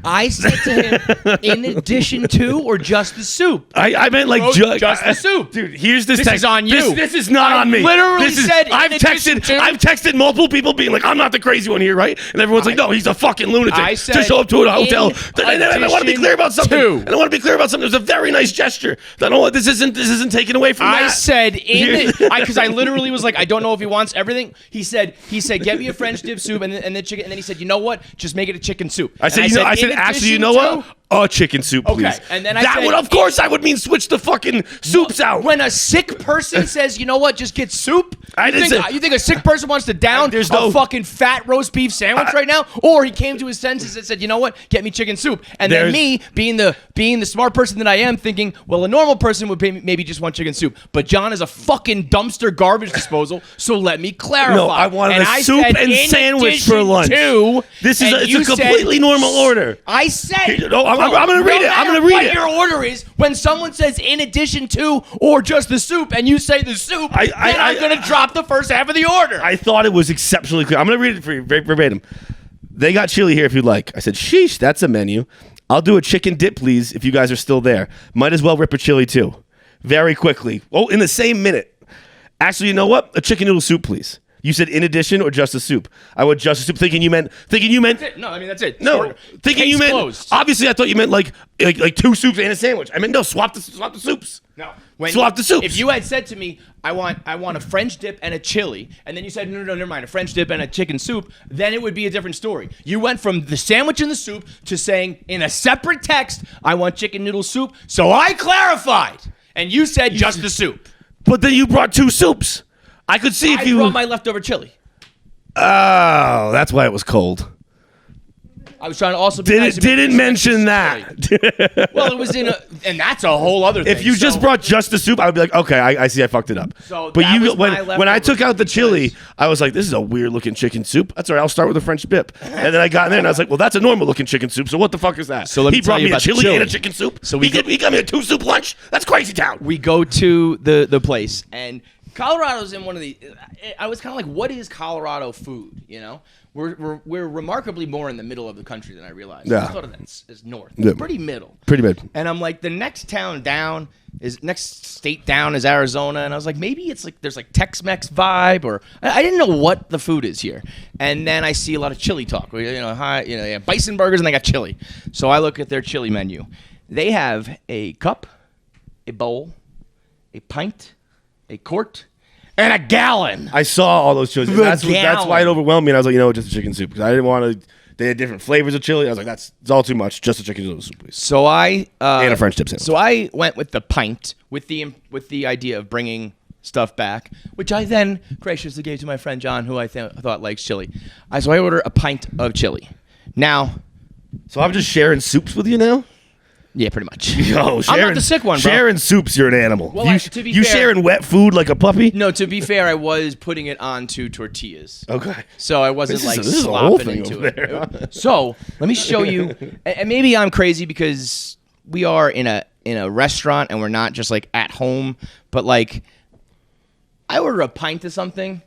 I said to him, in addition to or just the soup? I meant like just the soup. Dude, here's this This text. is on you. This is not on me. Literally said I've texted multiple people being like, I'm not the crazy one here, right? And everyone's like, no, he's a fucking lunatic. I said to show up to a hotel. And I want to be clear about something. To. And I want to be clear about something. It was a very nice gesture. I don't want this isn't taken away from that. I said because I literally was like, I don't know if he wants everything. He said, get me a French dip soup and then chicken. And then he said, you know what? Just make it a chicken soup. I said, actually, you know what? A chicken soup, please. Okay, and then I would, of course, I would mean switch the fucking soups out. When a sick person says, you know what, just get soup. You think a sick person wants to down a fucking fat roast beef sandwich right now? Or he came to his senses and said, you know what, get me chicken soup. And then me, being the smart person that I am, thinking, well, a normal person would maybe just want chicken soup. But John is a fucking dumpster garbage disposal, so let me clarify. No, I wanted a soup and sandwich for lunch. It's a completely normal order. I said... I'm going to read it. I'm going to read it. What your order is, when someone says in addition to or just the soup and you say the soup, I'm going to drop the first half of the order. I thought it was exceptionally clear. I'm going to read it for you verbatim. They got chili here if you'd like. I said, sheesh, that's a menu. I'll do a chicken dip, please, if you guys are still there. Might as well rip a chili, too. Very quickly. Oh, in the same minute. Actually, you know what? A chicken noodle soup, please. You said in addition or just a soup? I would just a soup, thinking you meant. That's it. No, I mean that's it. No, thinking you meant. Closed. Obviously, I thought you meant like 2 soups and a sandwich. I meant no, swap the soups. No, swap the soups. If you had said to me, I want a French dip and a chili, and then you said no, never mind, a French dip and a chicken soup, then it would be a different story. You went from the sandwich and the soup to saying in a separate text, I want chicken noodle soup. So I clarified, and you said just the soup. But then you brought 2 soups. I could see if you brought my leftover chili. Oh, that's why it was cold. I was trying to also be didn't mention that. Well, it was and that's a whole other thing. If you just brought just the soup, I would be like, okay, I see, I fucked it up. So but when I took out the chili, I was like, this is a weird looking chicken soup. That's all right. I'll start with a French dip. And then I got in there and I was like, well, that's a normal looking chicken soup. So what the fuck is that? So he brought me a chili and a chicken soup. So he got me a 2 soup lunch. That's crazy town. We go to the place and Colorado's in one of the. I was kind of like, what is Colorado food? You know, we're remarkably more in the middle of the country than I realized. Yeah. I thought of that as north. It's pretty middle. Pretty mid. And I'm like, the next state down is Arizona, and I was like, maybe it's like there's like Tex-Mex vibe, or I didn't know what the food is here. And then I see a lot of chili talk. Bison burgers, and they got chili. So I look at their chili menu. They have a cup, a bowl, a pint, a quart, and a gallon. I saw all those chilies. That's why it overwhelmed me. And I was like, just a chicken soup. Because I didn't want to. They had different flavors of chili. I was like, it's all too much. Just a chicken noodle soup, please. So and a French dip sandwich. So I went with the pint with the idea of bringing stuff back, which I then graciously gave to my friend John, who I thought likes chili. So I order a pint of chili. Now, so I'm just sharing soups with you now? Yeah, pretty much. Yo, I'm not the sick one, bro. Sharing soups, you're an animal. Well, to be you fair, sharing wet food like a puppy? No, to be fair, I was putting it onto tortillas. Okay. So I wasn't This like is a whole slopping thing into over there, huh? it. So let me show you, and maybe I'm crazy because we are in a restaurant and we're not just like at home, but like I order a pint of something,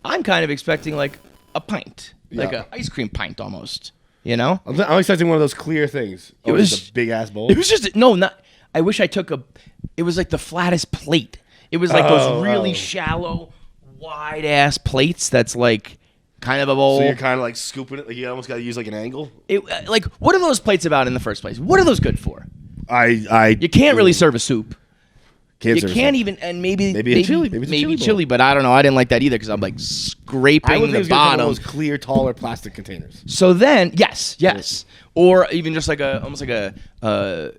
I'm kind of expecting like a pint, like an ice cream pint almost. You know, I'm expecting one of those clear things. It was a big ass bowl. It was just not. I wish I took it was like the flattest plate. It was like those really shallow, wide ass plates. That's like kind of a bowl. So you're kind of like scooping it. Like you almost got to use like an angle. Like what are those plates about in the first place? What are those good for? You can't really serve a soup. You can't even, and maybe chili. Maybe chili, but I don't know. I didn't like that either because I'm like scraping I would think the it was gonna come in bottom. those clear, taller plastic containers. So then, yes, or even just like almost like a,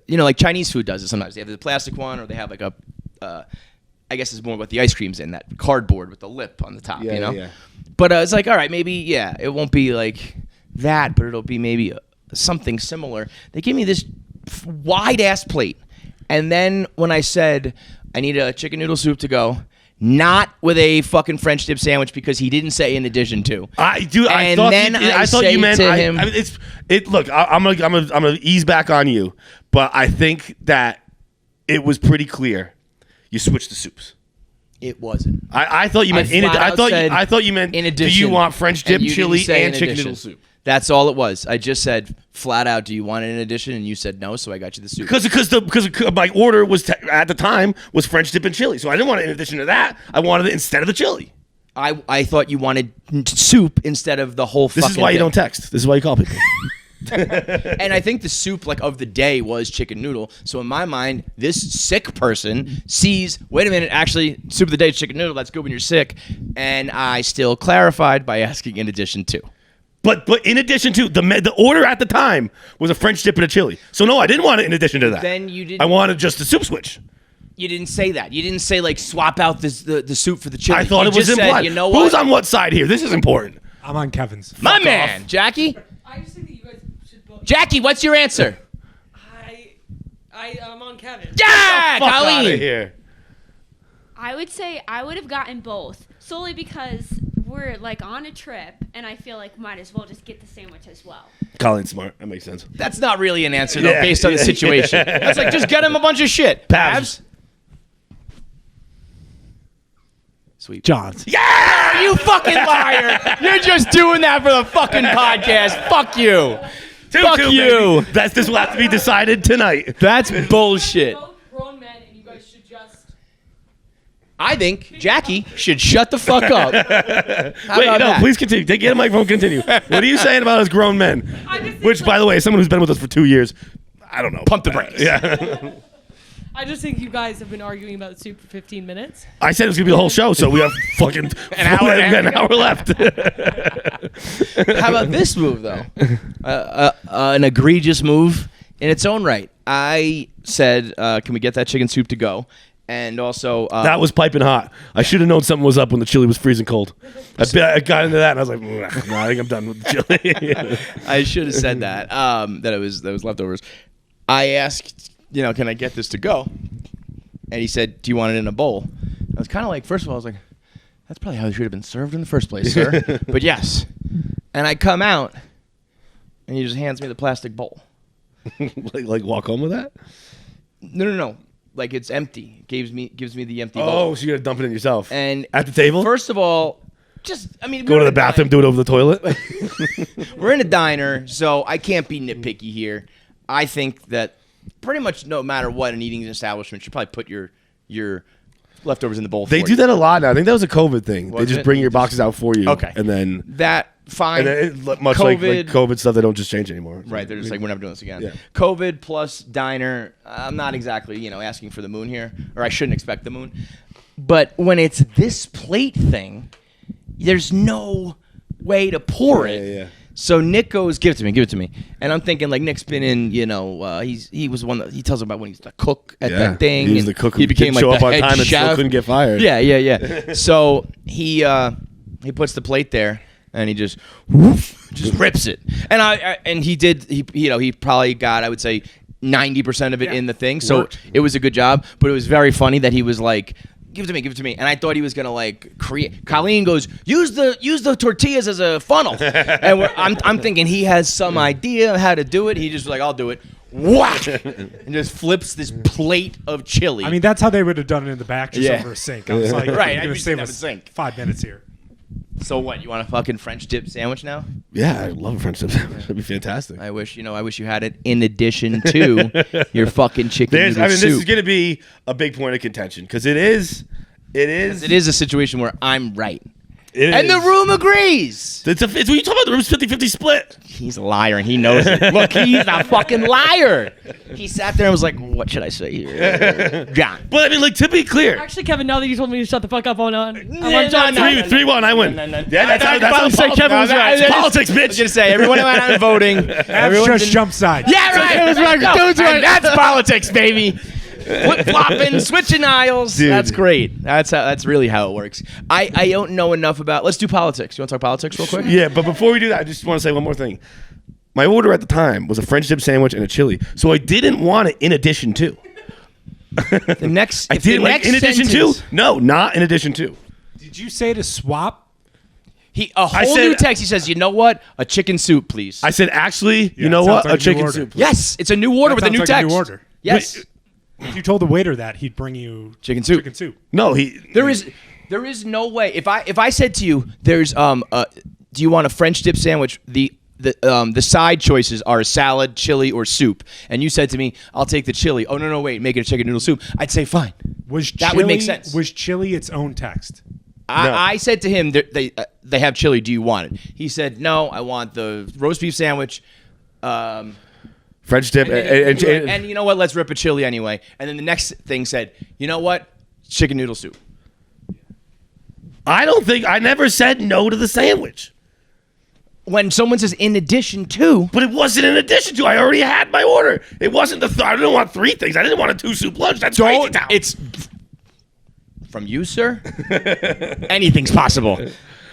like Chinese food does it sometimes. They have the plastic one, or they have like a, I guess it's more what the ice cream's in, that cardboard with the lip on the top, you know. Yeah. But it's like, all right, maybe it won't be like that, but it'll be maybe something similar. They give me this wide ass plate. And then when I said I need a chicken noodle soup to go, not with a fucking French dip sandwich because he didn't say in addition to. I thought you meant him. Look, I'm gonna ease back on you, but I think that it was pretty clear. You switched the soups. It wasn't. I thought you meant I thought you meant in addition. Do you want French dip, chili, and chicken noodle soup? That's all it was. I just said flat out, "Do you want it in addition?" And you said no, so I got you the soup. Because my order was at the time was French dip and chili, so I didn't want it in addition to that. I wanted it instead of the chili. I thought you wanted soup instead of the whole. This is why you don't text. This is why you call people. And I think the soup of the day was chicken noodle. So in my mind, this sick person sees, wait a minute, actually, soup of the day is chicken noodle. That's good when you're sick. And I still clarified by asking in addition to. But in addition to, the order at the time was a French dip and a chili. So no, I didn't want it in addition to that. Then you didn't. I wanted just the soup switch. You didn't say that. You didn't say like swap out the soup for the chili. I thought you it was just implied. Said, you know what? Who's on what side here? This is important. I'm on Kevin's. My man, Jackie. I just think that you guys should both. Jackie, what's your answer? I'm on Kevin. Yeah, Fuck Colleen. outta here. I would say I would have gotten both solely because we're like on a trip, and I feel like might as well just get the sandwich as well. Colin's smart. That makes sense. That's not really an answer though, based on the situation. That's like just get him a bunch of shit. Pavs. Sweet. John's. Yeah, you fucking liar! You're just doing that for the fucking podcast. Fuck you. Fuck you. Baby. This will have to be decided tonight. That's bullshit. Both grown men, and you guys should just. I think Jackie should shut the fuck up. Please continue. Get a microphone. Continue. What are you saying about us grown men? Which, by the way, as someone who's been with us for 2 years, I don't know. Pump the brakes. Yeah. I just think you guys have been arguing about soup for 15 minutes. I said it was gonna be the whole show, so we have fucking an hour left. How about this move though? An egregious move in its own right. I said, "Can we get that chicken soup to go?" And also, that was piping hot. I should have known something was up when the chili was freezing cold. I got into that and I was like, no, I think I'm done with the chili. I should have said that. That it was leftovers. I asked, can I get this to go? And he said, do you want it in a bowl? I was kind of like, first of all, I was like, that's probably how it should have been served in the first place, sir. But yes. And I come out, and he just hands me the plastic bowl. like walk home with that? No. Like it's empty. Gives me the empty bowl. Oh, so you gotta dump it in yourself. And at the table? First of all, go to the bathroom, do it over the toilet. We're in a diner, so I can't be nitpicky here. I think that pretty much no matter what an eating establishment should probably put your leftovers in the bowl. They do that a lot now. I think that was a COVID thing. They just bring your boxes out for you. Okay. And then that fine. And then much like COVID stuff, they don't just change anymore. Right. They're just like, we're never doing this again. Yeah. COVID plus diner. I'm not exactly, asking for the moon here, or I shouldn't expect the moon. But when it's this plate thing, there's no way to pour it. Yeah. So Nick goes, give it to me. And I'm thinking, like, Nick's been in, he was one that he tells about when he's the cook at that thing. He's and the cook who he became didn't like show the up on head time and chef. still couldn't get fired. Yeah. So he puts the plate there and he just rips it. And he probably got, I would say, 90% of it in the thing. So it was a good job, but it was very funny that he was like, give it to me. And I thought he was gonna like create. Colleen goes, use the tortillas as a funnel. And I'm thinking he has some idea of how to do it. He just was like, I'll do it. Whack! And just flips this plate of chili. I mean, that's how they would have done it in the back, just over a sink. I was like, right, I'm gonna save us sink. 5 minutes here. So what? You want a fucking French dip sandwich now? Yeah, I love a French dip sandwich. That'd be fantastic. I wish you had it in addition to your fucking chicken noodle soup. This is gonna be a big point of contention because it is a situation where I'm right. And the room agrees. It's what you talking about. The room's 50-50 split. He's a liar and he knows it. Look, he's a fucking liar. He sat there and was like, what should I say here? John. But I mean, like, to be clear. Actually, Kevin, now that you told me to shut the fuck up on I'm on No, John's no, side. 3-1, I win. Yeah, that's how Kevin was right. It's politics, bitch. I was going to say, everyone went out voting. That's just jump side. Yeah, right. It was right. And that's politics, baby. Flip-flopping, switching aisles. Dude. That's great. That's really how it works. I don't know enough about. Let's do politics. You want to talk politics real quick? Yeah, but before we do that, I just want to say one more thing. My order at the time was a French dip sandwich and a chili, so I didn't want it in addition to. The next. I did like in addition to. No, not in addition to. Did you say to swap? A whole new text. He says, "You know what? A chicken soup, please." I said, actually, you know what? like a chicken order. soup. Please. Yes, it's a new order with a new Like text. A new order. Yes. If you told the waiter that, he'd bring you chicken soup. Chicken soup. No, There is no way. If I said to you, "There's do you want a French dip sandwich?" The side choices are a salad, chili, or soup. And you said to me, "I'll take the chili." Oh no, wait, make it a chicken noodle soup. I'd say fine. That would make sense. Was chili its own text? I said to him, they have chili. Do you want it? He said, "No, I want the roast beef sandwich." French dip and you know what? Let's rip a chili anyway. And then the next thing said, "You know what? Chicken noodle soup." I never said no to the sandwich. When someone says in addition to, but it wasn't in addition to. I already had my order. It wasn't I didn't want 3 things. I didn't want a 2-soup lunch. That's crazy town. It's from you, sir. Anything's possible.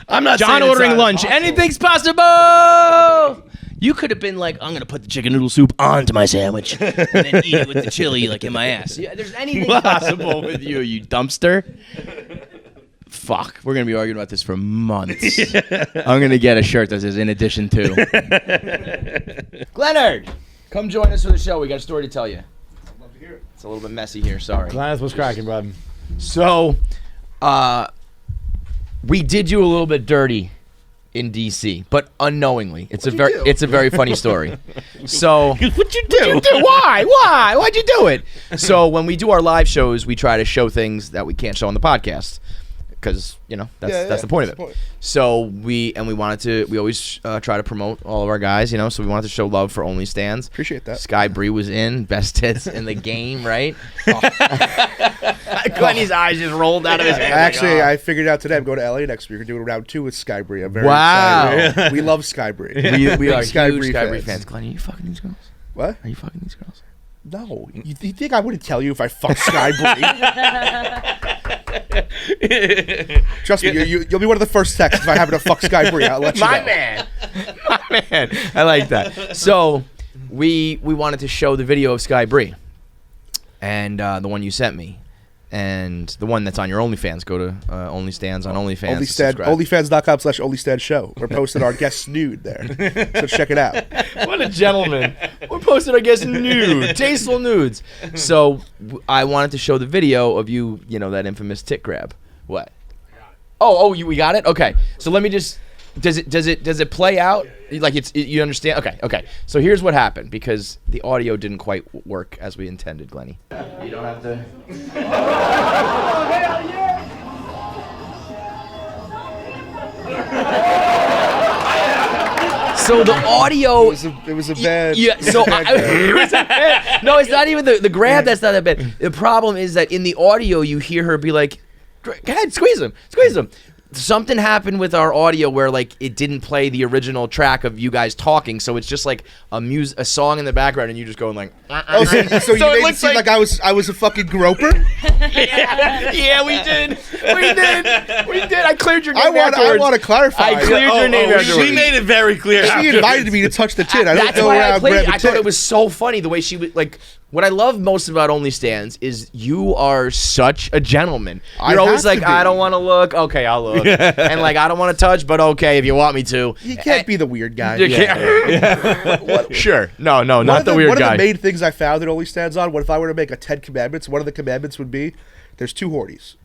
I'm not John saying ordering it's lunch. possible. Anything's possible. You could have been like, I'm going to put the chicken noodle soup onto my sandwich and then eat it with the chili like in my ass. Yeah, there's anything possible with you dumpster. Fuck. We're going to be arguing about this for months. I'm going to get a shirt that says in addition to. Glennard, come join us for the show. We got a story to tell you. I'd love to hear it. It's a little bit messy here. Sorry. Glennard, what's cracking, bud? So, we did you a little bit dirty in DC, but unknowingly. It's a very funny story. So what'd you do? Why? Why'd you do it? So when we do our live shows, we try to show things that we can't show on the podcast because that's the point of it. So we always try to promote all of our guys, so we wanted to show love for Only Stands. Appreciate that. Sky Bree was in best tits in the game, right? Glenny's eyes just rolled out of his head. Actually, I figured out today I'm going to LA next week. We're doing round 2 with Sky Bree. I'm very Wow. excited. We love Sky Bree. We are Sky huge Bree Sky Bree fans. fans. Glenny, are you fucking these girls? What? Are you fucking these girls? No. You think I wouldn't tell you if I fucked Sky Bree? Trust me, you'll be one of the first texts if I happen to fuck Sky Bree. I'll let you know. My man. I like that. So we wanted to show the video of Sky Bree, and the one you sent me, and the one that's on your OnlyFans. Go to OnlyStands on OnlyFans. OnlyFans.com/OnlyStandShow. We're posting our guest nude there. So check it out. What a gentleman. We're posting our guest nude. Tasteful nudes. So I wanted to show the video of you, that infamous tit grab. What? We got it? Okay. So let me just does it play out? Like you understand? Okay. So here's what happened because the audio didn't quite work as we intended, Glenny. You don't have to. So the audio. It was a bad. Yeah. So no, it's not even the grab. That's not that bad. The problem is that in the audio, you hear her be like, "Go ahead, squeeze him." something happened with our audio where like it didn't play the original track of you guys talking, so it's just like a song in the background and you just going like. Oh, so you made it seem like I was a fucking groper? Yeah, we did. I cleared your name. I want to clarify. I cleared your name. She made it very clear. She invited me to touch the tit. I don't That's know why where I played it. I thought tit. it was so funny the way she would like. What I love most about OnlyStans is you are such a gentleman. You're always like, I don't want to look. Okay, I'll look. And like, I don't want to touch, but okay, if you want me to. You can't be the weird guy. You can't. Sure. No, not the weird guy. One of the main things I found that OnlyStans on, what if I were to make a 10 commandments, one of the commandments would be, there's 2 hornies.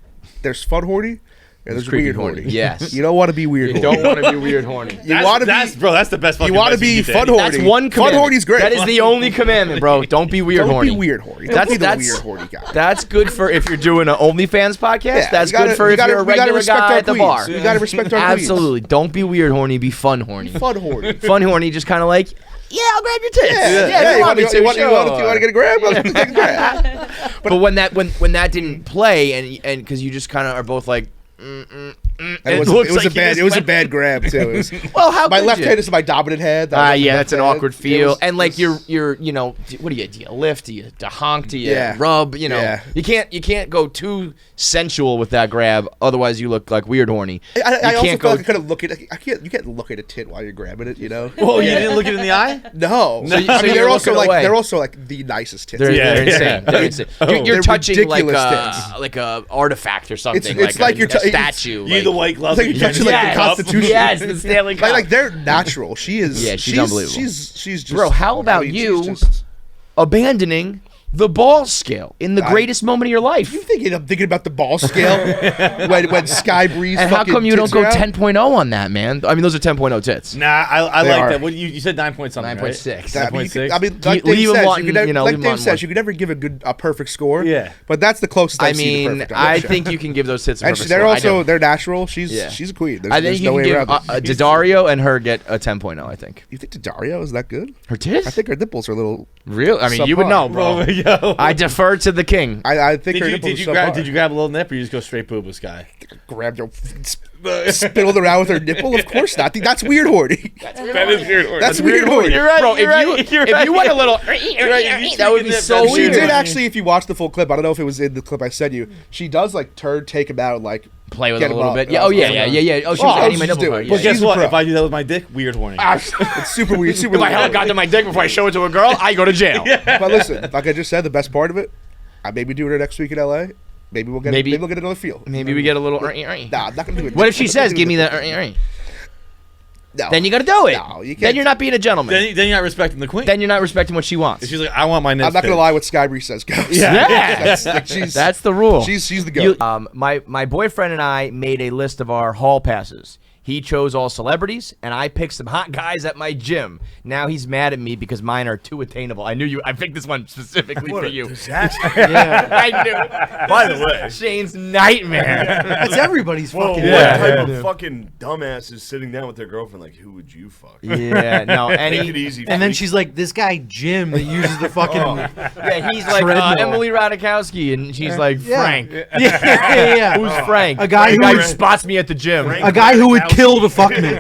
There's fun horny. And there's weird horny. Yes. You don't want to be weird horny. You don't want to be weird horny. That's the best fucking You want to be fun horny. That's one commandment. Fun horny's great. That is the only commandment, bro. Don't be weird horny. Don't be weird horny. Don't be the weird horny guy. That's good for if you're doing an OnlyFans podcast. Yeah, that's good for if you're a regular guy at the bar. We got to respect our queens. Absolutely. Don't be weird horny. Be fun horny. Fun horny. Fun horny, just kind of like, yeah, I'll grab your tits. Yeah, you want me to? You want to get a grab? I'll take a grab. But when that didn't play, and because you just kind of are both like, It was a bad grab too. Well, how my could left you? hand is my dominant hand. Yeah, that's an awkward feel. And like you're what do you lift? Do you honk? Do you rub? You know, you can't go too sensual with that grab. Otherwise, you look like weird horny. I also feel like I kind of look at. You can't look at a tit while you're grabbing it. You know. Well, you didn't look it in the eye. No. So I mean, they're also away. like the nicest tits. They're insane. They're insane. You're They're touching like ridiculous a artifact or something. It's like you're a statue. You the white glove. It's like you're touching like the Constitution. Yes, the Stanley Cup. Like they're natural. She is. Yeah, she's unbelievable. She's just. Bro, how about you abandoning the ball scale in the greatest moment of your life? You thinking I'm thinking about the ball scale when Sky Breeze? And how come you don't go 10.0 on that, man? I mean, those are 10.0 tits. Nah, I like that. What you said 9 point something, 9.6. 9.6. I mean, like Dave says, you can never give a perfect score. Yeah, but that's the closest. I mean, I think you can give those tits a perfect score. They're natural. She's a queen. I think you can give Daddario and her get a 10.0. I think. You think Daddario is that good? Her tits? I think her nipples are a little real. I mean, you would know, bro. I defer to the king. I think did you grab a little nip or you just go straight boob with Sky? Grabbed her, spittled around with her nipple? Of course not. That's weird horny. That is weird horny. That's weird horny. You're right, bro. If you went a little, that would be so weird. She did actually. If you watch the full clip, I don't know if it was in the clip I sent you. She does like take him out, like play with it a little bit. Yeah. Oh yeah. Oh, she was hitting my nipple. Well, guess what? If I do that with my dick, weird horny. It's super weird. Super weird. If I held onto my dick before I show it to a girl, I go to jail. But listen, like I just said, the best part of it, I may be doing it next week in LA. Maybe we'll get another feel. Maybe we get a little. Nah, I'm not gonna do it. What if she says, "Give me the"? No. Then you got to do it. No, you can't. Then you're not being a gentleman. Then you're not respecting the queen. Then you're not respecting what she wants. She's like, I want my nips. I'm not gonna lie. What Sky Breeze says goes. Yeah. That's the rule. She's the goat. My boyfriend and I made a list of our hall passes. He chose all celebrities, and I picked some hot guys at my gym. Now he's mad at me because mine are too attainable. I picked this one specifically for you. Disaster. Yeah, I knew. By the way, Shane's nightmare. That's everybody's fucking. What type of fucking dumbass is sitting down with their girlfriend like, who would you fuck? Yeah, no. Make it easy. And then she's like, this guy Jim that uses the fucking. Yeah, he's like Emily Ratajkowski, and she's like Frank. Yeah. Who's Frank? A guy who spots me at the gym. A guy who would kill to fuck me.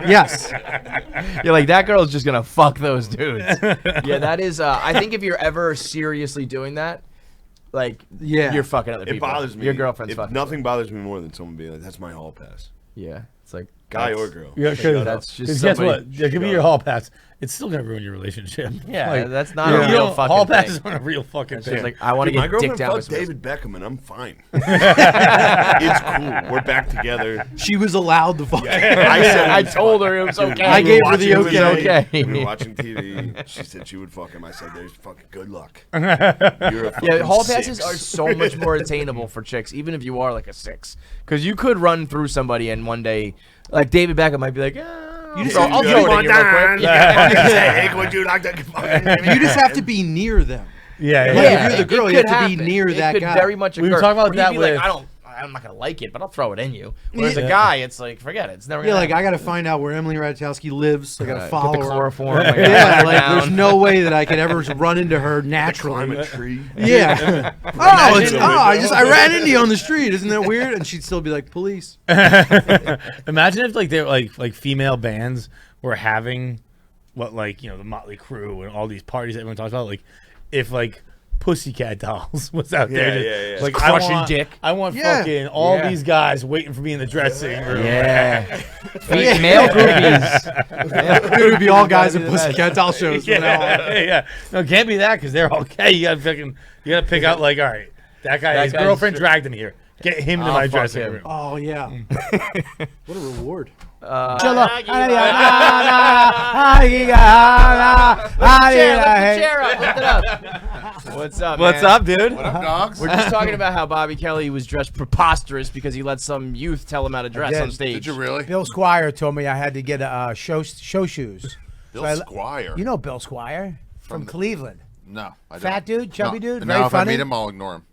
Yes. You're like, that girl's just gonna fuck those dudes. Yeah, that is. I think if you're ever seriously doing that, like, you're fucking other people. It bothers me. Your girlfriend's fucking. Nothing bothers me more than someone being like, "That's my hall pass." Yeah, it's like guy or girl. Yeah, because that's just. Guess what? It could be your hall pass. It's still gonna ruin your relationship. Yeah, that's not a real fucking hall thing. passes on a real fucking thing. It's like, I want to get dicked down with my girlfriend fucked David Beckham, and I'm fine. It's cool. We're back together. She was allowed to fuck. I told her it was okay. I gave her the okay. We were watching TV. She said she would fuck him. I said, "There's fucking good luck." You're a fucking hall passes 6. are so much more attainable for chicks, even if you are like a 6, because you could run through somebody and one day, like David Beckham might be like, You just I'll throw it in you real quick. Hey, would you like to? You just have to be near them. Yeah. Like, if you're the girl, you have to be near that could guy. very much We occur. were talking about Or that you'd be like, with- I'm not gonna like it, but I'll throw it in you. Whereas a guy, it's like, forget it. It's never gonna like happen. I gotta find out where Emily Ratajkowski lives. I gotta follow get the her. chloroform. Yeah, like there's no way that I could ever run into her naturally. Climb a tree. Yeah. I ran into you on the street. Isn't that weird? And she'd still be like, police. Imagine if like they were like female bands were having what the Motley Crue and all these parties that everyone talks about. Like if like Pussycat Dolls was out there, yeah. like Crushing dick. I want fucking all these guys waiting for me in the dressing room. Yeah. Male groupies. It would be all guys at Pussycat Doll shows. Yeah. No, it can't be that because they're okay. You gotta pick out like, all right, that guy, his girlfriend dragged him here. Get him to my dressing room. Oh yeah. What a reward. What's up, What's man? up, dude? What up, dogs? We're just talking about how Bobby Kelly was dressed preposterous because he let some youth tell him how to dress on stage. Did you really? Bill Squire told me I had to get show shoes. Bill Squire? You know Bill Squire from Cleveland. No, I don't. Fat dude, chubby dude, Now very if funny. I meet him, I'll ignore him.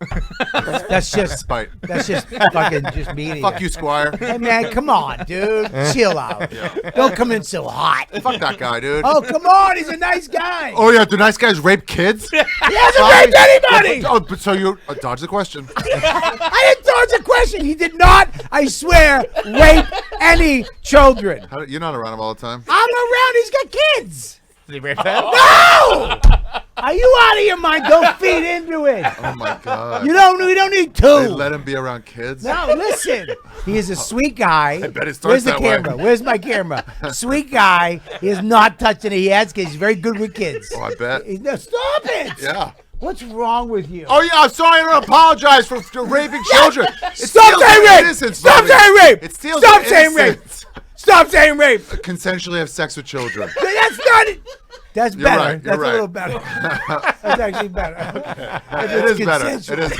That's just Spite. That's just fucking just mean. Fuck you, Squire. Hey man, come on, dude, chill out. Yeah. Don't come in so hot. Fuck that guy, dude. Oh come on, he's a nice guy. Oh yeah, do nice guys rape kids? He hasn't raped anybody. But so you dodge the question. I didn't dodge a question. He did not, I swear, rape any children. You're not around him all the time. I'm around. He's got kids. Did he rape them? No! Are you out of your mind? Don't feed into it. Oh my god. We don't need two. They let him be around kids. No, listen. He is a sweet guy. I bet it starts Where's the that way. camera? Where's my camera? Sweet guy. He has not touched any heads because he's very good with kids. Oh, I bet. No, stop it. Yeah. What's wrong with you? Oh yeah, I'm sorry. I don't apologize for raping children. It Stop steals saying their rape. innocence Stop from me. saying rape. It steals Stop their saying rape. innocence. Stop saying rape. Consensually have sex with children. That's not it. That's You're better. right, you're That's right. a little better. That's actually better. It is better. It is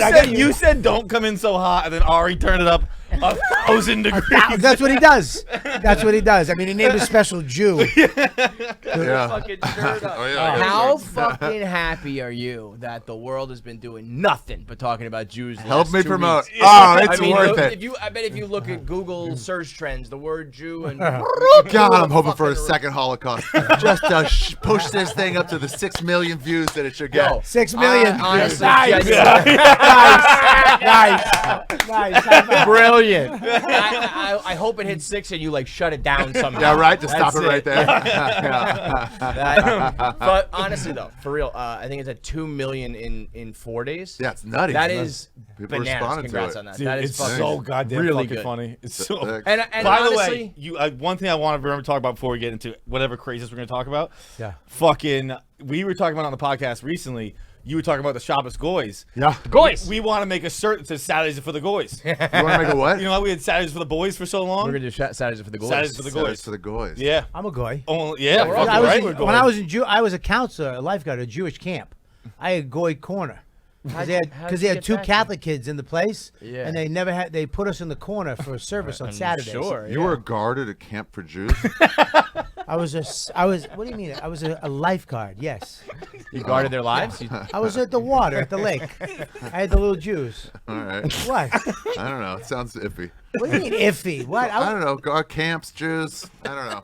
better. You said don't come in so hot, and then Ari turned it up 1,000 degrees. That's what he does. That's what he does. I mean, he named a special Jew. Yeah. Fucking shirt up. Oh, yeah, How fucking happy are you that the world has been doing nothing but talking about Jews? the Help last me 2 promote. weeks? Oh, it's I mean, worth it. I bet if you look at Google search trends, the word Jew and God, I'm hoping for a second Holocaust. Just to push this thing up to the 6 million views that it should get. Yo, 6 million. honestly, Nice. Nice. Brilliant. I hope it hits 6 and you like shut it down somehow. Yeah, right. To stop That's it right there. But honestly, though, for real, I think it's at 2 million in 4 days. Yeah, it's nutty. That It's is People bananas. responded to Congrats it. on that. Dude, that is it's fucking so goddamn really fucking good. funny. It's so. And by honestly, the way, one thing I want to remember to talk about before we get into whatever craziness we're going to talk about. Yeah. Fucking, we were talking about on the podcast recently. You were talking about the Shabbos Goys. Yeah. Goys. We want to make a shirt that says Saturdays are for the Goys. You want to make a what? You know how we had Saturdays for the boys for so long? we're gonna do Saturdays for the goys. Saturdays for the Saturdays Goys. for the goys. Yeah. I'm a goy. Oh, yeah. we're all fucking I was, right. We're when I Goys. was I was a counselor, a lifeguard at a Jewish camp. I had goy corner. Because how'd they you had get 2 that, Catholic kids in the place, Yeah. and they put us in the corner for a service on Saturdays. Sure. You were a guard at a camp for Jews? I was what do you mean? I was a lifeguard, yes. You guarded their lives. I was at the water at the lake. I had the little Jews. All right. What? I don't know. It sounds iffy. What do you mean iffy? What? I don't know. Guard camps, Jews. I don't know.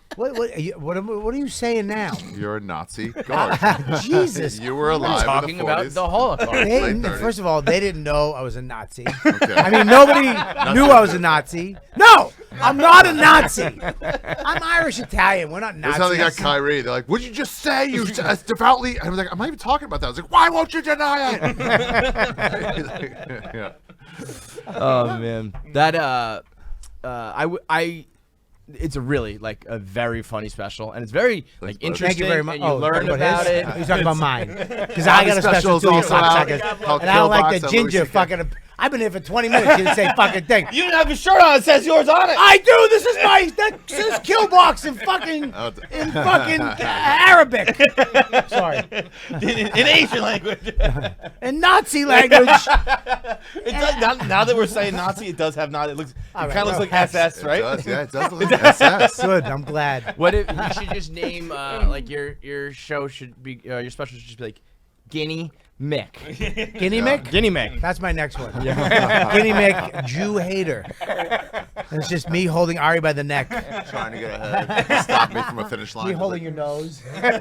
What are you saying now? You're a Nazi guard. Jesus. You were alive in talking the 40s. about the Holocaust. Late 30s. First of all, they didn't know I was a Nazi. Okay. I mean, nobody knew I was a Nazi. No, I'm not a Nazi. I'm Irish Italian. We're not That's Nazis. how they got Kyrie. They're like, "What'd you just say? You devoutly." I was like, "I'm not even talking about that." I was like, "Why won't you deny it?" Yeah. Oh man, that it's a really like a very funny special, and it's very like bud. interesting. Thank you very much. And you learn talking about his? it. You're talking about mine. Because I got a special special's too, you also out. cocksuckers. Called And I don't like Killbox the on ginger Louis CK. fucking. I've been here for 20 minutes. You didn't say fucking thing. You didn't have your shirt on. It says yours on it. I do. This is that says Killbox in fucking Arabic. Sorry. In Asian language. In Nazi language. It does, now that we're saying Nazi, it does have Nazi. It looks. All It right, kind of well, looks like SS, right? It does. Yeah, it does look like SS. Good. I'm glad. What if you should just name like your show should be your special should just be like Guinea Mick. Guinea Mick? Guinea Mick. That's my next one. Yeah. Guinea Mick, Jew hater. And it's just me holding Ari by the neck. Trying to get ahead. Stop me from a finish line. Me holding your nose. There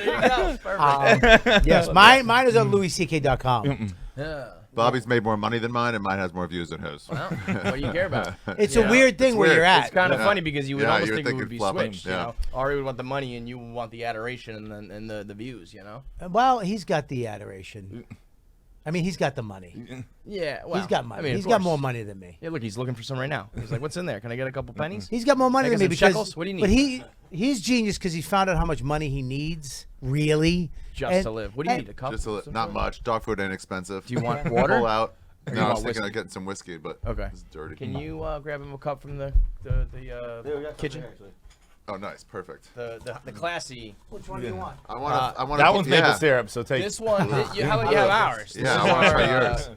you go. Perfect. Yes, mine is on louisck.com. Yeah. Bobby's made more money than mine, and mine has more views than his. Well, what do you care about? It's a weird thing where you're at. It's kind of funny because you would almost think it would be flipping. switched. You know, Ari would want the money, and you would want the adoration and the views. You know. Well, he's got the adoration. I mean, he's got the money. Yeah, well, he's got money. I mean, He's got more money than me. Yeah, look, he's looking for some right now. He's like, "What's in there? Can I get a couple pennies?" He's got more money Can I than get me some because. shekels? What do you need? But he's genius because he found out how much money he needs, really. Just to live. What do you need? A cup? Just to not much. Dog food ain't expensive. Do you want water? Pull out. Or No, you I was want thinking whiskey? of getting some whiskey, but it's dirty. Can you grab him a cup from the kitchen? Oh, nice, perfect. The classy. Which one do you want? I want that one's maple syrup, so take this one. How about you have ours? This Yeah, is I want to try our, yours.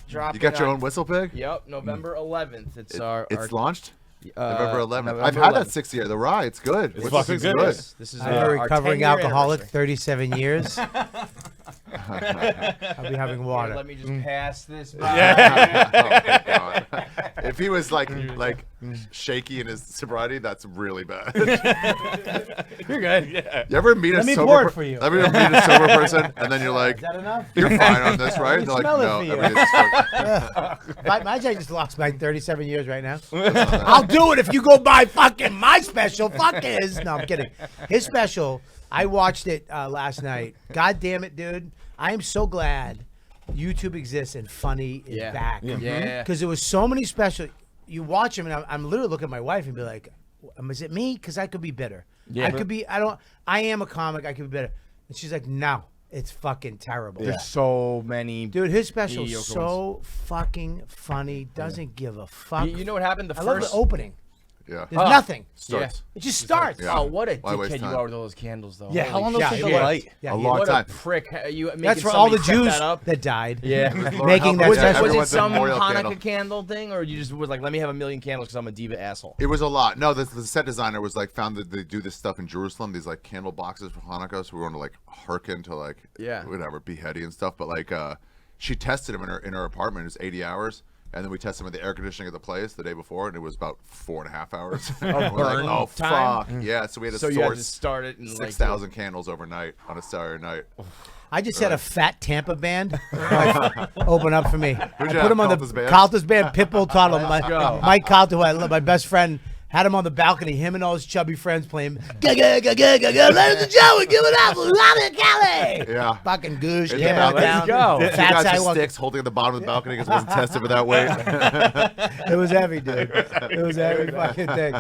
dropping You got your on- own whistle pig? Yep, November 11th. It's our. It's launched. November 11th. November I've had that 11th. 6 year. The rye, it's good. It's Whistle fucking pig's good. This is I'm a our recovering 10-year alcoholic, anniversary. 37 years. I'll be having water. Here, let me just pass this by. Oh, God. If he was like shaky in his sobriety, that's really bad. You're good. Yeah. You ever meet Let a me sober pour it for you. Ever meet a sober person and then you're like, Is that enough? you're fine on this, right? Let me They're like, smell it no, for you. everything's fucked. My I just lost my 37 years right now. I'll do it if you go buy fucking my special. Fuck his. No, I'm kidding. His special, I watched it last night. God damn it, dude. I am so glad YouTube exists and Funny is back. Yeah. Because there was so many special. You watch them, and I'm literally looking at my wife and be like, is it me? Because I could be bitter. Yeah. I could be, I am a comic. I could be bitter. And she's like, no, it's fucking terrible. There's so many. Dude, his special mediocre is so fucking funny. Doesn't give a fuck. You know what happened? The I love first the opening. Yeah. There's nothing. Starts. It just starts. Yeah. Oh, what a Why waste dickhead you time? are with all those candles, though. Yeah, how Holy long those shit. things light? Yeah, A long what time. a prick. You That's making for all the somebody set Jews that up. that died. Yeah. Making that was special. it some memorial Hanukkah candle. thing, or you just was like, let me have a million candles because I'm a diva asshole? It was a lot. No, the set designer was like found that they do this stuff in Jerusalem, these like candle boxes for Hanukkah. So we want to like hearken to like whatever beheading and stuff. But like she tested them in her apartment. It was 80 hours. And then we tested them with the air conditioning of the place the day before, and it was about 4.5 hours. Of We're burn like, oh time? fuck! Yeah, so we had to So you had to source start it in, like, 6,000 candles overnight on a Saturday night. I just had a fat Tampa band open up for me. I you put have, him on the Calta's band? Calta's band, Pitbull Tuttle. go. Mike Calta, who I love, my best friend, had him on the balcony. Him and all his chubby friends playing. Ladies and gentlemen, give it up for Robert Kelly. Yeah. Fucking goosh. And Came the out balcony- down. Two Fat guys side with walk- sticks holding at the bottom of the balcony because it wasn't tested for that weight. It was heavy, dude. It was every fucking thing.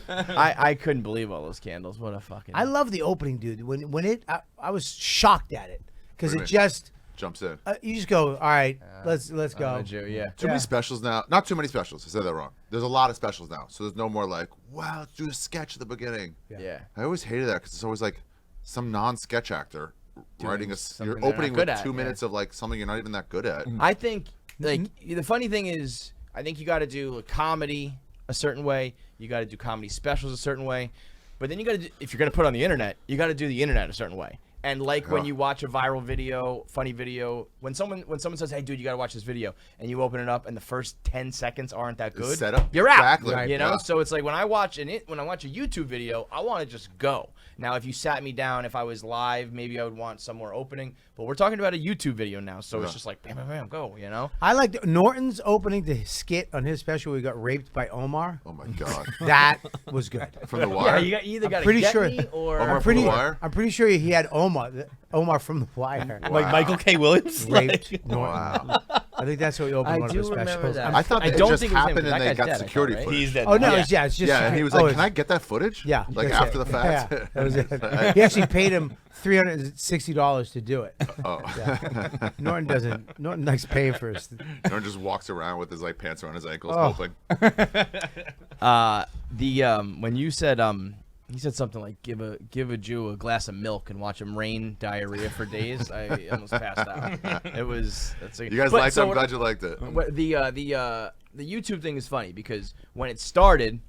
I couldn't believe all those candles. What a fucking. I love the opening, dude. When it, I was shocked at it because What it do you mean? just Jumps in. you just go, all right, let's go. Too many specials now. Not too many specials. I said that wrong. There's a lot of specials now. So there's no more like, wow, let's do a sketch at the beginning. Yeah. I always hated that because it's always like some non-sketch actor writing something you're they're opening not with good at, 2 minutes of like something you're not even that good at. I think like the funny thing is, I think you got to do a comedy a certain way. You got to do comedy specials a certain way, but then you got to, if you're gonna put it on the internet, you got to do the internet a certain way. And like when you watch a viral video, funny video, when someone says, "Hey, dude, you got to watch this video," and you open it up, and the first 10 seconds aren't that good, Setup. you're out. Exactly. You know, Yeah. so it's like when I watch a YouTube video, I want to just go. Now, if you sat me down, if I was live, maybe I would want some more opening. But we're talking about a YouTube video now, so it's just like bam, bam, bam, go. You know. I liked Norton's opening the skit on his special where he got raped by Omar. Oh my god, that was good. From The Wire? Yeah, you either got to pretty get sure. me or Omar from The Wire? I'm pretty sure he had Omar from The Wire. Like Michael K. Williams? Raped Like- Norton. Wow. I think that's what he opened I one of do his remember specials. that. I thought I that don't just think it was him, happened 'cause and that they guy's got dead, I security thought, right? footage. He's dead. Oh no, now. it's just Yeah, and he was like, "Can I get that footage?" Yeah, like that's after it. the fact. Yeah, that was it. He actually paid him $360 to do it. Oh. Yeah. Norton likes paying for his. Norton just walks around with his like pants around his ankles, Oh. hoping. When you said he said something like give a Jew a glass of milk and watch him rain diarrhea for days. I almost passed out. You guys liked it? I'm glad you liked it. The YouTube thing is funny because when it started,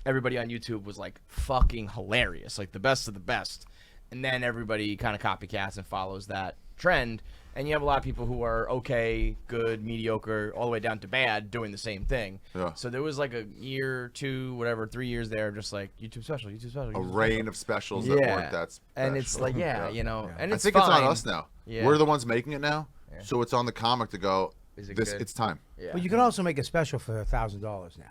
everybody on YouTube was like fucking hilarious, like the best of the best. and then everybody kind of copycats and follows that trend. And you have a lot of people who are okay, good, mediocre, all the way down to bad, doing the same thing. Yeah. So there was like a year, 2, whatever, 3 years there, just like YouTube special. A reign of specials that weren't that special. And it's like, you know, and I it's think fine. it's on us now. Yeah. We're the ones making it now, so it's on the comic to go. Is it this good? It's time. Yeah. But you can also make a special for $1,000 now.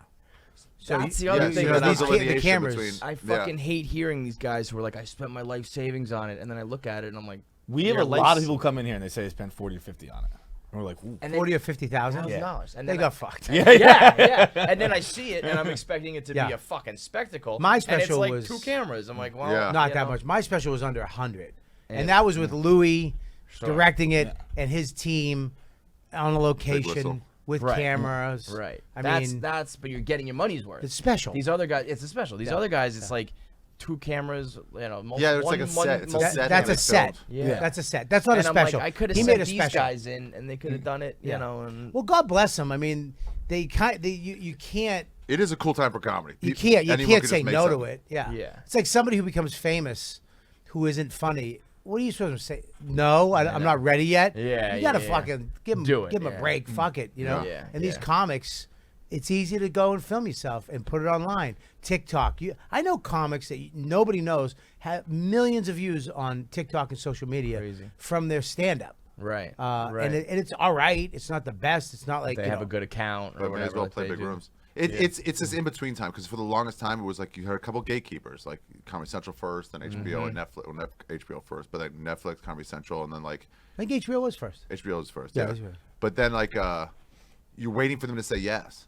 So That's the other thing. The cameras. I fucking hate hearing these guys who are like, I spent my life savings on it, and then I look at it and I'm like, we have a lot of people come in here and they say they spent 40 or 50 on it. And we're like, ooh. And 40 or 50,000 $1,000. And they got fucked. Yeah. And then I see it, and I'm expecting it to be a fucking spectacle. My and special it's like was 2 cameras. I'm like, well, not that much. My special was under 100, and that was with Louis directing it and his team on a location with cameras. Right. I mean, but you're getting your money's worth. It's special. These other guys, it's a special. These other guys, it's like 2 cameras. You know, it's like a set. It's a set. That's a set. Yeah. That's a set. That's not a special. Like, I could have made sent a these special. guys in, and they could have done it. You know. And well, God bless them. I mean, you can't. It is a cool time for comedy. You can't say no to it. Yeah. It's like somebody who becomes famous, who isn't funny. What are you supposed to say? No, I'm not ready yet. Yeah, you gotta fucking give them a break. Fuck it, you know. Yeah. And these comics, it's easy to go and film yourself and put it online. TikTok. I know comics that nobody knows have millions of views on TikTok and social media from their stand-up. Right. And it's all right. It's not the best. It's not like they have a good account or but may as well play big rooms. It's this in between time because for the longest time it was like you had a couple gatekeepers like Comedy Central first, then HBO and Netflix. Well, HBO first, but then Netflix, Comedy Central, and then like I think HBO was first. HBO was first. Yeah. But then like you're waiting for them to say yes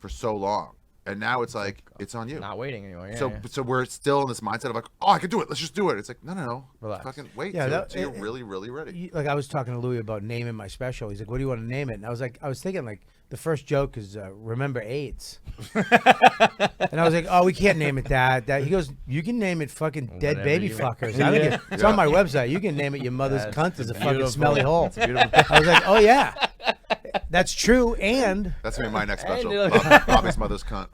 for so long, and now it's like it's on you. Not waiting anymore. Yeah, So we're still in this mindset of like, oh, I can do it. Let's just do it. It's like no, relax. Fucking wait. Yeah, till you're really, really ready. Like I was talking to Louis about naming my special. He's like, "What do you want to name it?" And I was thinking like. The first joke is remember AIDS, and I was like, "Oh, we can't name it that." He goes, "You can name it fucking dead Whatever baby you fuckers. I don't get, it's on my website. You can name it your mother's cunt is a fucking smelly hole." I was like, "Oh yeah, that's true." And that's gonna be my next special. Bobby's mother's cunt.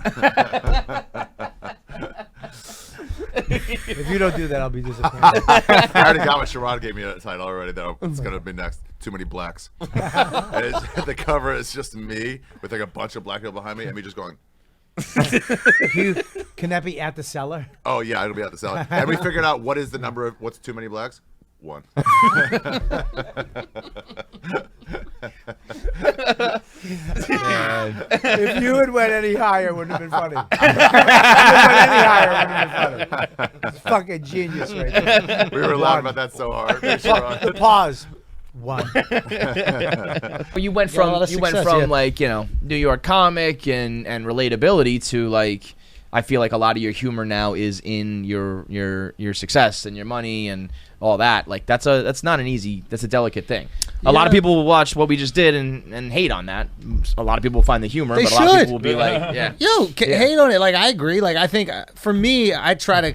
If you don't do that, I'll be disappointed. I already got what Sherrod gave me a title already, though. It's going to be next. Too Many Blacks. The cover is just me with like a bunch of black people behind me and me just going. Can that be at the cellar? Oh, yeah, it'll be at the cellar. And we figured out what is the number of what's Too Many Blacks? 1. If you had went any higher, it wouldn't have been funny. If you had went any higher, it wouldn't have been funny. It's fucking genius right there. We were laughing about that so hard. The pause. 1. You went from like, you know, New York comic and relatability to like I feel like a lot of your humor now is in your success and your money and all that. Like that's not an easy, that's a delicate thing. A lot of people will watch what we just did and hate on that. A lot of people will find the humor, but a lot of people will be like, hate on it. Like I agree. Like I think for me, I try to,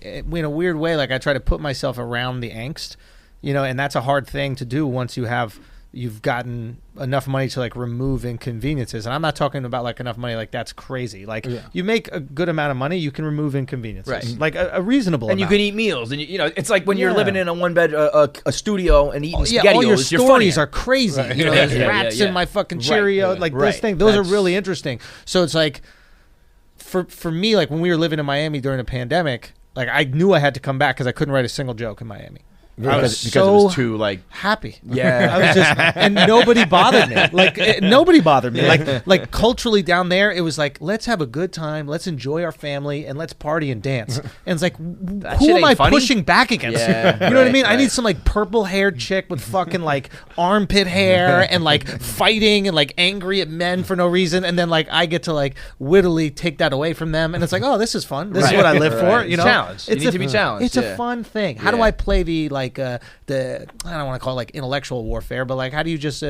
in a weird way, like I try to put myself around the angst. You know, and that's a hard thing to do once you've gotten enough money to like remove inconveniences. And I'm not talking about like enough money like that's crazy. Like you make a good amount of money, you can remove inconveniences, right? Like a reasonable and amount. You can eat meals, and you know it's like when you're living in a one bed a studio and eating spaghettios. All your stories are crazy. Right. You know, there's rats in my fucking Cheerio, like this thing. Those are really interesting. So it's like for me, like when we were living in Miami during the pandemic, like I knew I had to come back because I couldn't write a single joke in Miami. Because it was too like happy. Yeah, I was just, and nobody bothered me. Like nobody bothered me. Like culturally down there, it was like let's have a good time, let's enjoy our family, and let's party and dance. And it's like, who am I pushing back against? Yeah, you know what I mean? I need some like purple haired chick with fucking like armpit hair and like fighting and like angry at men for no reason, and then like I get to like wittily take that away from them, and it's like, oh, this is fun. This is what I live for. You know, challenge. You need to be challenged. It's a fun thing. How do I play the like the I don't want to call it like intellectual warfare, but like how do you just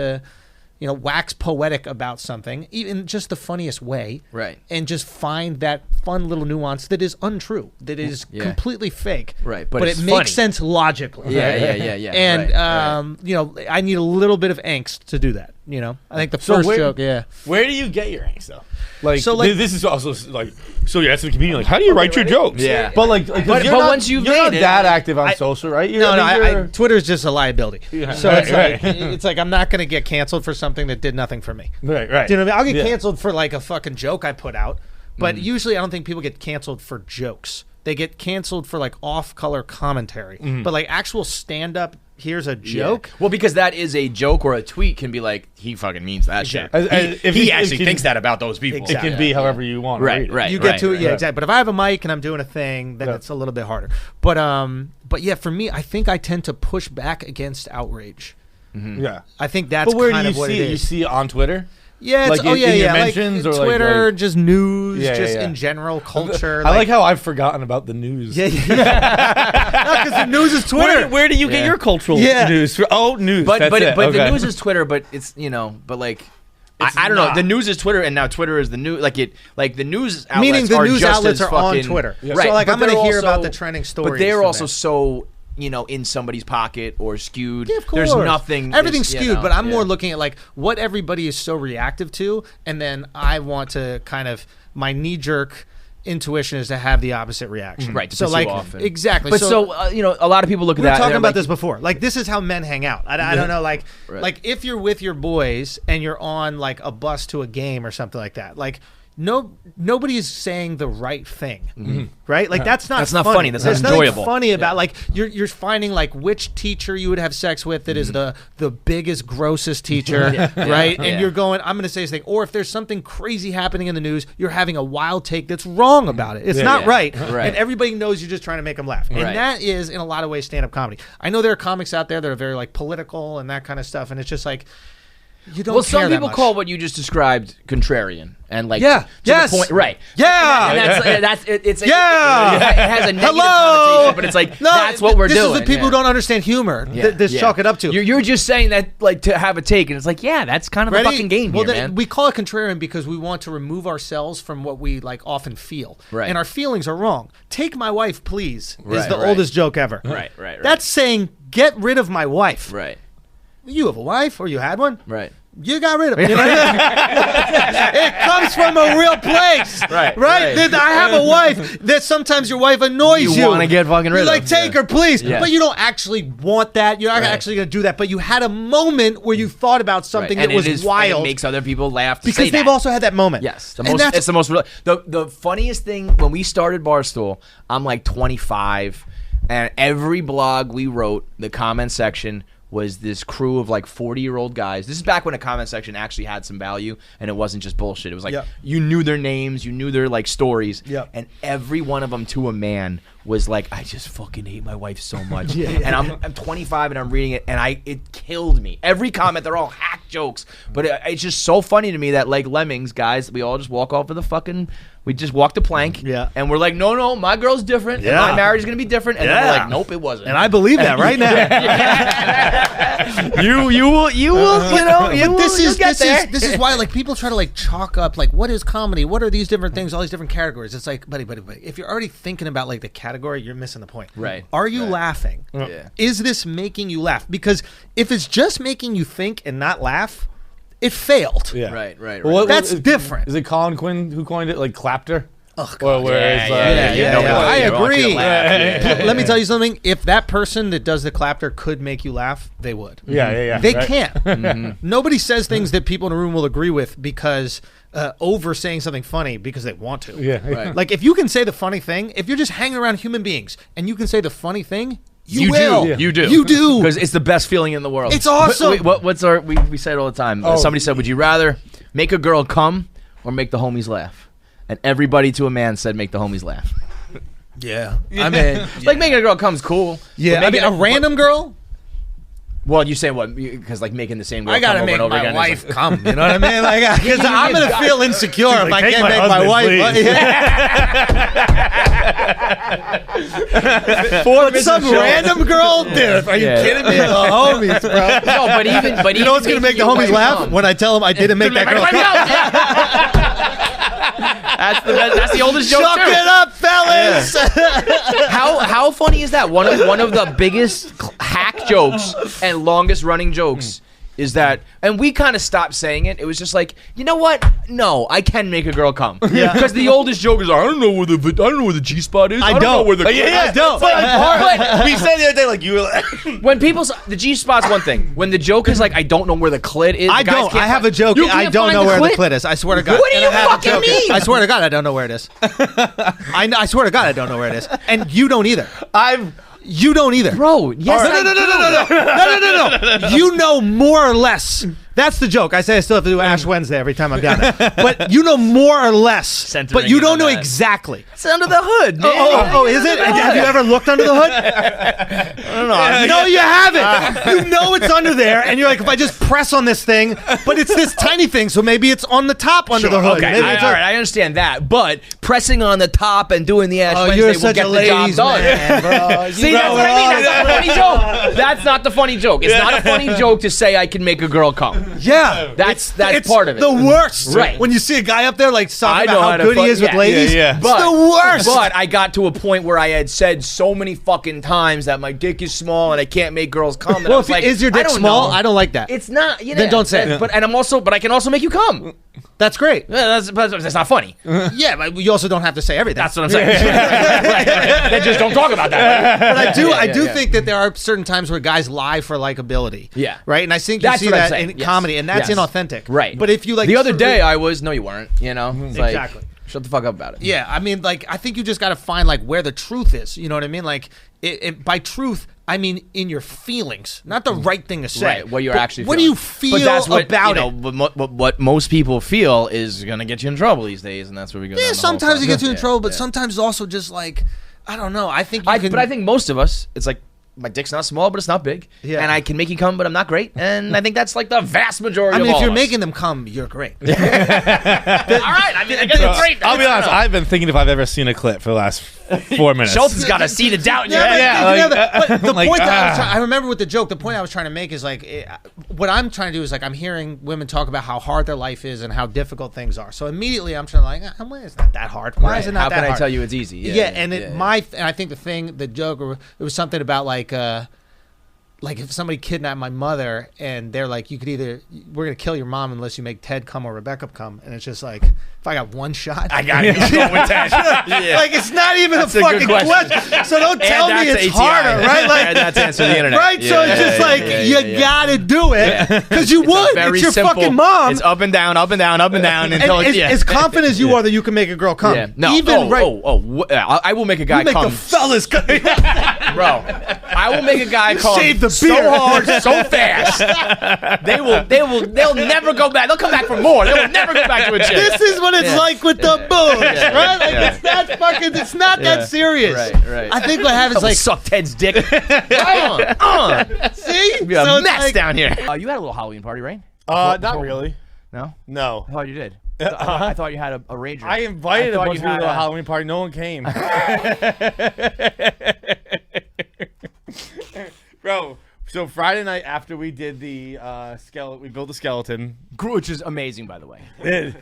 wax poetic about something in just the funniest way, right? And just find that fun little nuance that is untrue, that is completely fake, right? But it makes sense logically. Yeah. And I need a little bit of angst to do that. You know, I think the first joke. Yeah. Where do you get your angst though? Like, So, like- this is also like, so you're asking the comedian, like, how do you write your jokes? Yeah. But like But you're not, once you've you're not made it, that active on social, right? Twitter's just a liability. Yeah. So Right, it's like I'm not going to get canceled for something that did nothing for me. Right, right. Do you know what I mean? I'll get Yeah. canceled for like a fucking joke I put out, but usually I don't think people get canceled for jokes. They get canceled for like off-color commentary. But like actual stand-up, here's a joke. Yeah. Well, because that is a joke, or a tweet can be like, he fucking means that shit. Exactly. He actually thinks that about those people. It can be however you want. Right, right. You get to it, exactly. But if I have a mic and I'm doing a thing, then it's a little bit harder. But yeah, for me, I think I tend to push back against outrage. Yeah, I think that's But where kind do of you what see it it? You is. see it on Twitter? Yeah, like in your mentions like or Twitter, like just news, Yeah, just yeah. in general culture. I like how I've forgotten about the news. Yeah, because the news is Twitter. Where do you get your cultural news? News. But That's but it. but Okay. the news is Twitter. But it's but like. I don't know. The news is Twitter, and now Twitter is the news. Like the news outlets Meaning the are news just outlets as are on fucking- Twitter. Right. So, like, But I'm gonna they're hear about also- the trending stories But they're from also it. so in somebody's pocket or skewed. Yeah, of There's course. nothing. Everything's you skewed, know, but I'm more yeah. looking at like what everybody is so reactive to, and then I want to kind of my knee jerk intuition is to have the opposite reaction. Right. To So piss like you off and- exactly. But so a lot of people look at we were that. talking and about they're this before. Like this is how men hang out. I don't know. Like Right. like if you're with your boys and you're on like a bus to a game or something like that. Like nobody is saying the right thing, right? Like that's not funny. That's not There's nothing enjoyable. funny about like you're finding like which teacher you would have sex with that is the biggest grossest teacher, right? And you're going, I'm going to say this thing, or if there's something crazy happening in the news, you're having a wild take that's wrong about it. It's not right, and everybody knows you're just trying to make them laugh, and that is in a lot of ways stand-up comedy. I know there are comics out there that are very like political and that kind of stuff, and it's just like. You don't Well, care some that people much. call what you just described contrarian, and like Yeah, to yes. the point, right? Yeah, And that's it's Yeah. It has a negative Hello. connotation, but it's like that's what we're this doing. This is what people yeah. don't understand humor. Yeah. This Yeah. chalk it up to. You're just saying that like to have a take, and it's like that's kind of Ready? a fucking game well, here, then man. we call it contrarian because we want to remove ourselves from what we like often feel. Right. And our feelings are wrong. Take my wife, please, is Right, the right. oldest joke ever. Right. That's saying get rid of my wife. Right. You have a wife or you had one? Right. You got rid of it. You know? It comes from a real place. Right. That I have a wife that sometimes your wife annoys you. You want to get fucking rid You're of. like, take her, please. Yeah. But you don't actually want that. You're not Right. actually going to do that. But you had a moment where you thought about something Right. that was and wild. it makes other people laugh to because say they've that. also had that moment. Yes, And that's- it's the most. The funniest thing when we started Barstool, I'm like 25, and every blog we wrote, the comment section was this crew of like 40-year-old guys. This is back when a comment section actually had some value, and it wasn't just bullshit. It was like you knew their names, you knew their like stories, and every one of them to a man was like, I just fucking hate my wife so much. And I'm 25 and I'm reading it, and it killed me. Every comment, they're all hack jokes, but it's just so funny to me that like lemmings, guys, we all just walk off of the fucking. We just walked the plank, and we're like, no, my girl's different, and my marriage is gonna be different, and then we're like, nope, it wasn't. And I believe that right now. you will, This is why like people try to like chalk up like what is comedy? What are these different things? All these different categories. It's like, buddy. If you're already thinking about like the category, you're missing the point. Right. Are you laughing? Yeah. Is this making you laugh? Because if it's just making you think and not laugh, it failed. Yeah. Right. Well, That's different. Is it Colin Quinn who coined it, like clapter? Oh, God. I agree. Yeah. Let me tell you something. If that person that does the clapter could make you laugh, they would. Yeah. They right. can't. Nobody says things that people in a room will agree with because over saying something funny because they want to. Yeah. Right. Like if you can say the funny thing, if you're just hanging around human beings and you can say the funny thing, you will. do. You do. You do. Because it's the best feeling in the world. It's awesome. What's our? We say it all the time. Somebody said, "Would you rather make a girl come or make the homies laugh?" And everybody to a man said, "Make the homies laugh." Yeah. I mean, like making a girl come's cool. yeah. I mean, a random girl. Well, you say what? Because like making the same girl I gotta come over make and over my again. wife It's like, come. You know what I mean? Like, because I'm gonna feel insecure if I "Take can't my make my husband, wife. please." For some random girl, dude. Are you kidding me? The homies, bro. No, but even you know what's gonna make the homies laugh when I tell them I didn't make that girl come. That's the oldest joke. Chuck too. it up, fellas. How funny is that? One of the biggest hack jokes and longest running jokes is that, and we kind of stopped saying it. It was just like, you know what? No, I can make a girl come. Yeah. Because the oldest joke is, I don't know where the G spot is. I don't know where the I don't. But we said the other day, like you. When the G spot's one thing. When the joke is like, I don't know where the clit is. I don't. I have a joke. I don't know where the clit is. I swear to God. What do you fucking mean? I swear to God, I don't know where it is. I swear to God, I don't know where it is, and you don't either. You don't either, bro. Yes, no. You know more or less. That's the joke. I say I still have to do Ash Wednesday every time I've got it, but you know more or less. But you don't know exactly. It's under the hood, man. Oh, is it? Have you ever looked under the hood? I don't know. No, you haven't. You know it's under there, and you're like, if I just press on this thing, but it's this tiny thing, so maybe it's on the top under the hood. Okay, Maybe all it's right, I understand that, but pressing on the top and doing the Ash Wednesday you're will such get a the job ladies' done. man, bro. See, that's what I mean. That's not a funny joke. That's not the funny joke. It's not a funny joke to say I can make a girl come. Yeah, that's it's part of it. The worst, right? When you see a guy up there like talking about how to good he is with ladies, But, it's the worst. But I got to a point where I had said so many fucking times that my dick is small and I can't make girls come. And Well, I was like, is your I dick don't small? know. I don't like that. It's not. Then don't say it. But I can also make you come. That's great. Yeah, that's not funny. Yeah, but you also don't have to say everything. That's what I'm saying. right. Then just don't talk about that. But I do think that there are certain times where guys lie for likability. Yeah. Right? And I think you That's see what I'm that saying. in Yes. comedy, and that's Yes. inauthentic. Right. But if you like the other day I was, no you weren't, It's Exactly. like, shut the fuck up about it. Yeah, I mean, like, I think you just got to find, like, where the truth is. You know what I mean? Like, by truth, I mean in your feelings, not the right thing to say. Right, what you're But actually what feeling. do you feel But that's what, about it? What most people feel is going to get you in trouble these days, and that's where we go down Yeah, the sometimes whole it gets you in process. trouble, but sometimes it's also just, like, I don't know. I think you can... But I think most of us, it's like, my dick's not small, but it's not big. Yeah. And I can make you come, but I'm not great. And I think that's like the vast majority I mean, of all if you're of us. making them come, you're great. All right, I mean, I guess it's great. I'll be honest. I've been thinking if I've ever seen a clip for the last 4 minutes. Schulz has got a seed of doubt in your head. But the like, point that I remember with the joke, the point I was trying to make is like, what I'm trying to do is like, I'm hearing women talk about how hard their life is and how difficult things are. So immediately I'm trying to like, it's not that hard. Why is it not How that can hard? I tell you it's easy? And I think the joke, it was something about like if somebody kidnapped my mother and they're like, we're gonna kill your mom unless you make Ted come or Rebecca come, and it's just like, if I got one shot, I got it. Go with Ted. Like it's not even That's a a good fucking question. So don't tell me it's harder, right? Like that's answer the internet. right? So it's just like you gotta do it because you would. Very It's your simple. fucking mom. It's up and down, up and down, up and down until And as confident as you are that you can make a girl come. Yeah. No. Even I will make a guy you make come. the fellas come. Bro, I will make a guy come Save the so beer. hard, so fast. They'll never go back. They'll come back for more. They will never go back to a chick. This is what it's like with the booze, right? Like it's not fucking. It's not that serious. Right. I think what happens Like like suck Ted's dick. see, Be a so it's mess like- down here. You had a little Halloween party, right? Not really. No. No. I thought you did. I thought you had a rager. I invited a thought bunch of you people to had a Halloween party. No one came. Bro, so Friday night after we did the skeleton, we built the skeleton. Which is amazing, by the way.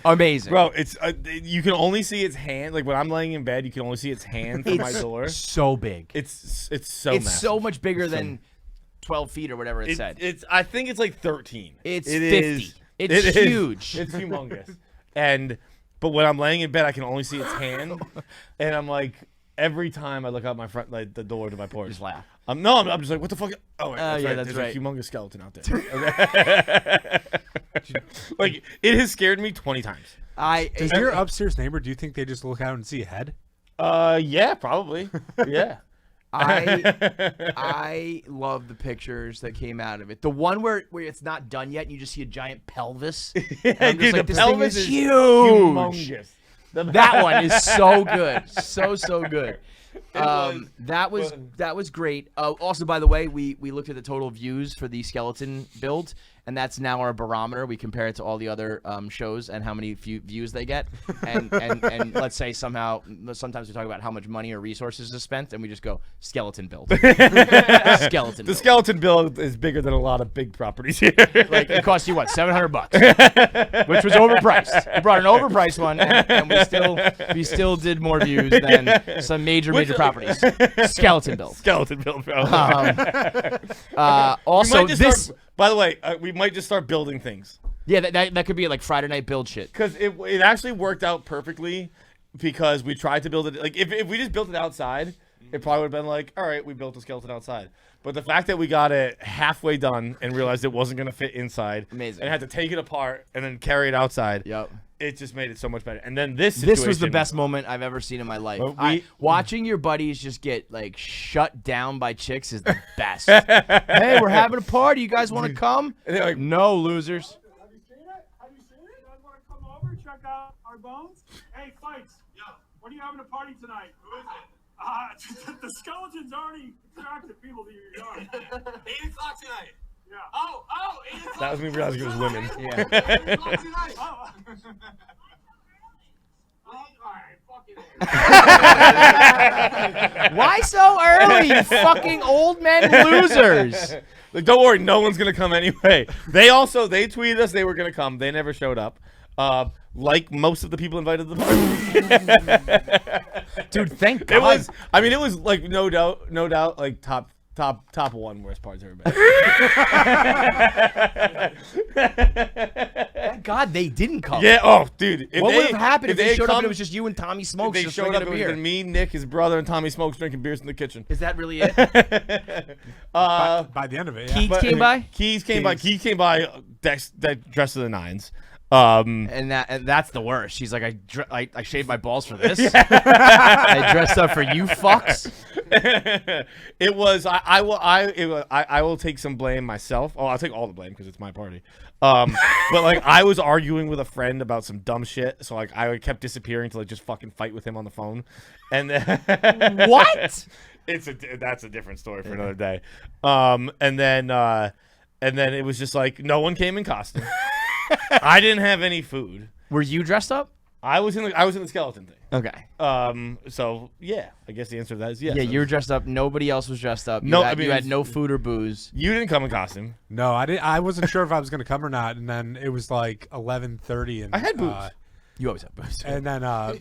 Amazing. Bro, it's you can only see its hand. Like when I'm laying in bed, you can only see its hand from my door. So big. It's so It's massive. so much bigger than 12 feet or whatever it said. I think it's like 13. It's It 50. is- It's it is. huge. It's humongous. But when I'm laying in bed, I can only see its hand, and I'm like, every time I look out my front, like the door to my porch, Just laugh. I'm just like, what the fuck? Oh, wait, that's yeah, right. that's There's right. a humongous skeleton out there. Like it has scared me 20 times. Does your upstairs neighbor? Do you think they just look out and see a head? Yeah, probably. Yeah. I love the pictures that came out of it. The one where it's not done yet and you just see a giant pelvis. And I'm just Dude, like, the this thing pelvis is is huge. humongous. That one is so good. So good. That was great. Also, by the way, we looked at the total views for the skeleton build, and that's now our barometer. We compare it to all the other shows and how many views they get. And let's say sometimes we talk about how much money or resources is spent, and we just go skeleton build. Skeleton. The skeleton build is bigger than a lot of big properties here. Like it cost you what, $700, which was overpriced. We brought an overpriced one, and we still did more views than some major properties. Skeleton build. Skeleton build, bro. Also, we might just this. start By the way, we might just start building things. Yeah, that could be like Friday night build shit. Because it actually worked out perfectly because we tried to build it. Like, if we just built it outside, it probably would have been like, all right, we built a skeleton outside. But the fact that we got it halfway done and realized it wasn't going to fit inside. Amazing. And had to take it apart and then carry it outside. Yep. It just made it so much better. And then this situation. This was the best moment I've ever seen in my life. Watching your buddies just get like shut down by chicks is the best. Hey, we're having a party. You guys want to come? And they're like, no, losers. Have you seen it? You guys want to come over, check out our bones? Hey, Feits. Yeah. When are you having a party tonight? Who is it? The skeleton's already attracted people to your yard. 8 o'clock tonight. Yeah. Oh, 8 o'clock. That was me realizing it was women. Yeah. 8 o'clock tonight. Oh. Why so early, you fucking old men losers? Like, don't worry, no one's gonna come anyway. They tweeted us they were gonna come. They never showed up. Like most of the people invited to the party. Dude, thank God. It was like no doubt, like top one worst parties ever been. Thank God they didn't come. Yeah. Oh, dude. What would have happened if they showed up come, and it was just you and Tommy Smokes? If they showed up, it would have been me, Nick, his brother, and Tommy Smokes drinking beers in the kitchen. Is that really it? By the end of it, yeah. Keegs came by. Keegs came by dressed to the nines. And that's the worst. She's like, I shaved my balls for this. I dressed up for you fucks. It was I will take some blame myself. Oh, I'll take all the blame because it's my party. But like I was arguing with a friend about some dumb shit, so like I kept disappearing to like just fucking fight with him on the phone. And then what? That's a different story for another day. And then it was just like no one came in costume. I didn't have any food. Were you dressed up? I was in the skeleton thing. Okay. So yeah, I guess the answer to that is yes. Yeah, you were dressed up. Nobody else was dressed up. No, you had no food or booze. You didn't come in costume. No, I didn't. I wasn't sure if I was going to come or not. And then it was like 11:30, and I had booze. You always have booze. And then I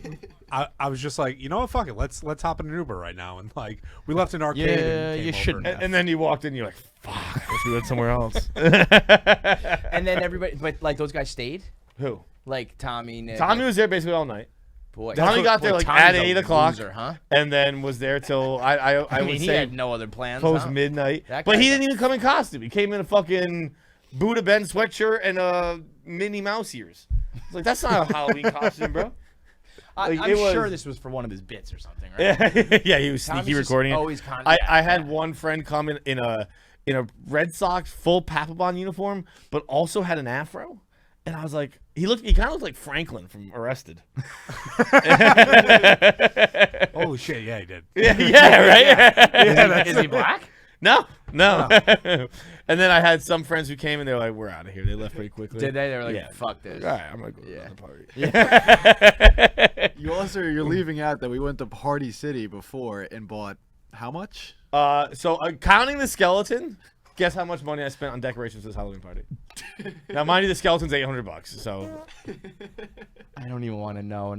was just like, you know what, fuck it, let's hop in an Uber right now. And like we left an arcade. Yeah, you shouldn't. And then you walked in, you're like, fuck, I wish we went somewhere else. And then everybody, but like those guys stayed. Who? Like Tommy. Nick. Tommy was there basically all night. Boy, Tommy got there like Tommy's at 8 o'clock, loser, huh? and then was there till I mean, would he say had no other plans. Post midnight, That but guy he didn't even come in costume. He came in a fucking Buddha Ben sweatshirt and a Minnie Mouse ears. It's like that's not a Halloween costume, bro. I'm sure this was for one of his bits or something, right? Yeah, he was sneaky recording it. Always I had one friend come in a Red Sox full Papelbon uniform, but also had an afro. And I was like, he kind of looked like Franklin from Arrested. Holy shit, yeah, he did. Yeah, right? Is he black? No. And then I had some friends who came and they were like, we're out of here. They left pretty quickly. Did they? They were like, fuck this. All right, I'm going to go to the party. Yeah. You're leaving out that we went to Party City before and bought how much? So counting the skeleton, guess how much money I spent on decorations for this Halloween party? Now, mind you, the skeleton's $800. So I don't even want to know.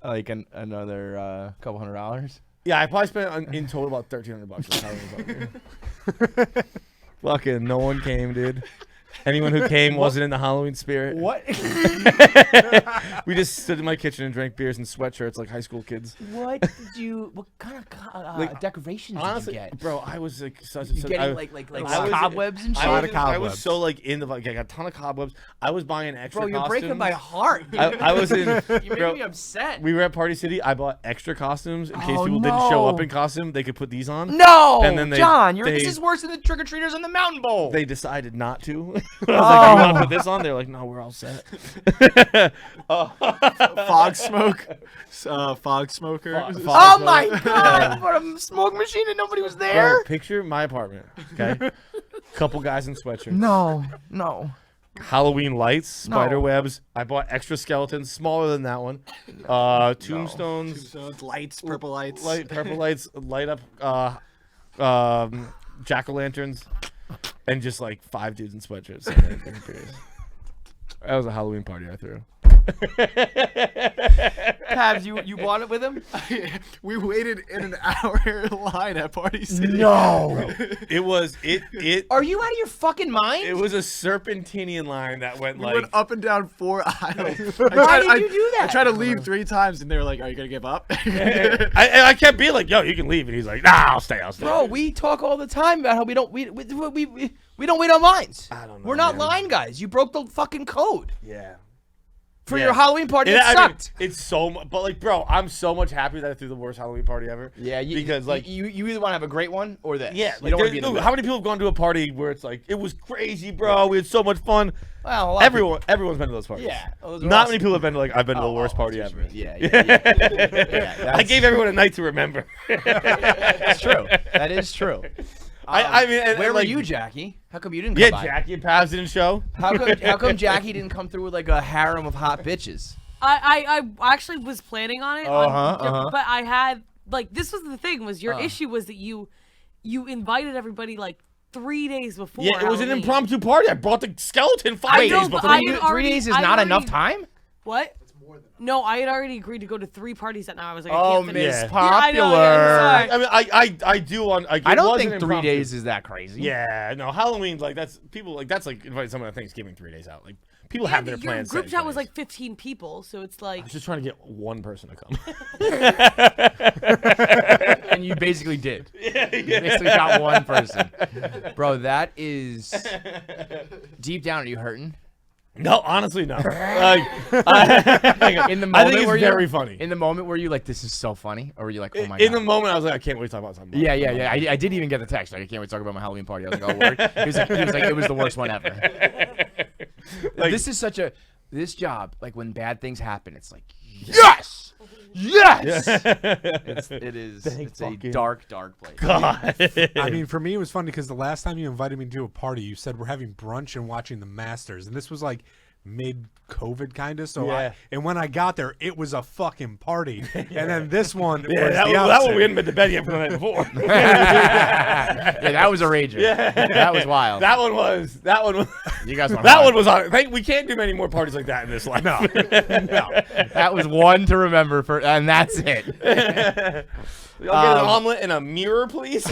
Another couple $100. Yeah, I probably spent in total about $1,300 on this Halloween party. Fucking no one came, dude. Anyone who came wasn't in the Halloween spirit. What? We just stood in my kitchen and drank beers in sweatshirts like high school kids. What kind of decorations honestly, did you get? Bro, I was like such you getting cobwebs and shit? I was so like in the I got a ton of cobwebs. I was buying extra costumes. Bro, you're breaking my heart. I was in. You made me upset. We were at Party City. I bought extra costumes in case people didn't show up in costume. They could put these on. No, and then John, this is worse than the trick or treaters in the Mountain Bowl. They decided not to. I was like, you want to put this on? They're like, no, we're all set. Fog smoke. Fog smoker. Oh my God! What a smoke machine and nobody was there. Bro, picture my apartment. Okay, couple guys in sweatshirts. No. Halloween lights, spider webs. I bought extra skeletons, smaller than that one. Tombstones, lights, purple lights, purple lights, light up jack-o'-lanterns, and just like 5 dudes in sweatshirts. That was a Halloween party I threw. Pabs, you bought it with him? We waited in an hour line at Party City. No. It was it. Are you out of your fucking mind? It was a serpentinian line that went We like went up and down 4 aisles. Why did you do that? I tried to leave 3 times, and they were like, "Are you gonna give up?" I kept being like, "Yo, you can leave," and he's like, "Nah, I'll stay." Bro, we talk all the time about how we don't wait on lines. I don't know. We're not man. line guys. You broke the fucking code. Yeah. For your Halloween party, it I mean, sucked. it's so much, but like, bro, I'm so much happy that I threw the worst Halloween party ever. Yeah, because like you either want to have a great one or this. Yeah, you like, don't want to be in the dude, middle. how many people have gone to a party where it's like it was crazy, bro? We had so much fun. Well, a lot of everyone's been to those parties. Yeah, those are not awesome. many people have been to like I've been to the worst party ever. Yeah. I gave everyone a night to remember. That's true. That is true. I mean, where were like, you, Jackie? How come you didn't? Yeah, come by? Jackie and Pabs didn't show. How come Jackie didn't come through with like a harem of hot bitches? I actually was planning on it. But I had like this was the thing was your issue was that you invited everybody like 3 days before. Yeah, it was an Halloween. impromptu party. I brought the skeleton 5 days before. 3 days is not enough time. What? No, I had already agreed to go to 3 parties that night. I was like, I Oh, can't finish. Miss Yeah, Popular. I know, I mean, I do on. I don't think 3 days is that crazy. Yeah, no, Halloween's like that's people like that's like inviting someone to Thanksgiving 3 days out. Like people have their your plans. group set chat in was place. like 15 people, so it's like. I was just trying to get one person to come. And you basically did. You basically got one person. Bro, that is deep down. Are you hurting? No, honestly, no. Like, in the moment, I think it's were very you, funny. In the moment, were you like, "This is so funny," or were you like, "Oh my god"? In the moment, I was like, I can't wait to talk about something. Yeah. I did even get the text. Like, I can't wait to talk about my Halloween party. I was like, "Oh, word." He was like, "It was the worst one ever." Like, this is such this job. Like when bad things happen, it's like, yes. It's a dark place. God. I mean, for me, it was funny because the last time you invited me to a party, you said we're having brunch and watching the Masters, and this was like mid-COVID kind of. So Yeah. and when I got there, it was a fucking party. And then this one, was that the one opposite. we hadn't been to bed yet from the night before. Yeah, that was a rager. Yeah, that was wild. That one was. You guys want that one was on. We can't do many more parties like that in this life. No. That was one to remember and that's it. Y'all get an omelet and a mirror, please.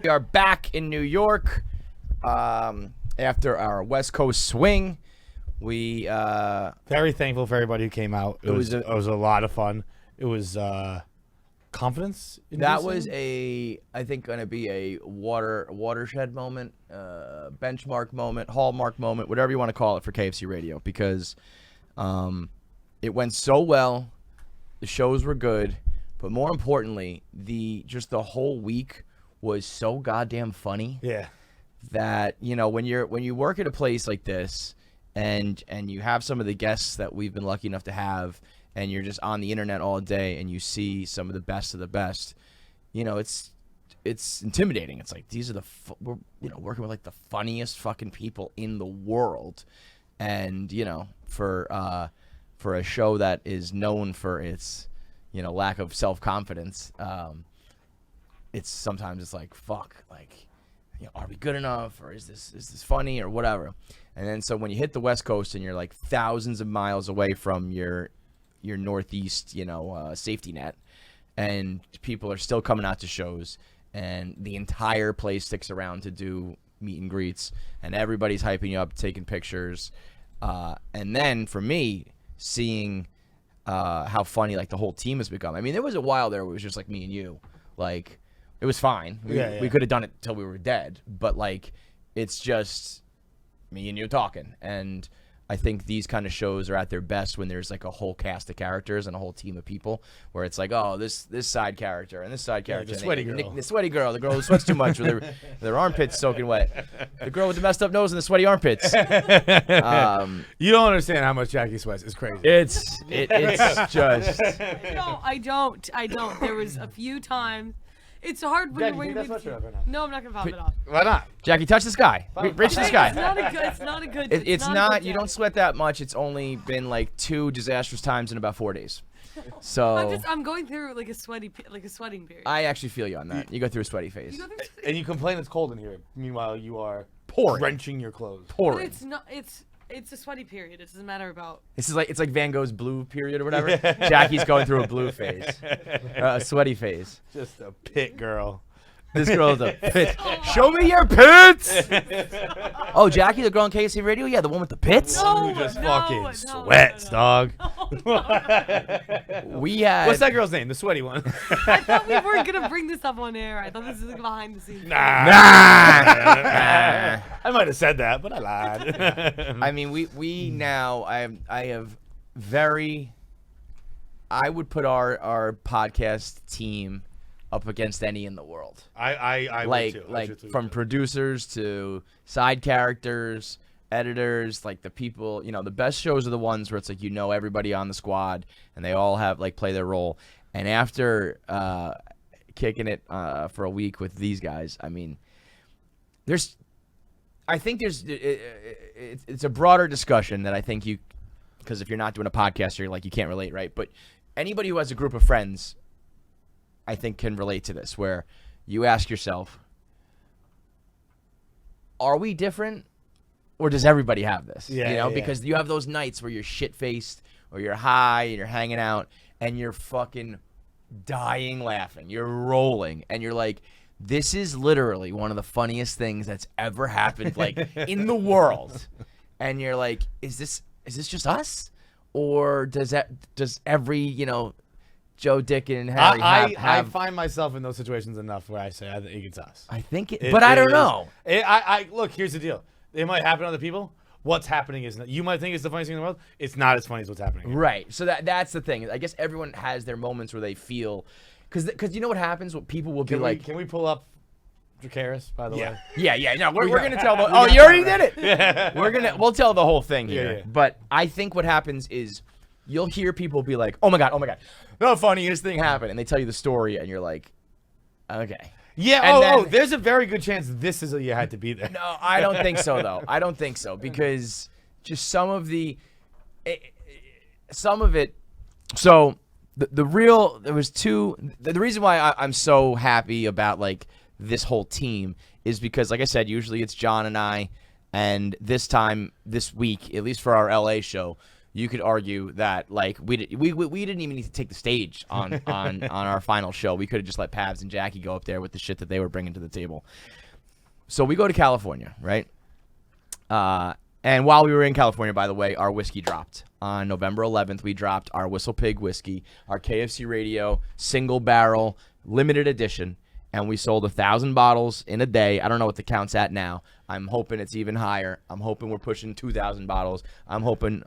We are back in New York after our West Coast swing. We very thankful for everybody who came out. It was a lot of fun. It was confidence. That was I think going to be a watershed moment, benchmark moment, hallmark moment, whatever you want to call it for KFC Radio, because it went so well. The shows were good, but more importantly, the whole week was so goddamn funny. Yeah. That when you work at a place like this, and you have some of the guests that we've been lucky enough to have, and you're just on the internet all day, and you see some of the best, it's intimidating. It's like these are we're working with like the funniest fucking people in the world, and for a show that is known for its lack of self-confidence, it's sometimes it's like fuck, like are we good enough, or is this funny or whatever. And then so when you hit the West Coast and you're like thousands of miles away from your Northeast safety net, and people are still coming out to shows, and the entire place sticks around to do meet and greets, and everybody's hyping you up, taking pictures, and then for me seeing how funny like the whole team has become. I mean, there was a while there where it was just like me and you, like it was fine. We could have done it till we were dead, but like it's just me and you talking. And I think these kind of shows are at their best when there's like a whole cast of characters and a whole team of people, where it's like, oh, this side character and this side character, the sweaty girl, the girl who sweats too much with their armpits soaking wet, the girl with the messed up nose and the sweaty armpits. You don't understand how much Jackie sweats. It's crazy. It's just. No, I don't. There was a few times. It's hard when Jackie, you're waiting. take that sweatshirt off right now. No, I'm not gonna pop it off. Why not? Jackie, touch the sky. Reach the sky. It's not a good. It's not a good. It's not. not. A good You day. don't sweat that much. It's only been like 2 disastrous times in about 4 days. So I'm going through like a sweating period. I actually feel you on that. You go through a sweaty phase. And you complain it's cold in here. Meanwhile, you are pouring, drenching your clothes. pouring. It's not. It's a sweaty period. It doesn't matter about. It's like Van Gogh's blue period or whatever. Jackie's going through a blue phase, a sweaty phase. Just a pit girl. This girl's a pit. Show me your pits. Oh, Jackie, the girl on KFC Radio? Yeah, the one with the pits? Who just fucking sweats, dog. We had... What's that girl's name? The sweaty one. I thought we weren't going to bring this up on air. I thought this was like behind the scenes. Nah. I might have said that, but I lied. I mean, we now, I have very... I would put our podcast team up against any in the world. I like would too. like from producers to side characters, editors, like the people, the best shows are the ones where it's like everybody on the squad and they all have play their role. And after kicking it for a week with these guys, I mean, it's a broader discussion that I think because if you're not doing a podcast, you're you can't relate, right? But anybody who has a group of friends, I think, can relate to this, where you ask yourself, are we different or does everybody have this? Because you have those nights where you're shit-faced or you're high and you're hanging out and you're fucking dying laughing. You're rolling and you're like, this is literally one of the funniest things that's ever happened in the world. And you're like, is this just us? Or does every, Joe, Dick, and Harry I find myself in those situations enough where I say I think it's us. I think but I don't know. Look, here's the deal. It might happen to other people. What's happening is you might think it's the funniest thing in the world. It's not as funny as what's happening. Right. So that's the thing. I guess everyone has their moments where they feel, because you know what happens? What people will be like. Can we pull up Dracarys, by the way? Yeah. No, we're gonna tell. You already did it. Yeah. We'll tell the whole thing here. Yeah. But I think what happens is you'll hear people be like, oh my god, the funniest thing happened, and they tell you the story, and you're like, okay. Yeah. And there's a very good chance this is you had to be there. No, I don't think so though. I don't think so because just some of it. So the reason why I'm so happy about this whole team is because, like I said, usually it's John and I, and this week, at least for our LA show, you could argue that we didn't even need to take the stage on our final show. We could have just let Pabs and Jackie go up there with the shit that they were bringing to the table. So we go to California, right? And while we were in California, by the way, our whiskey dropped. On November 11th, we dropped our Whistle Pig whiskey, our KFC Radio single barrel limited edition. And we sold 1,000 bottles in a day. I don't know what the count's at now. I'm hoping it's even higher. I'm hoping we're pushing 2,000 bottles. I'm hoping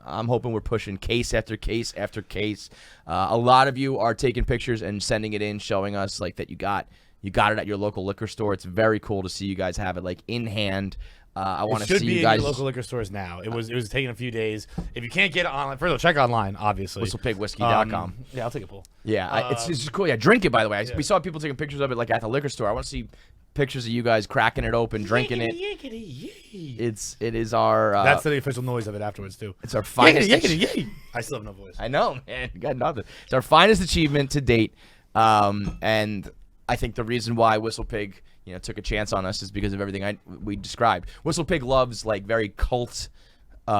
we're pushing case after case after case. A lot of you are taking pictures and sending it in, showing us that you got it at your local liquor store. It's very cool to see you guys have it in hand. I want to see you guys. In your local liquor stores now. It was taking a few days. If you can't get it online, first of all, check online, obviously. WhistlePigWhiskey.com. Yeah, I'll take a pull. Yeah, it's just cool. Yeah, drink it, by the way. We saw people taking pictures of it at the liquor store. I want to see pictures of you guys cracking it open, drinking it. It is our. That's the official noise of it afterwards too. It's our finest. I still have no voice. I know, man. You got nothing. It's our finest achievement to date, and I think the reason why Whistle Pig took a chance on us is because of everything we described. Whistle Pig loves very cult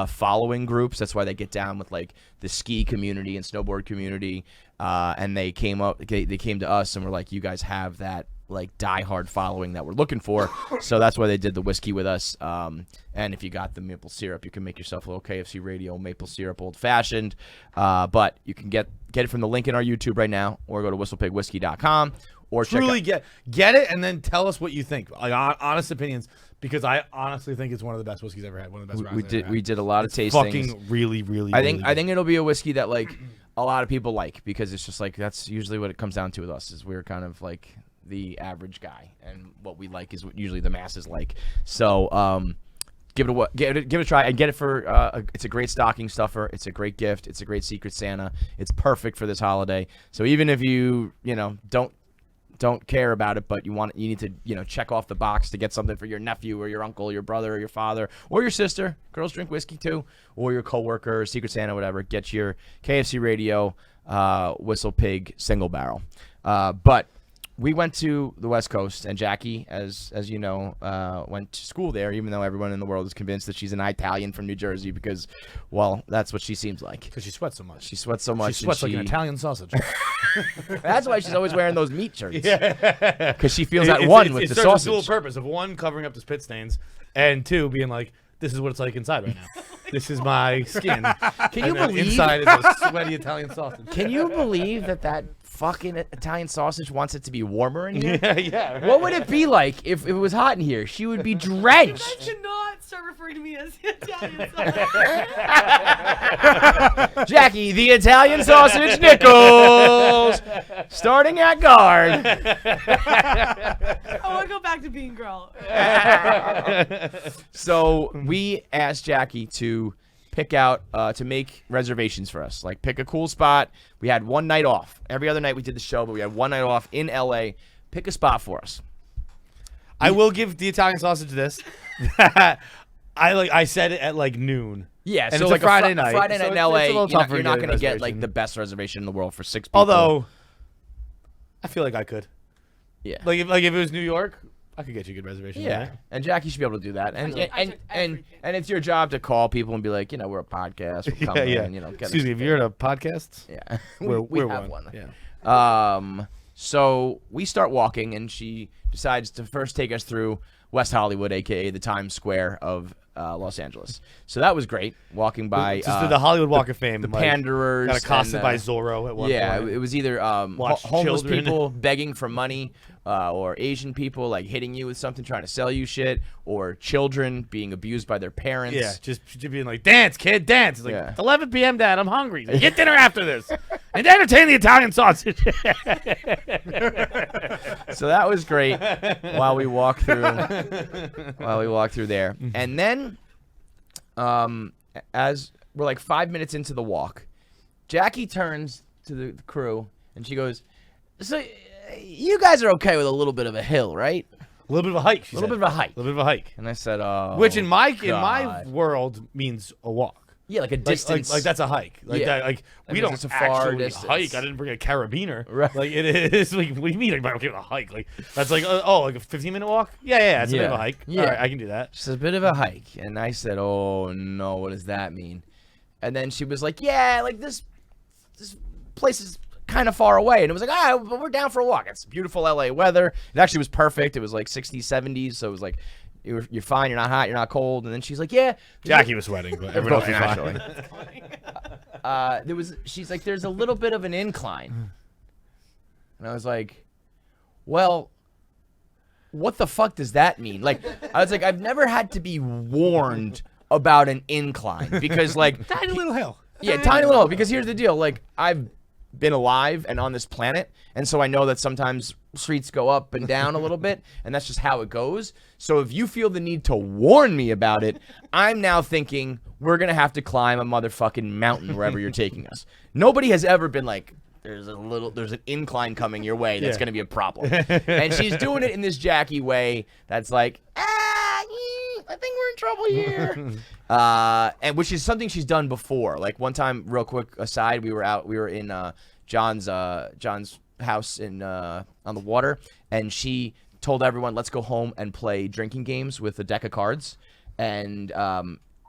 following groups. That's why they get down with the ski community and snowboard community. And they came to us and were like, you guys have that diehard following that we're looking for. So that's why they did the whiskey with us. And if you got the maple syrup, you can make yourself a little KFC Radio maple syrup old fashioned. But you can get it from the link in our YouTube right now, or go to whistlepigwhiskey.com. Or truly get it and then tell us what you think. Honest opinions, because I honestly think it's one of the best whiskeys ever had. One of the best. We did a lot of tastings. Fucking really, really. I think it'll be a whiskey that a lot of people because it's just that's usually what it comes down to with us is we're kind of the average guy, and what we like is what usually the masses like. So give it a try and get it for. It's a great stocking stuffer. It's a great gift. It's a great Secret Santa. It's perfect for this holiday. So even if you don't care about it, but you need to check off the box to get something for your nephew or your uncle, your brother or your father or your sister. Girls drink whiskey too, or your coworker, or Secret Santa, whatever. Get your KFC Radio Whistle Pig single barrel. But we went to the West Coast, and Jackie, as you know, went to school there, even though everyone in the world is convinced that she's an Italian from New Jersey because, well, that's what she seems like. Because she sweats so much. She sweats so much. She sweats like an Italian sausage. That's why she's always wearing those meat shirts. Yeah. Because she feels at one with it the serves sausage. a dual purpose of one, covering up the spit stains, and two, being like, this is what it's like inside right now. This is my skin. Can you believe inside is a sweaty Italian sausage? Can you believe that fucking Italian sausage wants it to be warmer in here? Yeah. Right. What would it be like if it was hot in here? She would be drenched. I cannot start referring to me as Italian sausage. Jackie, the Italian sausage Nichols, starting at guard. I want to go back to being girl. So we asked Jackie to pick out, to make reservations for us. Like, pick a cool spot. We had one night off. Every other night we did the show, but we had one night off in LA. Pick a spot for us. I will give the Italian sausage this. I said it at like noon. Yeah, and so it's like a Friday night. Friday night So in it's LA, a little tougher you're not to going to get a get like reservation. the best reservation in the world for 6 people. Although, I feel like I could. Yeah. Like if it was New York, I could get you a good reservation. Yeah, right? and Jackie should be able to do that. And it's your job to call people and be like, we're a podcast. We're coming in, get Excuse us- me, if you're at a podcast, Yeah, we're have one. one. Yeah. So we start walking, and she decides to first take us through West Hollywood, aka the Times Square of Los Angeles. So that was great, walking by Just did the Hollywood Walk of Fame. the like, Panderers. Got accosted and, by Zorro at one Yeah, point. it was either Watched homeless children. people begging for money, or Asian people like hitting you with something, trying to sell you shit, or children being abused by their parents. Yeah, just being like, dance, kid, dance. It's like, Yeah. it's 11 p.m., Dad, I'm hungry. Get dinner after this. And entertain the Italian sausage. So that was great while we walked through there. And then as we're like 5 minutes into the walk, Jackie turns to the crew and she goes, so you guys are okay with a little bit of a hill, right? A little bit of a hike, A little bit of a hike. A little bit of a hike. And I said, oh, Which in my God. world means a walk. Yeah, like a distance. Like that's a hike. Like Yeah. that. Like That we means don't it's a far actually distance. hike. I didn't bring a carabiner. Right. Like it is. Like what do you mean? Like okay with a hike? Like that's like like a 15-minute walk. Yeah. It's a bit of a hike. Yeah, All right, I can do that. It's a bit of a hike, and I said, "Oh no, what does that mean?" And then she was like, "Yeah, like this place is kind of far away," and it was like, "All right, but we're down for a walk. It's beautiful LA weather. It actually was perfect. It was like 60s, 70s, so it was like." You're fine. You're not hot. You're not cold. And then she's like, "Yeah." Jackie was sweating, but everyone else was fine. She's like, "There's a little bit of an incline," and I was like, "Well, what the fuck does that mean?" Like, I was like, I've never had to be warned about an incline because, like, tiny little hill. Yeah, tiny little hill. Because here's the deal: like, I've been alive and on this planet, and so I know that sometimes streets go up and down a little bit, and that's just how it goes. So if you feel the need to warn me about it, I'm now thinking we're gonna have to climb a motherfucking mountain wherever you're taking us. Nobody has ever been like, there's an incline coming your way that's gonna be a problem. And she's doing it in this Jackie way that's like, I think we're in trouble here. And which is something she's done before. Like one time, real quick aside, we were in John's house in on the water, and she told everyone, let's go home and play drinking games with a deck of cards, and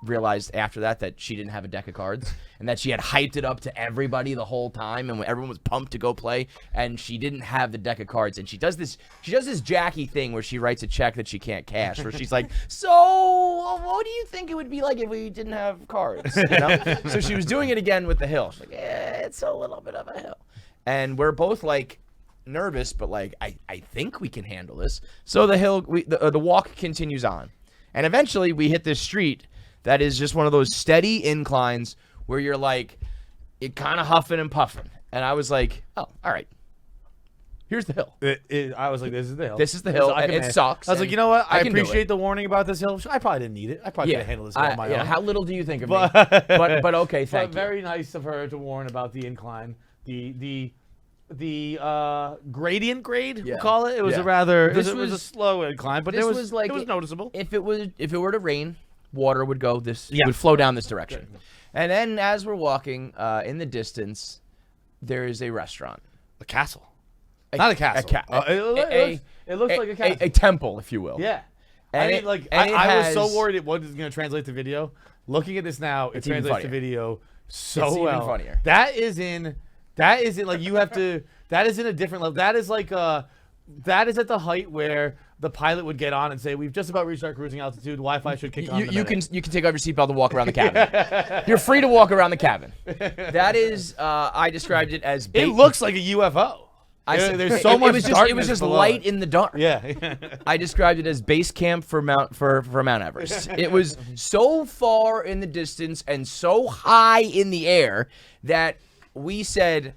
realized after that she didn't have a deck of cards, and that she had hyped it up to everybody the whole time, and everyone was pumped to go play, and she didn't have the deck of cards. And she does this Jackie thing where she writes a check that she can't cash, where she's like, so what do you think it would be like if we didn't have cards? You know? So she was doing it again with the hill. She's like, yeah, it's a little bit of a hill. And we're both like nervous, but like I think we can handle this. So the walk continues on, and eventually we hit this street that is just one of those steady inclines where you're like, it kind of huffing and puffing. And I was like, oh, all right, here's the hill. I was like, this is the hill. This is the hill, and it sucks. I was like, you know what? I can do appreciate it. the warning about this hill. I probably didn't need it. I probably could have handled this on my own. How little do you think of me? But But okay, thank you. Very nice of her to warn about the incline. The gradient grade, we'll call it. It was a rather it was a slow incline, but it was noticeable. If it were to rain, water would go would flow down this direction. And then as we're walking in the distance, there is a restaurant. A castle. Not a castle. It looks like a castle. A temple, if you will. Yeah. And I mean, I was so worried it wasn't going to translate to video. Looking at this now, it translates to video so it's well. Even funnier. That isn't like you have to. That is in a different level. That is like that is at the height where the pilot would get on and say, "We've just about reached our cruising altitude. Wi-Fi should kick on." You can take off your seatbelt and walk around the cabin. You're free to walk around the cabin. That is, I described it as. It looks like a UFO. There's so much darkness. It was just light in the dark. Yeah. I described it as base camp for Mount Everest. It was so far in the distance and so high in the air that we said,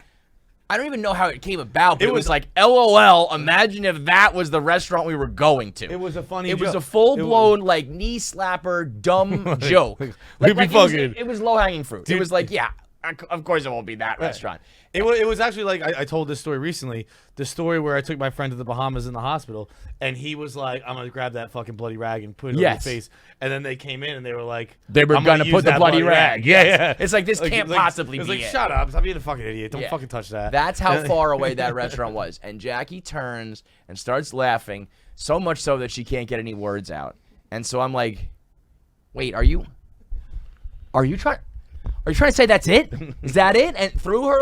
I don't even know how it came about, but it was like, LOL, imagine if that was the restaurant we were going to. It was a funny joke. It was a full-blown, knee slapper, dumb joke. It was low-hanging fruit. Dude, it was like, yeah, of course it won't be that restaurant. It was actually like, I told this story recently, the story where I took my friend to the Bahamas in the hospital, and he was like, I'm going to grab that fucking bloody rag and put it on his face. And then they came in and they were like, they were going to put the bloody rag. Yeah. It's like, this can't possibly be it. It's like, shut up. Stop being a fucking idiot. Don't fucking touch that. That's how far away that restaurant was. And Jackie turns and starts laughing, so much so that she can't get any words out. And so I'm like, wait, are you trying to say that's it? Is that it? And through her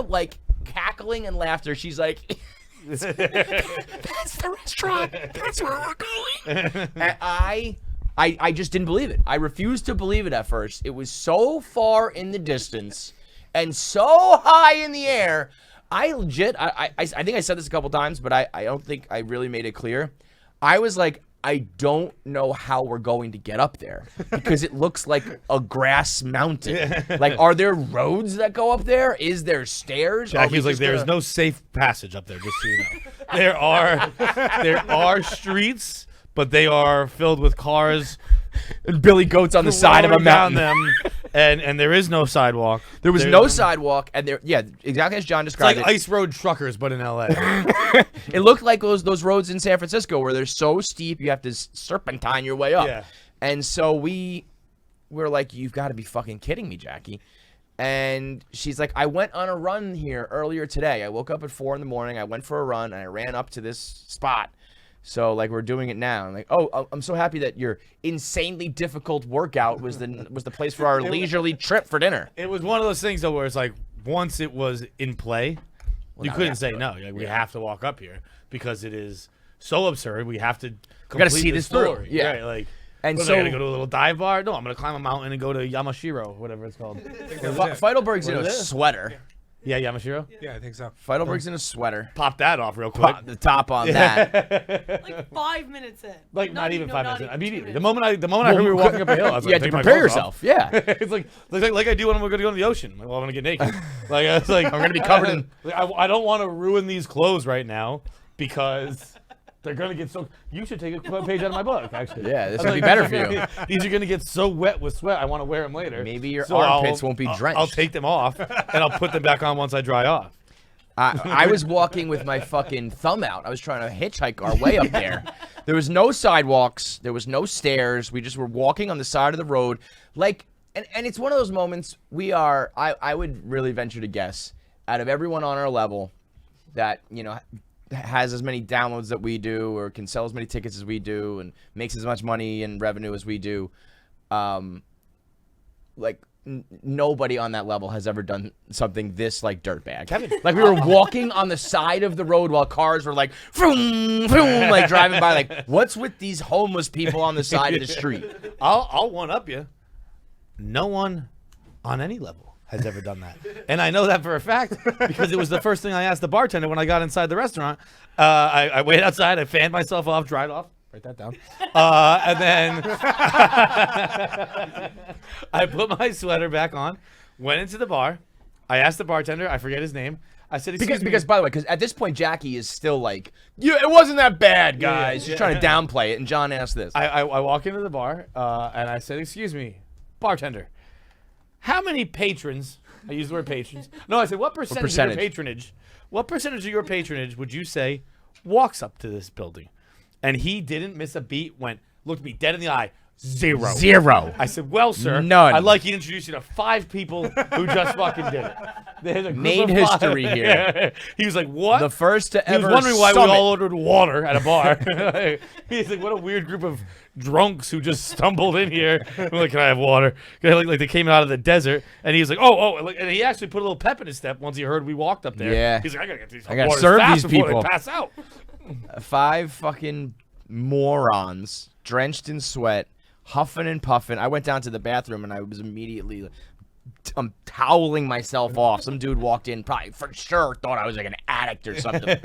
cackling and laughter, she's like, that's the restaurant. That's where we're going. And I just didn't believe it. I refused to believe it at first. It was so far in the distance and so high in the air. I think I said this a couple times, but I don't think I really made it clear. I was like, I don't know how we're going to get up there because it looks like a grass mountain. Like, are there roads that go up there? Is there stairs? Jackie's like, there is no safe passage up there, just so you know. There are streets, but they are filled with cars and billy goats on the side of a mountain. And there is no sidewalk. There was no sidewalk, and exactly as John described it. It's like ice road truckers, but in LA. It looked like those roads in San Francisco where they're so steep you have to serpentine your way up. Yeah. And so we were like, you've got to be fucking kidding me, Jackie. And she's like, I went on a run here earlier today. I woke up at 4 a.m. I went for a run, and I ran up to this spot. So, we're doing it now. I'm like, oh, I'm so happy that your insanely difficult workout was the place for our leisurely trip for dinner. It was one of those things, though, where it's like, once it was in play, you couldn't say no. We have to walk up here because it is so absurd. We have to complete see this story. Yeah. Right, and so I gotta go to a little dive bar. No, I'm gonna climb a mountain and go to Yamashiro, whatever it's called. Feidelberg's in a sweater. Yeah, Yamashiro? Yeah, I think so. Feidelberg's in a sweater. Pop that off real quick. Pop the top on that. Like 5 minutes in. Not even 5 minutes in. Immediately. The moment I heard we were walking up a hill, I was like, you had to prepare yourself. Yeah. It's like I do when we're going to go to the ocean. I'm going to get naked. It's like I'm going to be covered in. I don't want to ruin these clothes right now because they're going to get so. You should take a page out of my book, actually. Yeah, this would be better for you. These are going to get so wet with sweat. I want to wear them later. Maybe your armpits won't be drenched. I'll take them off and I'll put them back on once I dry off. I was walking with my fucking thumb out. I was trying to hitchhike our way up there. There was no sidewalks. There was no stairs. We just were walking on the side of the road. And it's one of those moments I would really venture to guess, out of everyone on our level that, has as many downloads that we do or can sell as many tickets as we do and makes as much money and revenue as we do, nobody on that level has ever done something this dirtbag. We were walking on the side of the road while cars were vroom, vroom, driving by. What's with these homeless people on the side of the street? I'll one up you. No one on any level has ever done that. And I know that for a fact because it was the first thing I asked the bartender when I got inside the restaurant. I waited outside, I fanned myself off, dried off. Write that down. And then I put my sweater back on, went into the bar. I asked the bartender, I forget his name. I said, excuse me. Because by the way, at this point, Jackie is still like, it wasn't that bad, guys. She's trying to downplay it. And John asked this. I walk into the bar and I said, excuse me, bartender, how many patrons, I use the word patrons. No, I said, what percentage of your patronage would you say walks up to this building? And he didn't miss a beat, looked me dead in the eye. Zero. Zero. I said, well, sir, none. I'd like you to introduce you to 5 people who just fucking did it. There's a group made of history five. here. He was like, "What?" The first to He ever was wondering why summit. we all ordered water at a bar. He's like, "What a weird group of drunks who just stumbled in here." We're like, "Can I have water?" Like they came out of the desert, and he was like, "Oh!" And he actually put a little pep in his step once he heard we walked up there. Yeah. He's like, "I gotta get these. I gotta waters serve fast these before people." They pass out. 5 fucking morons, drenched in sweat, huffing and puffing. I went down to the bathroom and I was immediately, I'm toweling myself off. Some dude walked in, probably for sure thought I was like an addict or something.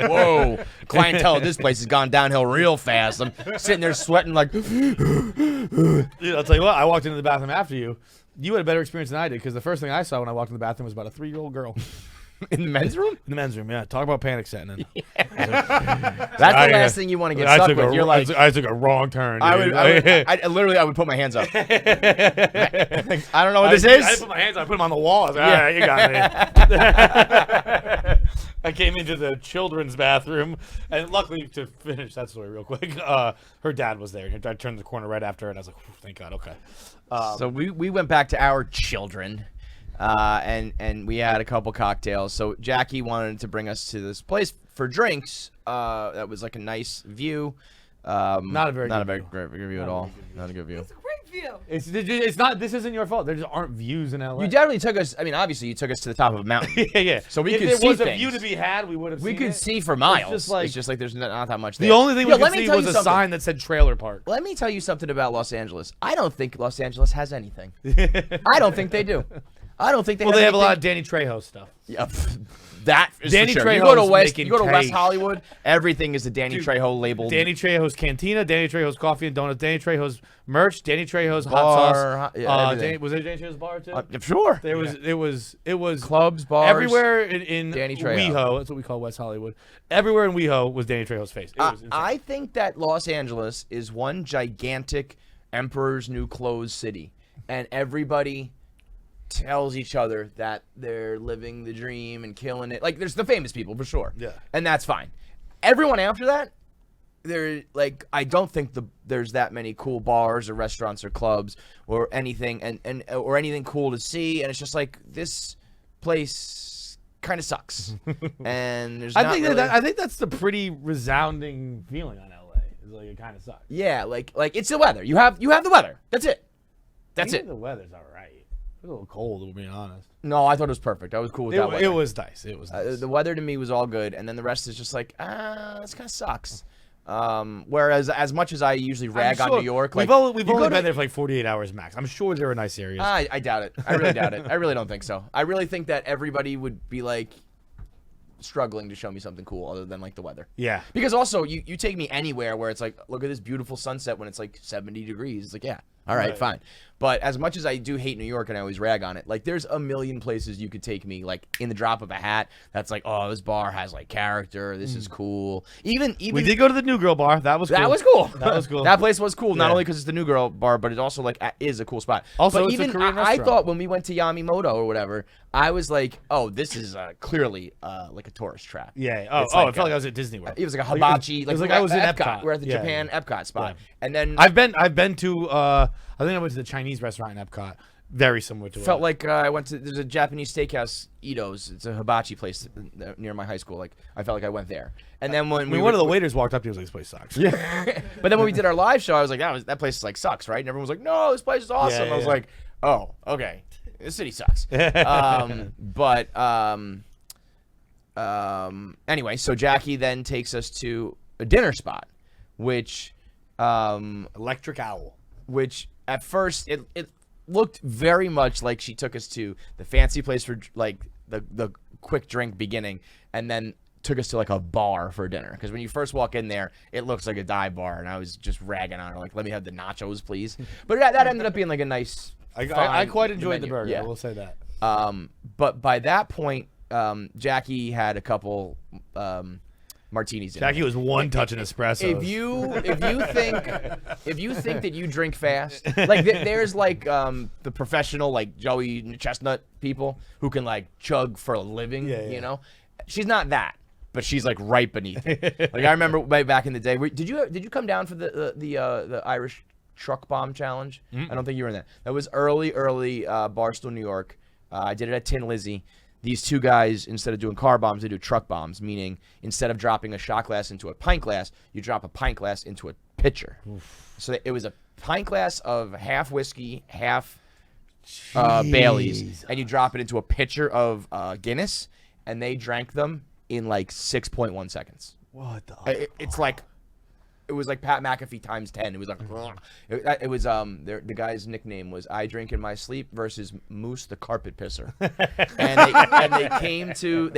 Whoa, clientele at this place has gone downhill real fast. I'm sitting there sweating like. Dude, I'll tell you what. I walked into the bathroom after you. You had a better experience than I did because the first thing I saw when I walked in the bathroom was about a 3-year-old girl. In the men's room? In the men's room, yeah. Talk about panic setting in. That's the last thing you want to get stuck with. You're like, I took a wrong turn. Dude. I would put my hands up. I don't know what this is. I put my hands up. I put them on the wall. I was like, Yeah. all right, you got me. I came into the children's bathroom, and luckily, to finish that story real quick, her dad was there. I turned the corner right after her, and I was like, thank God, okay. So we went back to our children. And we had a couple cocktails. So Jackie wanted to bring us to this place for drinks. That was like a nice view. Not a very great view at all. Not a good view. It's not. This isn't your fault. There just aren't views in LA. You definitely took us. I mean, obviously, you took us to the top of a mountain. yeah. So we if could there see was things. a view to be had, we would have. We seen could it. see for miles. It's just like there's not that much. the there. only thing we could see was a sign that said trailer park. Let me tell you something about Los Angeles. I don't think Los Angeles has anything. I don't think they do. I don't think they. Well, have they have a anything. lot of Danny Trejo stuff. Yeah, that is Danny for sure. Trejo's You go to West, making you go to West cake. Hollywood. Everything is a Danny Trejo labeled. Danny Trejo's Cantina, Danny Trejo's Coffee and Donuts, Danny Trejo's merch, Danny Trejo's Bar, hot sauce. yeah, was there Danny Trejo's bar too? Sure. It was clubs, bars, everywhere in Danny Trejo. WeHo. That's what we call West Hollywood. Everywhere in WeHo was Danny Trejo's face. It was insane. I think that Los Angeles is one gigantic Emperor's New Clothes city, and everybody tells each other that they're living the dream and killing it. Like, there's the famous people for sure. Yeah. And that's fine. Everyone after that, they're like, I don't think there's that many cool bars or restaurants or clubs or anything and or anything cool to see. And it's just like, this place kind of sucks. And there's not really... I think that's the pretty resounding feeling on LA. Is like it kind of sucks. Yeah, like it's the weather. You have the weather. That's it. That's Even it. The weather's all right. It's a little cold, to be honest. No, I thought it was perfect. I was cool with that weather. It was nice. It was nice. The weather to me was all good, and then the rest is just like, this kind of sucks. Whereas, as much as I usually rag on New York, like we've only been there for like 48 hours max. I'm sure there are nice areas. I doubt it. I really doubt it. I really don't think so. I really think that everybody would be like struggling to show me something cool other than like the weather. Yeah. Because also, you take me anywhere where it's like, look at this beautiful sunset when it's like 70 degrees. It's like, yeah. All right, fine. But as much as I do hate New York and I always rag on it, like there's a million places you could take me, like in the drop of a hat. That's like, oh, this bar has like character. This is cool. Even we did go to the New Girl bar. That was cool. That was cool. That was cool. That place was cool. Not Yeah. only because it's the New Girl bar, but it also like is a cool spot. Also, but it's even a Korean I restaurant. thought when we went to Yamimoto or whatever, I was like, oh, this is clearly like a tourist trap. Yeah. It's It felt like I was at Disney World. It was like a hibachi. It was like I was in Epcot. We're at the Yeah. Japan Epcot spot, Yeah. and then I've been to I think I went to the Chinese restaurant in Epcot. Very similar to felt like I went to. There's a Japanese steakhouse, Ito's. It's a hibachi place near my high school. Like I felt like I went there. And then when one of the waiters walked up to me, he was like, "This place sucks." Yeah. But then when we did our live show, I was like, that place like sucks, right? And everyone was like, no, this place is awesome. I was like, oh, okay, this city sucks. Anyway, so Jackie then takes us to a dinner spot, which Electric Owl, which at first it looked very much like she took us to the fancy place for like the quick drink beginning, and then took us to like a bar for dinner. Because when you first walk in there, it looks like a dive bar, and I was just ragging on her like, let me have the nachos, please. But that ended up being like a nice. I quite enjoyed the menu. burger. Yeah. I will say that. But by that point, Jackie had a couple martinis. Jackie was one touching espresso. If you think that you drink fast, like there's like the professional like Joey Chestnut people who can like chug for a living. You know, she's not that, but she's like right beneath it. Like I remember way back in the day. Did you come down for the Irish truck bomb challenge? I don't think you were in that. That was early Barstool, New York. I did it at Tin Lizzy. these two guys, instead of doing car bombs, they do truck bombs, meaning instead of dropping a shot glass into a pint glass, you drop a pint glass into a pitcher. So it was a pint glass of half whiskey, half Bailey's, and you drop it into a pitcher of Guinness, and they drank them in like 6.1 seconds. What the? It's like, it was like Pat McAfee times 10. It was like, it was the guy's nickname was I Drink in My Sleep versus Moose the Carpet Pisser, and they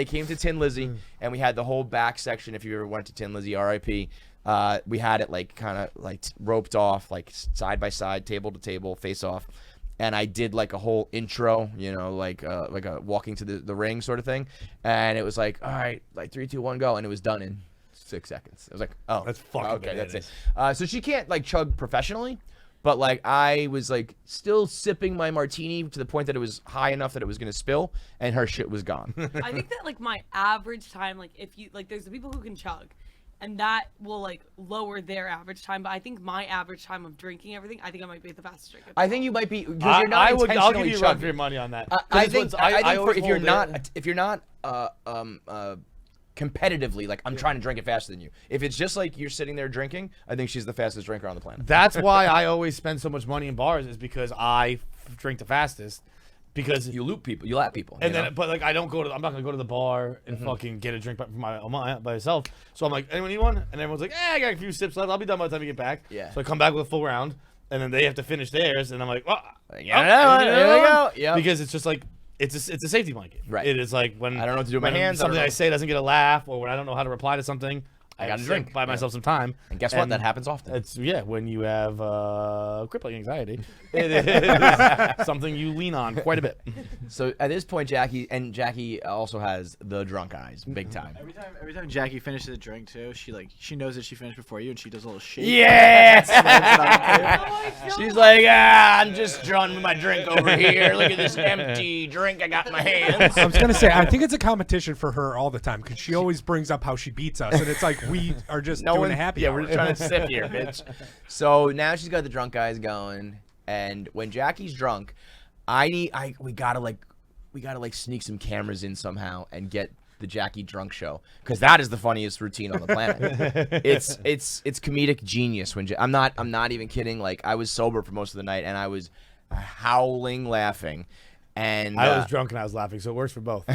came to Tin Lizzy, and we had the whole back section. If you ever went to Tin Lizzy, R.I.P. We had it like kind of like roped off, like side by side, table to table, face off. And I did like a whole intro, you know, like a walking to the ring sort of thing. And it was like, all right, like 3, 2, 1, go. And it was done in 6 seconds. I was like, oh, that's fucking okay, that's it. So she can't like chug professionally, but like I was like still sipping my martini to the point that it was high enough that it was going to spill, and her shit was gone. I think that like my average time, like if you like, there's the people who can chug, and that will like lower their average time. But I think my average time of drinking everything, I think I might be the fastest drinker. I think you might be because you're not intentionally I'll give you a run chugging. for your money on that. I think always if you're hold not competitively, like I'm trying to drink it faster than you. If it's just like you're sitting there drinking, I think she's the fastest drinker on the planet. That's why I always spend so much money in bars, is because I drink the fastest. Because you loop people, you lap people, and you then know? but like I'm not gonna go to the bar and fucking get a drink by myself. So I'm like, anyone need one? And everyone's like, I got a few sips left. I'll be done by the time you get back. Yeah. So I come back with a full round, and then they have to finish theirs, and I'm like, well, here we go. Yep. Because it's just like it's a safety blanket. Right. It is like when I don't know what to do with my when hands. Something I say doesn't get a laugh, or when I don't know how to reply to something. I got to drink drink. by myself some time. And guess what? That happens often. It's when you have crippling anxiety. It is something you lean on quite a bit. So at this point, Jackie also has the drunk eyes, big time. Every time Jackie finishes a drink too, she knows that she finished before you, and she does a little shake. Yes. She's like, I'm just drawing with my drink over here. Look at this empty drink I got in my hands. I was gonna say, I think it's a competition for her all the time because she always brings up how she beats us, and it's like we are just doing a happy hour. We're just trying to sip here, bitch. So now she's got the drunk eyes going, and when Jackie's drunk, we gotta sneak some cameras in somehow and get the Jackie drunk show, because that is the funniest routine on the planet. it's comedic genius. I'm not even kidding. Like, I was sober for most of the night, and I was howling laughing, and I was drunk and I was laughing, so it works for both.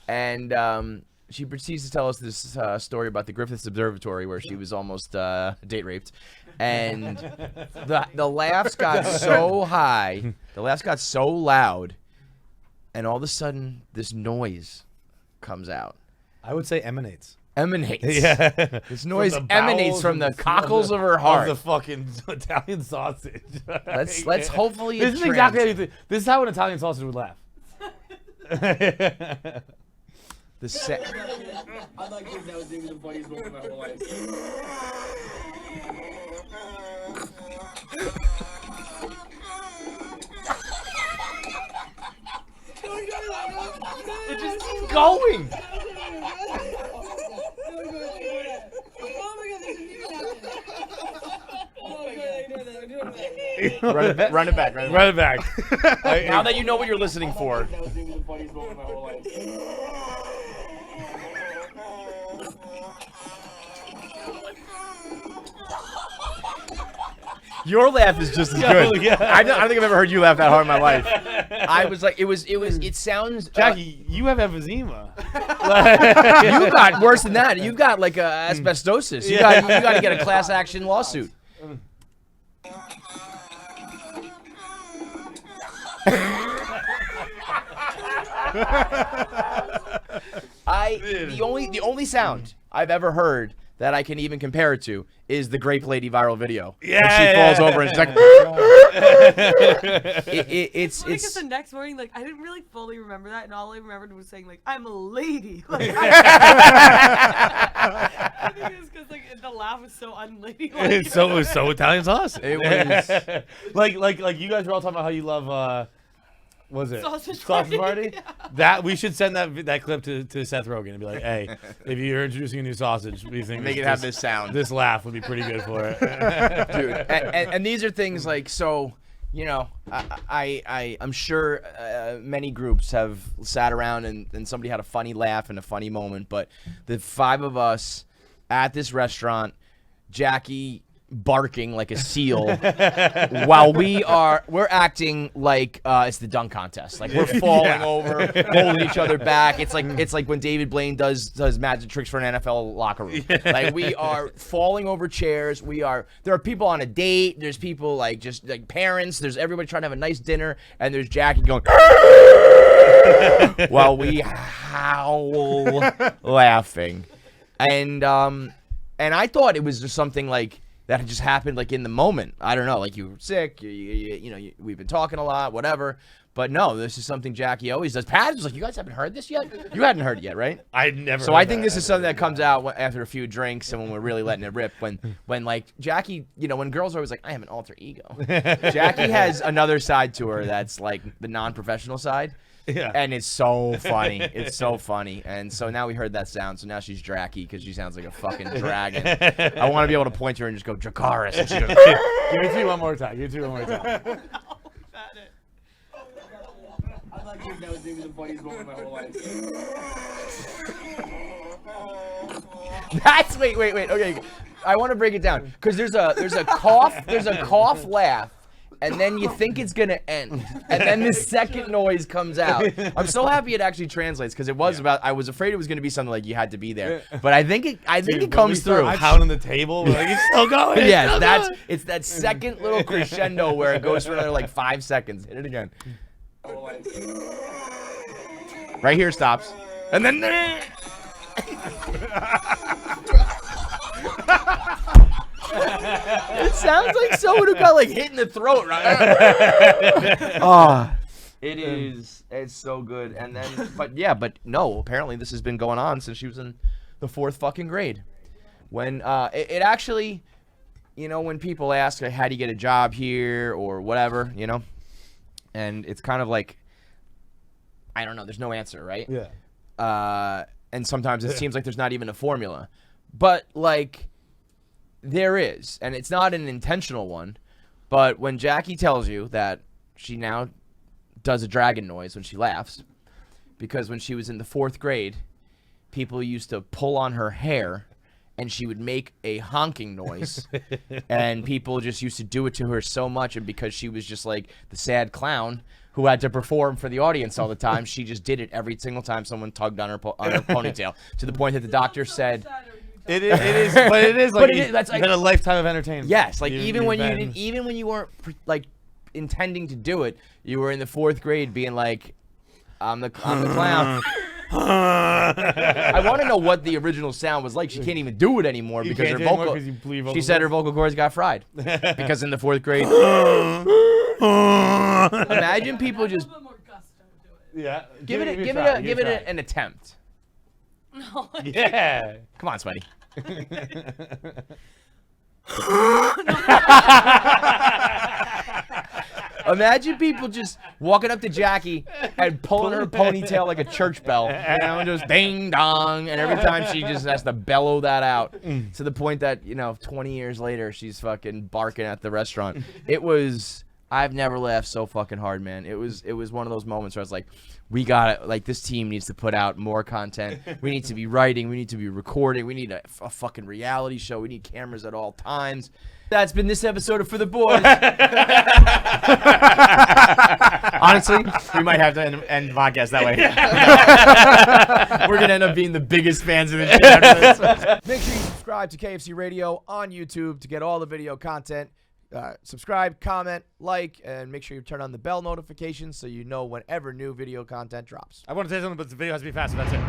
And she proceeds to tell us this story about the Griffiths Observatory where she was almost date raped, and the laughs got so high, the laughs got so loud, and all of a sudden this noise comes out. I would say emanates. Yeah. This noise emanates from the cockles of her heart. Of the fucking Italian sausage. Let's hopefully this is exactly this is how an Italian sausage would laugh. I'd like to think that was maybe the funniest moment of my whole life. It just keeps going. Run it back. Now that you know what you're listening for. That was maybe the funniest moment of my whole life. Your laugh is just as good. Yeah. I don't think I've ever heard you laugh that hard in my life. I was like, it sounds. Jackie, you have emphysema. You got worse than that. You've got like asbestosis. You got to get a class action lawsuit. The only sound I've ever heard that I can even compare it to is the Grape Lady viral video. Yeah, when she falls over and she's like, it's I guess the next morning, like, I didn't really fully remember that, and all I remembered was saying, like, I'm a lady. Like, I think it was because, like, the laugh was so unladylike. It was so Italian sauce. It was like you guys were all talking about how you love was it Sausage Party? Yeah. That we should send that clip to Seth Rogen and be like, hey, if you're introducing a new sausage, we think make it have this sound. This laugh would be pretty good for it, dude. And these are things like, so you know, I'm sure many groups have sat around and somebody had a funny laugh and a funny moment, but the 5 of us at this restaurant, Jackie barking like a seal while we're acting like it's the dunk contest. Like we're falling over, holding each other back. It's like when David Blaine does magic tricks for an NFL locker room. Like we are falling over chairs. There are people on a date. There's people like just like parents. There's everybody trying to have a nice dinner, and there's Jackie going while we howl laughing. And I thought it was just something like that had just happened like in the moment. I don't know, like you were sick, we've been talking a lot, whatever. But no, this is something Jackie always does. Pat was like, you guys haven't heard this yet? You hadn't heard it yet, right? I'd never So heard I think that. this is something that comes out after a few drinks and when we're really letting it rip. When like Jackie, when girls are always like, I have an alter ego. Jackie has another side to her that's like the non-professional side. Yeah. And it's so funny. It's so funny. And so now we heard that sound. So now she's Dracky because she sounds like a fucking dragon. I want to be able to point to her and just go, Dracarys. And she goes, Give it to me one more time. Give it to me one more time. I like you. That was maybe the funniest moment of my whole life. That's wait. Okay, I want to break it down because there's a cough laugh. And then you think it's gonna end, and then the second noise comes out. I'm so happy it actually translates because it was about. I was afraid it was gonna be something like you had to be there, but I think it comes through. Pounding the table, we're like, it's still going. Yeah, it's that second little crescendo where it goes for another like 5 seconds. Hit it again. Right here stops, and then. It sounds like someone who got like hit in the throat, right? It is. It's so good. And then, but no. Apparently, this has been going on since she was in the 4th fucking grade. When it actually, when people ask, like, how do you get a job here or whatever, and it's kind of like, I don't know. There's no answer, right? Yeah. And sometimes it seems like there's not even a formula, but like. There is, and it's not an intentional one, but when Jackie tells you that she now does a dragon noise when she laughs, because when she was in the 4th grade, people used to pull on her hair, and she would make a honking noise, and people just used to do it to her so much, and because she was just like the sad clown who had to perform for the audience all the time, she just did it every single time someone tugged on her ponytail, to the point that the doctor said... It is, but it is like that's like been a lifetime of entertainment. Yes, like even when you weren't like intending to do it, you were in the 4th grade being like, I'm the clown. I want to know what the original sound was like. She can't even do it anymore because her vocal. She said her vocal cords got fried because in the 4th grade. Imagine people just. Yeah. Give it an attempt. No. Yeah. Come on, Sweaty. Imagine people just walking up to Jackie and pulling her ponytail like a church bell, and just ding dong, and every time she just has to bellow that out to the point that 20 years later she's fucking barking at the restaurant. I've never laughed so fucking hard, man. It was one of those moments where I was like, we got it. Like, this team needs to put out more content. We need to be writing. We need to be recording. We need a fucking reality show. We need cameras at all times. That's been this episode of For the Boys. Honestly, we might have to end the podcast that way. We're going to end up being the biggest fans of the team after this. Make sure you subscribe to KFC Radio on YouTube to get all the video content. Subscribe, comment, like, and make sure you turn on the bell notifications so you know whenever new video content drops. I want to say something, but the video has to be faster. That's it.